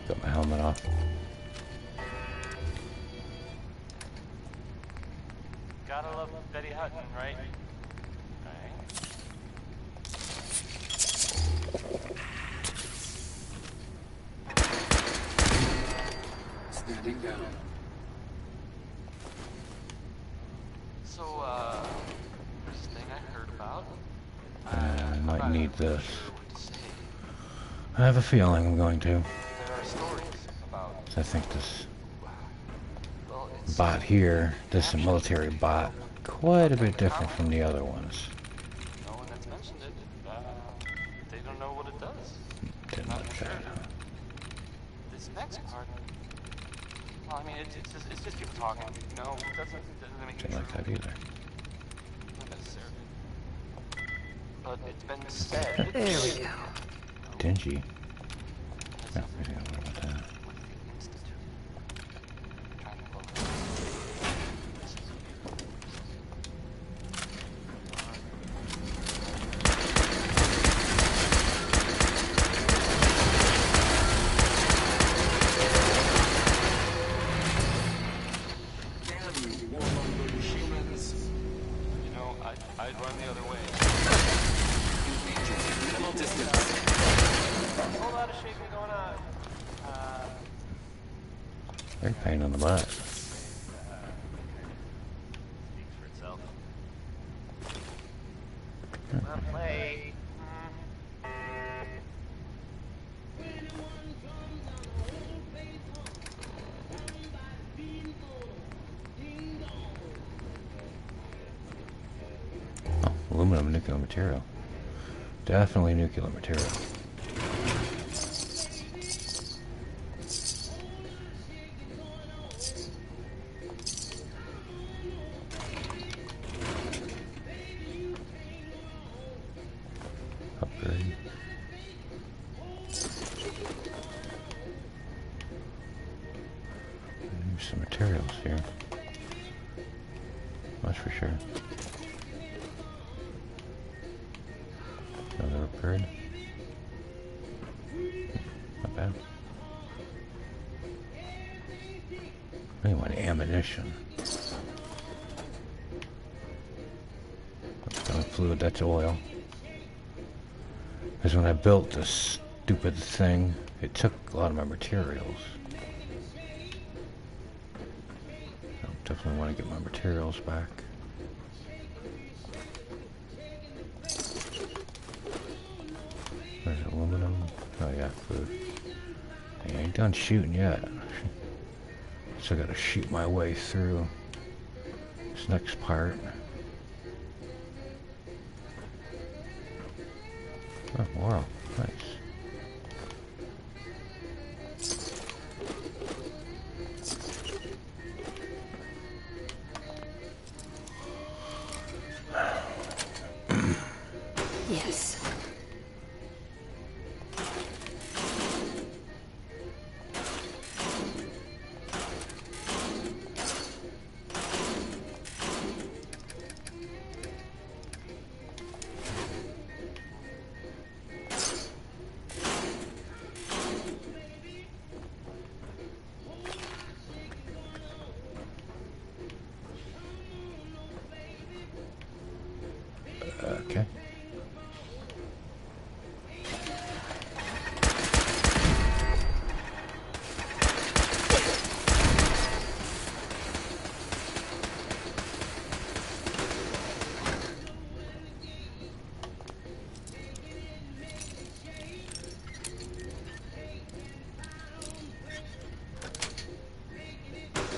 Got my helmet off. Gotta love Betty Hutton, right? Standing down. So, first thing I heard about. I might need this. I have a feeling I'm going to. There are stories about. I think this bot here, this military bot, quite a bit different from the other ones. No one that's mentioned it. They don't know what it does. Didn't Not like sure. that. This next part. Well, I mean, it's just people talking. You know, it doesn't make it Didn't like that either. Not necessarily. But it's been said. There we go. Dingy. No, maybe I don't know about that. You know, I'd run the other way. Minimal distance. A whole lot of shaking going on. They're a pain in the butt. Speaks for itself. Well played. Oh, aluminum nuclear material. Definitely nuclear material. Upgrade. Use some materials here. That's for sure. Another upgrade. Not bad. I want ammunition. That's not fluid, that's oil. Because when I built this stupid thing, it took a lot of my materials. I definitely want to get my materials back. There's aluminum. Oh yeah, food. I ain't done shooting yet. Still gotta shoot my way through this next part. Oh, wow, nice. Yes. Okay.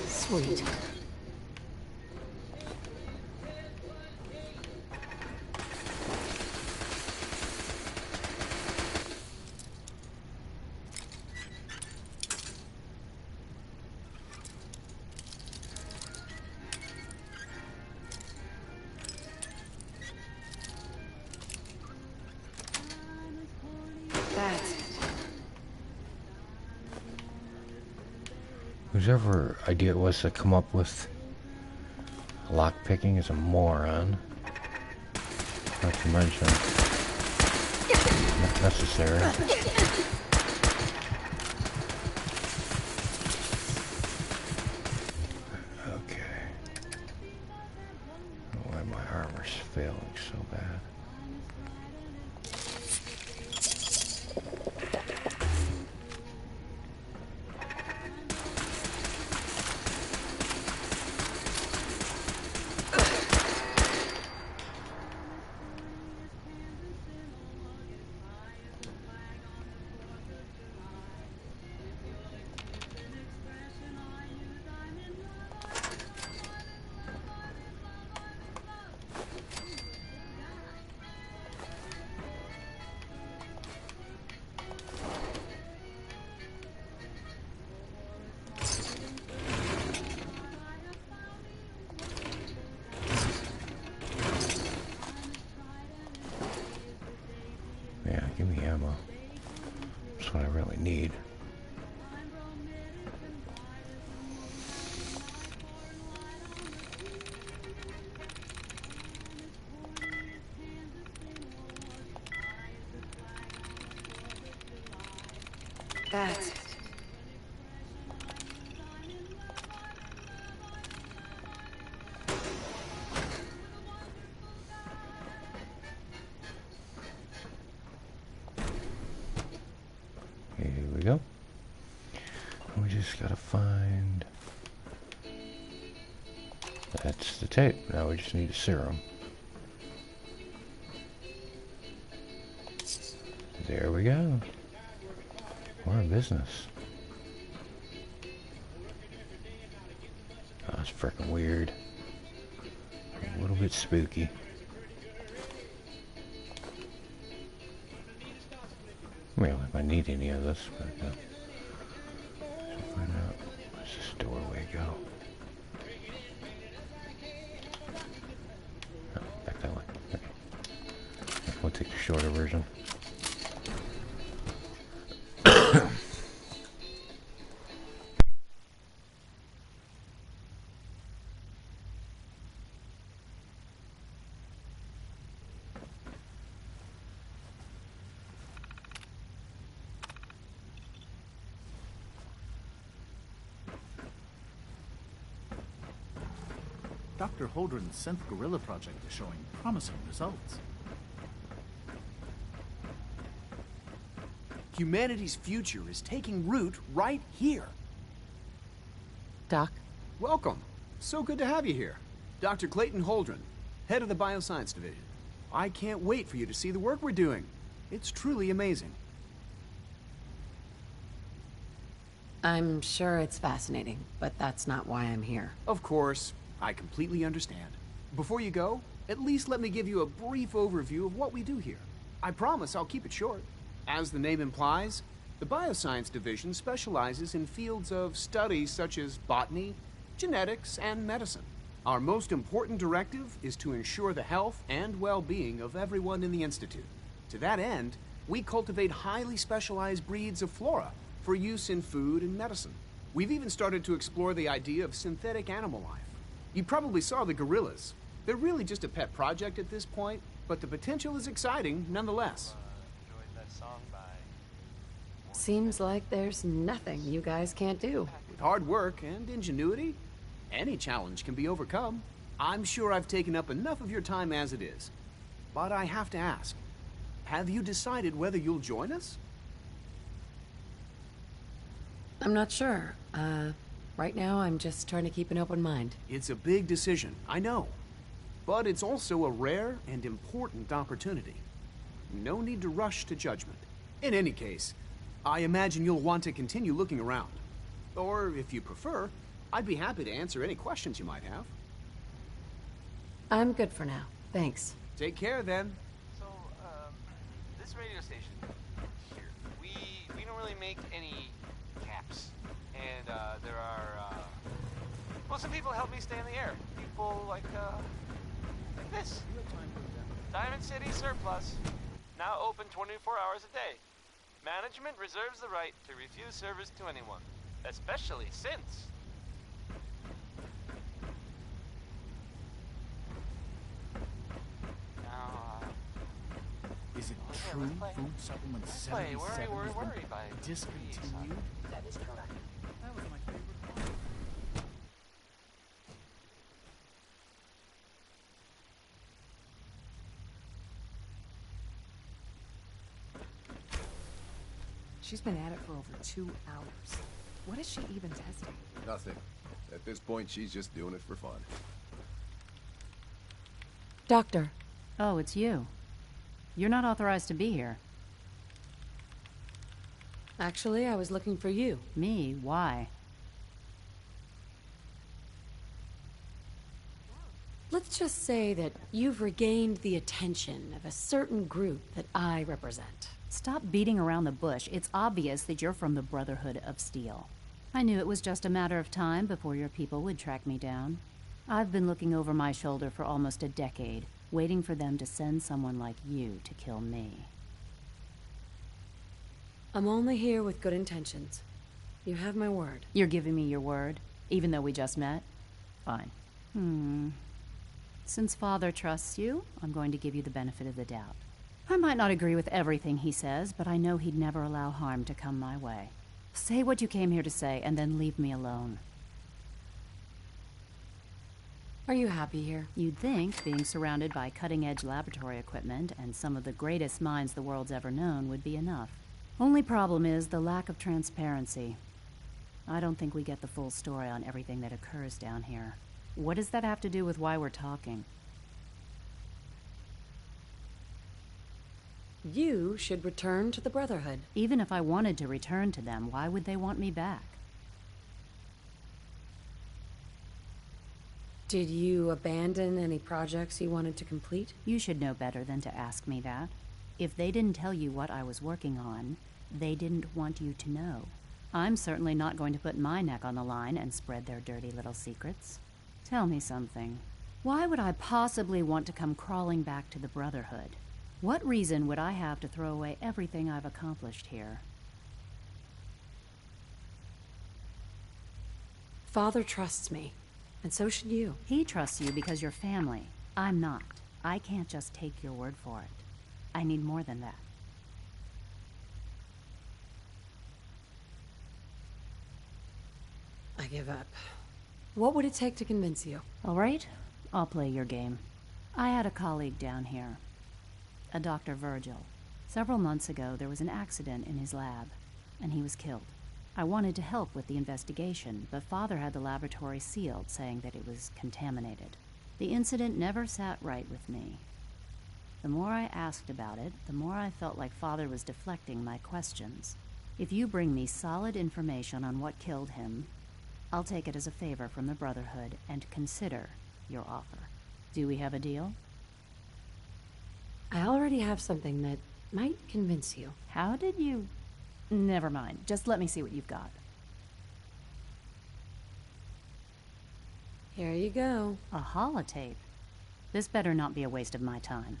Sweet. That's it. Whoever idea it was to come up with lockpicking is a moron. Not to mention, not necessary. Okay. Why my armor's failing so bad? Yeah, give me ammo. That's what I really need. That's it. Here we go. We just gotta find... That's the tape. Now we just need a serum. There we go. We're in business. Oh, that's freaking weird. A little bit spooky. Well, if I need any of this, but so find out. Where's this doorway go? Oh, back that way. Okay. We'll take the shorter version. Dr. Holdren's synth gorilla project is showing promising results. Humanity's future is taking root right here. Doc? Welcome. So good to have you here. Dr. Clayton Holdren, head of the Bioscience Division. I can't wait for you to see the work we're doing. It's truly amazing. I'm sure it's fascinating, but that's not why I'm here. Of course, I completely understand. Before you go, at least let me give you a brief overview of what we do here. I promise I'll keep it short. As the name implies, the Bioscience Division specializes in fields of study such as botany, genetics, and medicine. Our most important directive is to ensure the health and well-being of everyone in the Institute. To that end, we cultivate highly specialized breeds of flora for use in food and medicine. We've even started to explore the idea of synthetic animal life. You probably saw the gorillas. They're really just a pet project at this point, but the potential is exciting nonetheless. Seems like there's nothing you guys can't do. With hard work and ingenuity, any challenge can be overcome. I'm sure I've taken up enough of your time as it is. but I have to ask. Have you decided whether you'll join us? I'm not sure. Right now I'm just trying to keep an open mind. It's a big decision, I know. But it's also a rare and important opportunity. No need to rush to judgment. In any case, I imagine you'll want to continue looking around. Or, if you prefer, I'd be happy to answer any questions you might have. I'm good for now. Thanks. Take care, then. So, this radio station here, we don't really make any caps. And, there are, well, some people help me stay in the air. People like this. Diamond City Surplus. Now open 24 hours a day. Management reserves the right to refuse service to anyone, especially since. Now, Is it true food supplement 77 has been discontinued? That is correct. That was my favorite one. She's been at it for over 2 hours. What is she even testing? Nothing. At this point, she's just doing it for fun. Doctor. Oh, it's you. You're not authorized to be here. Actually, I was looking for you. Me? Why? Let's just say that you've regained the attention of a certain group that I represent. Stop beating around the bush. It's obvious that you're from the Brotherhood of Steel. I knew it was just a matter of time before your people would track me down. I've been looking over my shoulder for almost a decade, waiting for them to send someone like you to kill me. I'm only here with good intentions. You have my word. You're giving me your word, even though we just met? Fine. Since Father trusts you, I'm going to give you the benefit of the doubt. I might not agree with everything he says, but I know he'd never allow harm to come my way. Say what you came here to say, and then leave me alone. Are you happy here? You'd think being surrounded by cutting-edge laboratory equipment and some of the greatest minds the world's ever known would be enough. Only problem is the lack of transparency. I don't think we get the full story on everything that occurs down here. What does that have to do with why we're talking? You should return to the Brotherhood. Even if I wanted to return to them, why would they want me back? Did you abandon any projects you wanted to complete? You should know better than to ask me that. If they didn't tell you what I was working on, they didn't want you to know. I'm certainly not going to put my neck on the line and spread their dirty little secrets. Tell me something. Why would I possibly want to come crawling back to the Brotherhood? What reason would I have to throw away everything I've accomplished here? Father trusts me, and so should you. He trusts you because you're family. I'm not. I can't just take your word for it. I need more than that. I give up. What would it take to convince you? All right, I'll play your game. I had a colleague down here, a Dr. Virgil. Several months ago, there was an accident in his lab, and he was killed. I wanted to help with the investigation, but Father had the laboratory sealed, saying that it was contaminated. The incident never sat right with me. The more I asked about it, the more I felt like Father was deflecting my questions. If you bring me solid information on what killed him, I'll take it as a favor from the Brotherhood and consider your offer. Do we have a deal? I already have something that might convince you. How did you... Never mind. Just let me see what you've got. Here you go. A holotape? This better not be a waste of my time.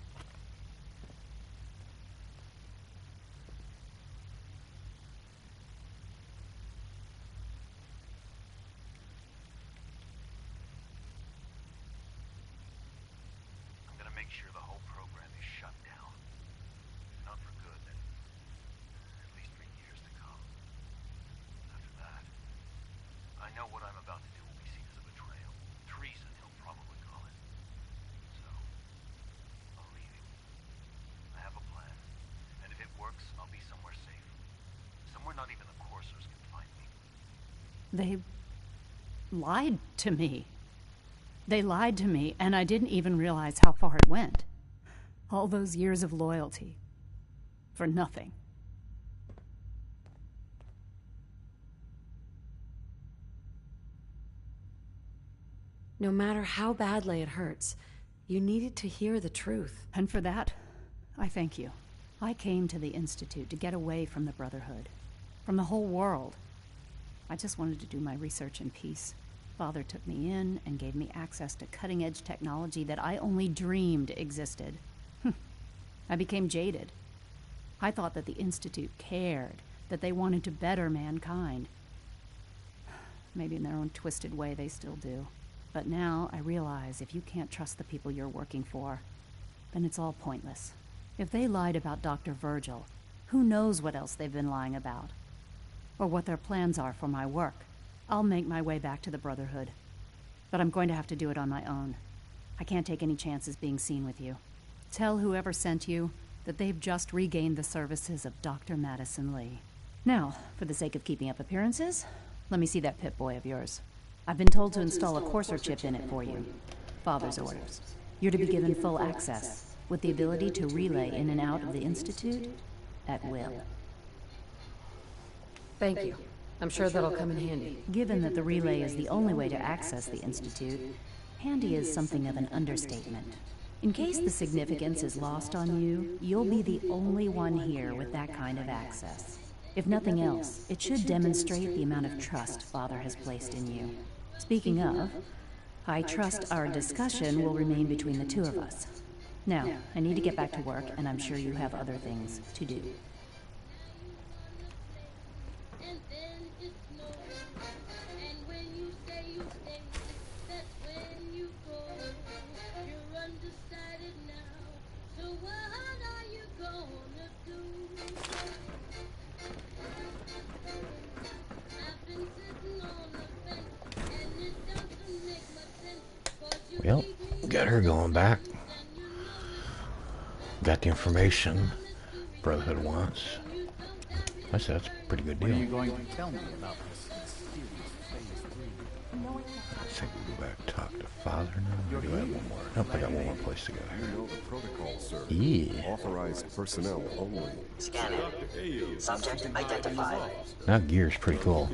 They lied to me. They lied to me, and I didn't even realize how far it went. All those years of loyalty. For nothing. No matter how badly it hurts, you needed to hear the truth. And for that, I thank you. I came to the Institute to get away from the Brotherhood. From the whole world. I just wanted to do my research in peace. Father took me in and gave me access to cutting-edge technology that I only dreamed existed. I became jaded. I thought that the Institute cared, that they wanted to better mankind. Maybe in their own twisted way they still do. But now I realize if you can't trust the people you're working for, then it's all pointless. If they lied about Dr. Virgil, who knows what else they've been lying about? Or what their plans are for my work. I'll make my way back to the Brotherhood. But I'm going to have to do it on my own. I can't take any chances being seen with you. Tell whoever sent you that they've just regained the services of Dr. Madison Lee. Now, for the sake of keeping up appearances, let me see that Pip-Boy of yours. I've been told to install a Courser chip in it for you. Father's orders. You're to be given full access, with the ability to relay in and out of the Institute at will. Thank you. I'm sure that'll come in handy. Given that the relay is the only way to access the Institute, handy is something of an understatement. In case the significance is lost on you, you'll be the only one here with that kind of access. If nothing else, it should demonstrate the amount of trust Father has placed in you. Speaking of, I trust our discussion will remain between the two of us. Now, I need to get back to work, and I'm sure you have other things to do. Well, got her going back. Got the information Brotherhood wants. I said that's a pretty good deal. What are you going to tell me about this mysterious Phase 3? I think we'll go back and talk to Father now. Or do I have one more? Nope, I got one more place to go. You know the protocol, sir. Yeah. Authorized personnel only. Scanning. Subject identified. Now gear's pretty cool.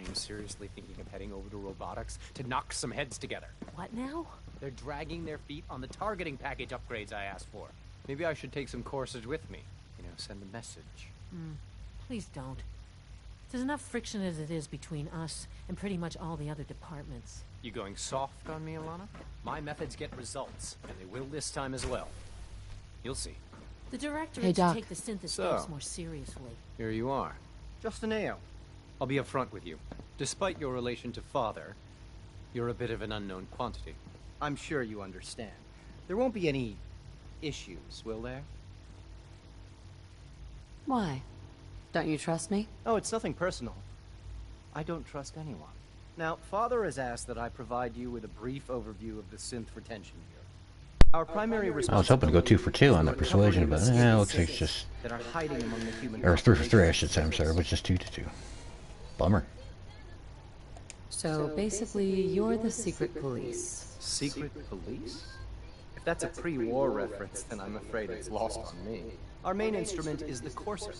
I'm seriously thinking of heading over to robotics to knock some heads together. What now? They're dragging their feet on the targeting package upgrades I asked for. Maybe I should take some courses with me. You know, send a message. Please don't. There's enough friction as it is between us and pretty much all the other departments. You going soft on me, Alana? My methods get results, and they will this time as well. You'll see. The director Hey, needs to Doc. take the synthesis So. more seriously. Here you are. Just an AO. I'll be upfront with you. Despite your relation to Father, you're a bit of an unknown quantity. I'm sure you understand. There won't be any issues, will there? Why? Don't you trust me? Oh, it's nothing personal. I don't trust anyone. Now, Father has asked that I provide you with a brief overview of the synth retention gear. Our primary I was hoping to go 2 for 2 on the persuasion, but it looks like it's just... that are hiding among the human Or 3 for 3, I should say, I'm sorry, but it's just 2 to 2. Bummer. So basically, you're the secret police. Secret police? If that's a pre-war reference, then I'm afraid it's lost on me. Our main instrument is the Courser,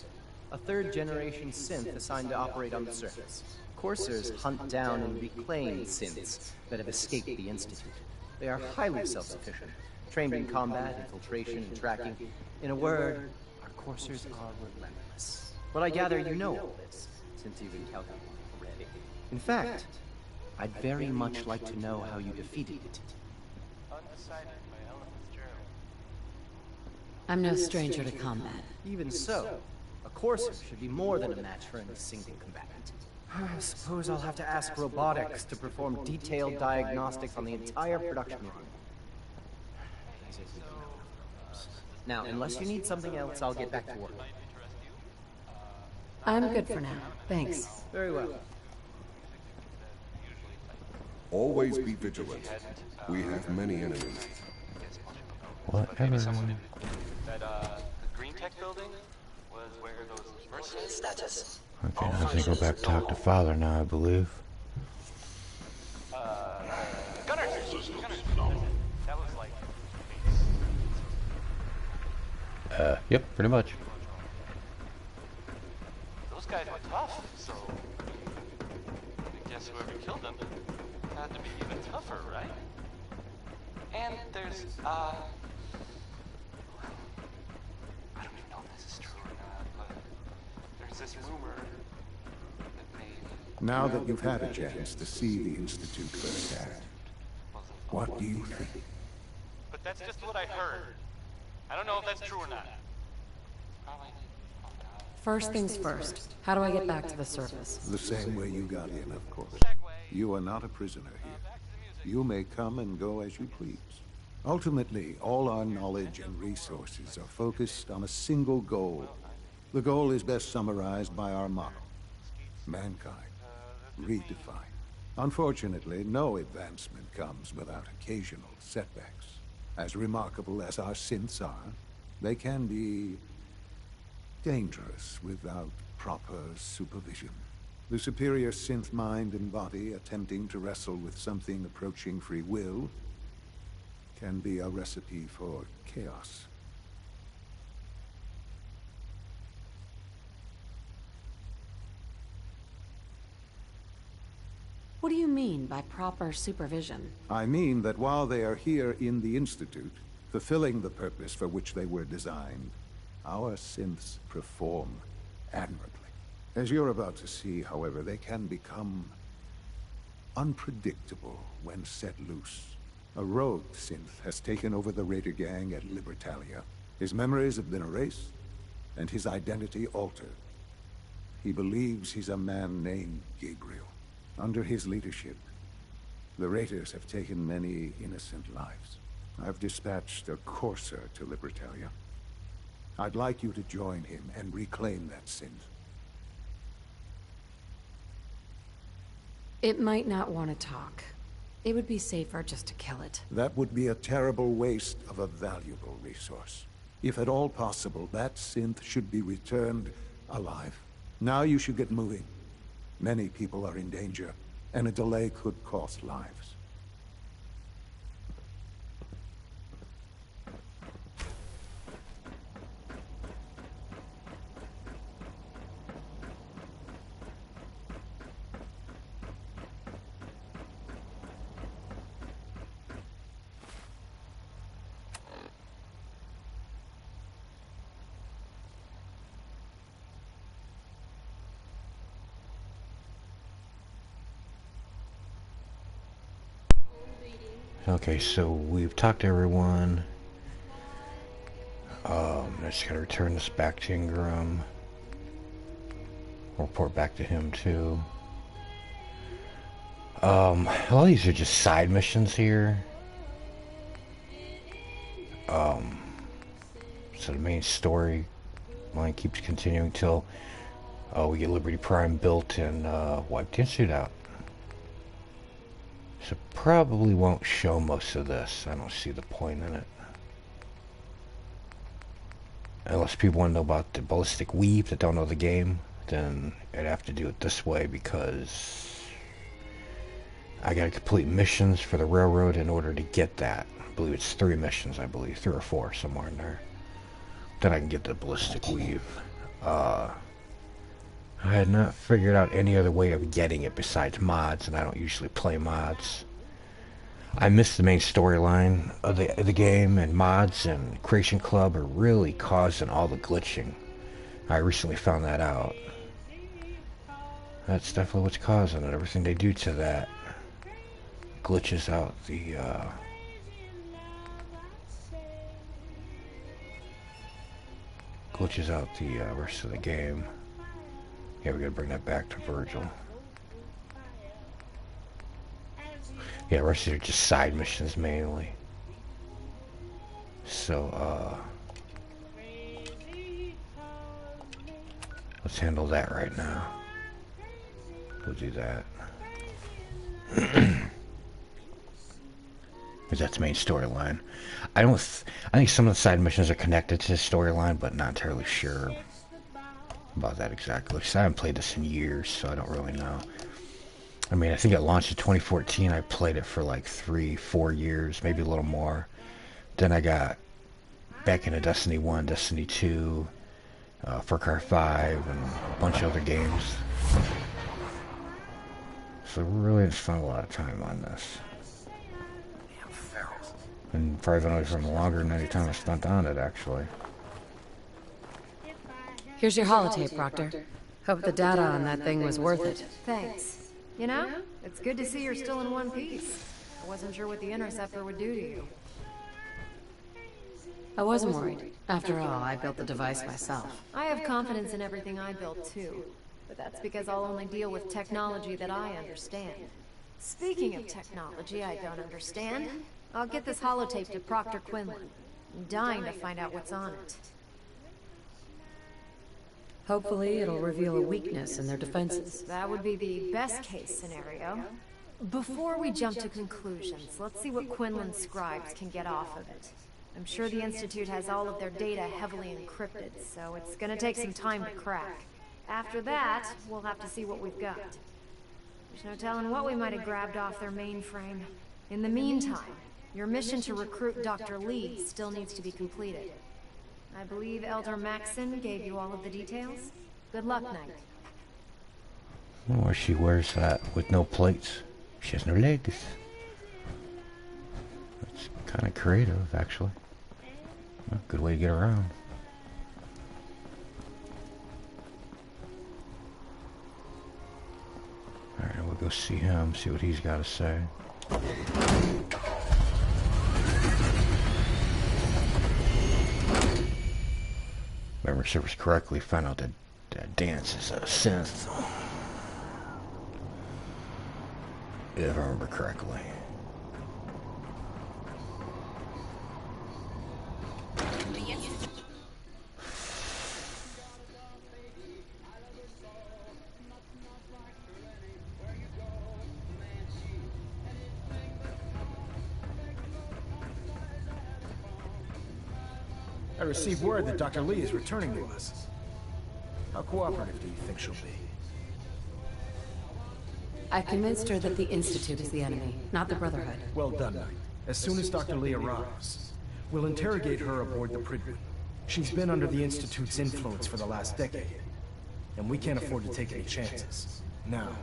a third-generation synth assigned to operate on the surface. Coursers hunt down and reclaim synths that have escaped the Institute. They are highly self-sufficient, trained in combat, infiltration, and tracking. In a word, our Coursers are relentless. But I gather you know all this, since you've encountered one already. In fact, I'd very much like to know how you defeated it. Undecided by Ella Fitzgerald. I'm no stranger to combat. Even so, a Courser should be more than a match for any single combatant. I suppose I'll have to ask robotics to perform detailed diagnostics on the entire production line. Now, unless you need something else, I'll get back to work. I'm good for now. Thanks. Very well. Always be vigilant. We have many enemies. Whatever. Maybe someone that the Green Tech building was where those Status. Okay, I think go back to talk to Father now, I believe. Gunner! That was like... Yep, pretty much. Those guys were tough, so... I guess whoever killed them had to be even tougher, right? And there's, I don't even know if this is true or not, but there's this rumor that maybe... Now that you've had a chance to see the Institute firsthand, what do you think? But that's just what I heard. I don't know if that's true or not. First things first. How do I get back to the surface? The same way you got in, of course. You are not a prisoner here. You may come and go as you please. Ultimately, all our knowledge and resources are focused on a single goal. The goal is best summarized by our motto: mankind, redefined. Unfortunately, no advancement comes without occasional setbacks. As remarkable as our synths are, they can be dangerous without proper supervision. The superior synth mind and body attempting to wrestle with something approaching free will can be a recipe for chaos. What do you mean by proper supervision? I mean that while they are here in the Institute, fulfilling the purpose for which they were designed, our synths perform admirably. As you're about to see, however, they can become unpredictable when set loose. A rogue synth has taken over the Raider gang at Libertalia. His memories have been erased, and his identity altered. He believes he's a man named Gabriel. Under his leadership, the Raiders have taken many innocent lives. I've dispatched a courser to Libertalia. I'd like you to join him and reclaim that synth. It might not want to talk. It would be safer just to kill it. That would be a terrible waste of a valuable resource. If at all possible, that synth should be returned alive. Now you should get moving. Many people are in danger, and a delay could cost lives. Okay, so we've talked to everyone. I just gotta return this back to Ingram. Report back to him too. A lot of these are just side missions here. So the main story line keeps continuing till we get Liberty Prime built and wipe the Institute out. So probably won't show most of this. I don't see the point in it. Unless people want to know about the ballistic weave that don't know the game, then I'd have to do it this way because I gotta complete missions for the railroad in order to get that. I believe it's 3 missions, I believe. 3 or 4, somewhere in there. Then I can get the ballistic weave. I had not figured out any other way of getting it besides mods, and I don't usually play mods. I missed the main storyline of the game, and mods and Creation Club are really causing all the glitching. I recently found that out. That's definitely what's causing it. Everything they do to that glitches out the rest of the game. Yeah, we gotta bring that back to Virgil. Yeah, the rest of these are just side missions mainly. So, let's handle that right now. We'll do that. Because that's the main storyline. I think some of the side missions are connected to the storyline, but not entirely sure. about that exactly. 'Cause I haven't played this in years, so I don't really know. I mean, I think it launched in 2014. I played it for like 3-4 years, maybe a little more. Then I got back into Destiny 1, Destiny 2, Far Cry 5, and a bunch of other games. So we really didn't spend a lot of time on this. And probably from longer than any time I spent on it, actually. Here's your holotape, Proctor. Hope the data on that thing was worth it. Thanks. You know, it's good to see you're still in one piece. I wasn't sure what the Interceptor would do to you. I wasn't worried. After all, I built the device myself. I have confidence in everything I built, too. But that's because I'll only deal with technology that I understand. Speaking of technology I don't understand, I'll get this holotape to Proctor Quinlan. I'm dying to find out what's on it. Hopefully, it'll reveal a weakness in their defenses. That would be the best-case scenario. Before we jump to conclusions, let's see what Quinlan's scribes can get off of it. I'm sure the Institute has all of their data heavily encrypted, so it's gonna take some time to crack. After that, we'll have to see what we've got. There's no telling what we might have grabbed off their mainframe. In the meantime, your mission to recruit Dr. Lee still needs to be completed. I believe Elder Maxon gave you all of the details. Good luck, Knight. Oh, she wears that with no plates. She has no legs. That's kind of creative, actually. Well, good way to get around. Alright, we'll go see him, see what he's got to say. Memory serves correctly, found out that dance is a synth. If I remember correctly. I received word that Dr. Lee is returning to us. How cooperative do you think she'll be? I convinced her that the Institute is the enemy, not the Brotherhood. Well done, Knight. As soon as Dr. Lee arrives, we'll interrogate her aboard the Pridwin. She's been under the Institute's influence for the last decade, and we can't afford to take any chances. Now,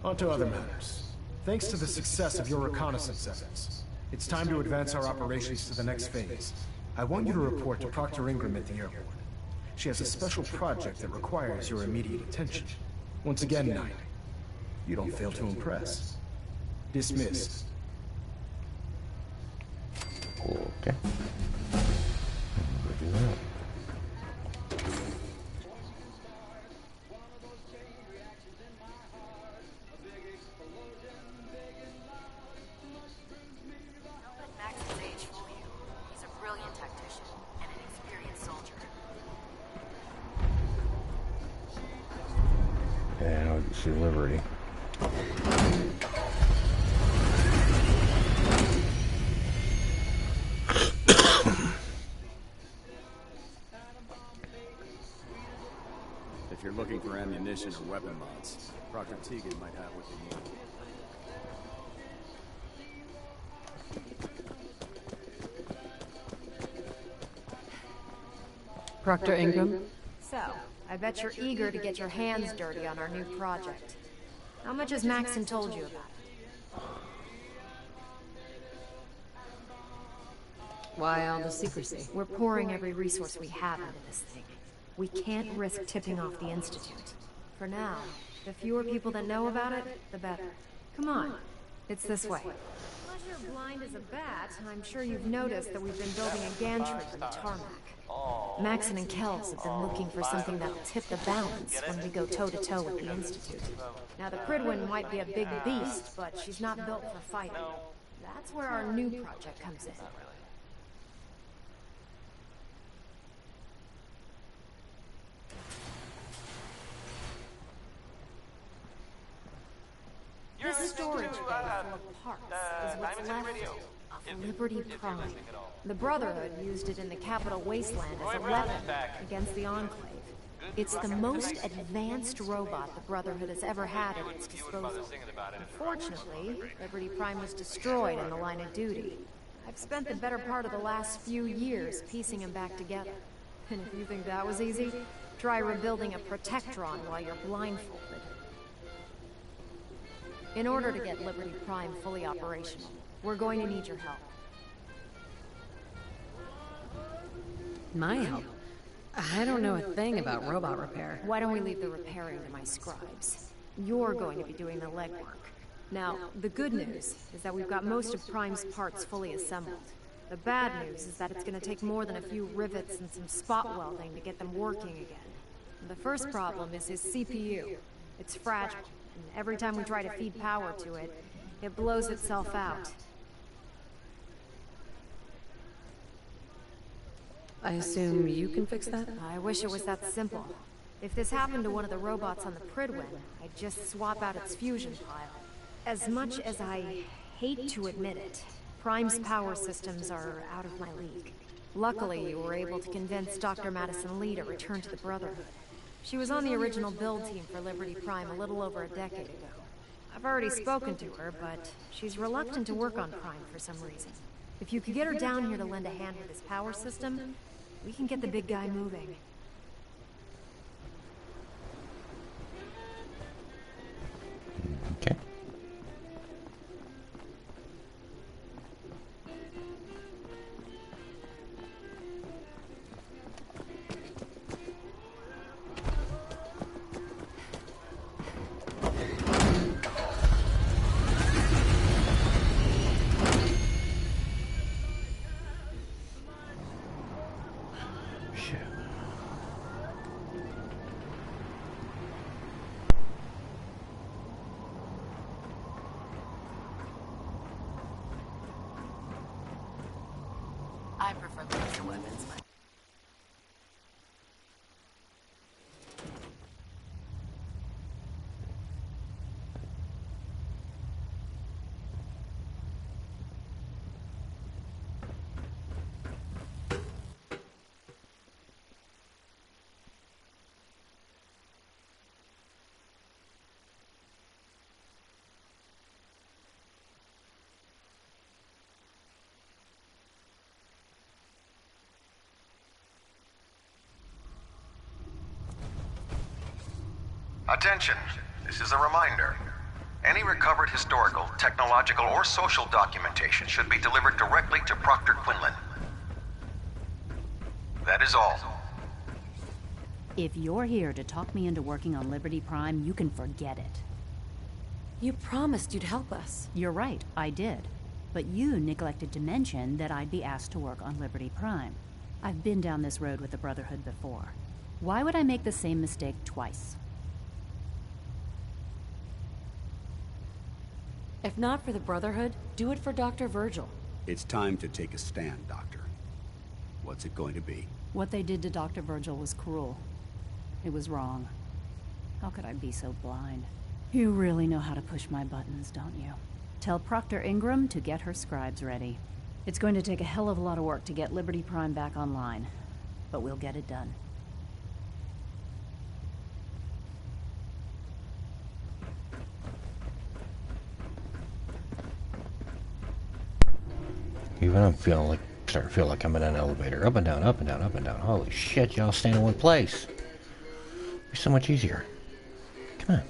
on to other matters. Thanks to the success of your reconnaissance efforts, it's time to advance our operations to the next phase. I want you to report to Proctor Ingram at the airport. She has a special project that requires your immediate attention. Once again, Knight, you don't fail to impress. Dismissed. Okay. We'll do that. Max's age fool you. He's a brilliant tactician and an experienced soldier. And I'll see Liberty. If you're looking for ammunition or weapon mods, Proctor Tegan might have what you need. Proctor Ingram? So, I bet you're eager to get your hands dirty on our new project. How much has Maxon told you about it? Why all the secrecy? We're pouring every resource we have into this thing. We can't risk tipping off the Institute. For now, the fewer people that know about it, the better. Come on, it's this way. Unless you're blind as a bat, I'm sure you've noticed that we've been building a gantry in the tarmac. Maxon and Kells have been looking for something that'll tip the balance when we go toe-to-toe with the Institute. Now, the Pridwin might be a big beast, but she's not built for fighting. That's where our new project comes in. This storage bay full of parts is what's left of Liberty Prime. The Brotherhood used it in the Capital Wasteland as a weapon against the Enclave. It's the most advanced robot the Brotherhood has ever had at its disposal. Unfortunately, Liberty Prime was destroyed in the line of duty. I've spent the better part of the last few years piecing him back together. And if you think that was easy, try rebuilding a Protectron while you're blindfolded. In order to get Liberty Prime fully operational, we're going to need your help. My help? I don't know a thing about robot repair. Why don't we leave the repairing to my scribes? You're going to be doing the legwork. Now, the good news is that we've got most of Prime's parts fully assembled. The bad news is that it's going to take more than a few rivets and some spot welding to get them working again. The first problem is his CPU. It's fragile, and every time we try to feed power to it, it blows itself out. I assume you can fix that? I wish it was that simple. If this happened to one of the robots on the Pridwin, I'd just swap out its fusion pile. As much as I hate to admit it, Prime's power systems are out of my league. Luckily, you were able to convince Dr. Madison Lee to return to the Brotherhood. She was on the original build team for Liberty Prime a little over a decade ago. I've already spoken to her, but she's reluctant to work on Prime for some reason. If you could get her down here to lend a hand with his power system, we can get the big guy moving. Okay. I prefer laser weapons. Attention, this is a reminder. Any recovered historical, technological, or social documentation should be delivered directly to Proctor Quinlan. That is all. If you're here to talk me into working on Liberty Prime, you can forget it. You promised you'd help us. You're right, I did. But you neglected to mention that I'd be asked to work on Liberty Prime. I've been down this road with the Brotherhood before. Why would I make the same mistake twice? If not for the Brotherhood, do it for Dr. Virgil. It's time to take a stand, Doctor. What's it going to be? What they did to Dr. Virgil was cruel. It was wrong. How could I be so blind? You really know how to push my buttons, don't you? Tell Proctor Ingram to get her scribes ready. It's going to take a hell of a lot of work to get Liberty Prime back online, but we'll get it done. Even I'm feeling like, starting to feel like I'm in an elevator. Up and down, up and down, up and down. Holy shit, y'all staying in one place. It'd be so much easier. Come on.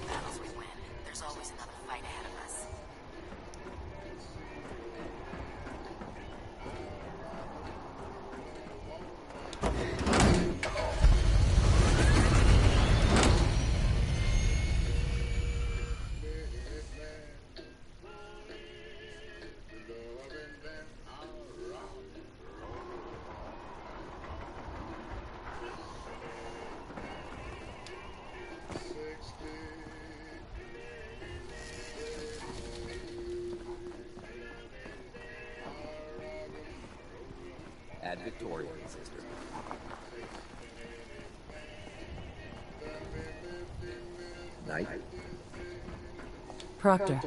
Battles we win, there's always another fight ahead of us. Victorian, sister. Night. Proctor.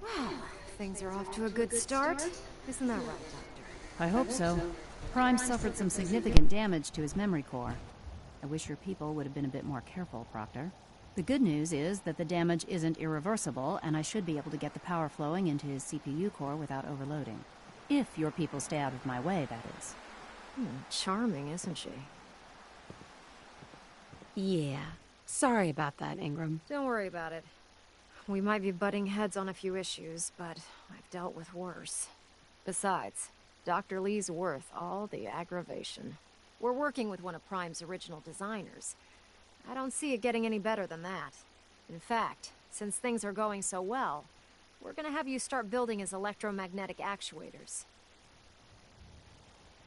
Well, things are off to a good start. Isn't that right, Doctor? I hope so. Prime suffered some significant damage to his memory core. I wish your people would have been a bit more careful, Proctor. The good news is that the damage isn't irreversible, and I should be able to get the power flowing into his CPU core without overloading. If your people stay out of my way, that is. Charming, isn't she? Yeah. Sorry about that, Ingram. Don't worry about it. We might be butting heads on a few issues, but I've dealt with worse. Besides, Dr. Lee's worth all the aggravation. We're working with one of Prime's original designers. I don't see it getting any better than that. In fact, since things are going so well, we're gonna have you start building his electromagnetic actuators.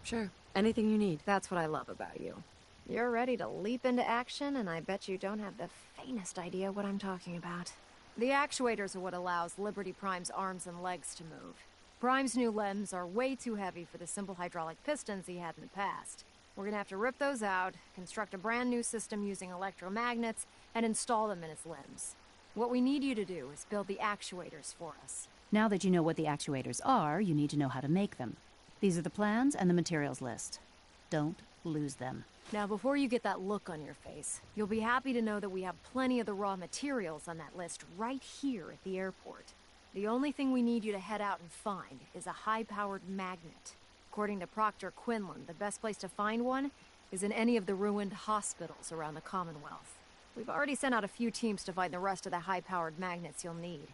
Sure. Anything you need. That's what I love about you. You're ready to leap into action, and I bet you don't have the faintest idea what I'm talking about. The actuators are what allows Liberty Prime's arms and legs to move. Prime's new limbs are way too heavy for the simple hydraulic pistons he had in the past. We're gonna have to rip those out, construct a brand new system using electromagnets, and install them in his limbs. What we need you to do is build the actuators for us. Now that you know what the actuators are, you need to know how to make them. These are the plans and the materials list. Don't lose them. Now, before you get that look on your face, you'll be happy to know that we have plenty of the raw materials on that list right here at the airport. The only thing we need you to head out and find is a high-powered magnet. According to Proctor Quinlan, the best place to find one is in any of the ruined hospitals around the Commonwealth. We've already sent out a few teams to find the rest of the high-powered magnets you'll need.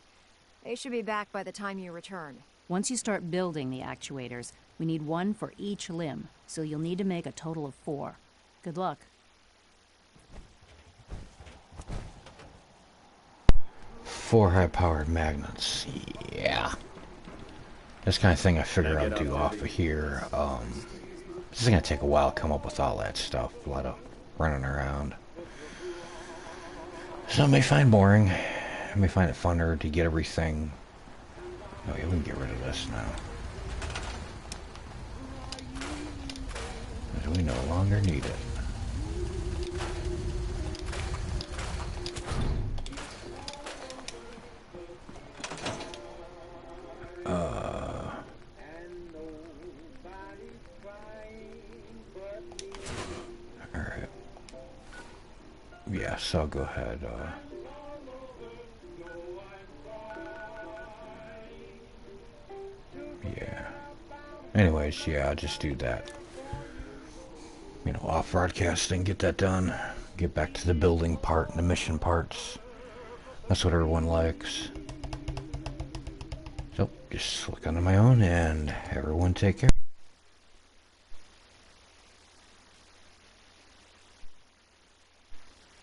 They should be back by the time you return. Once you start building the actuators, we need one for each limb, so you'll need to make a total of 4. Good luck. 4 high-powered magnets. Yeah. This kind of thing I figure I'll do off of here. This is going to take a while to come up with all that stuff. A lot of running around. Some may find boring. I may find it funner to get everything. Oh yeah, we can get rid of this now. Because we no longer need it. Alright. Yeah, so I'll go ahead, yeah. Anyways, yeah, I'll just do that. You know, off broadcasting, get that done. Get back to the building part and the mission parts. That's what everyone likes. So, just look on my own, and everyone take care.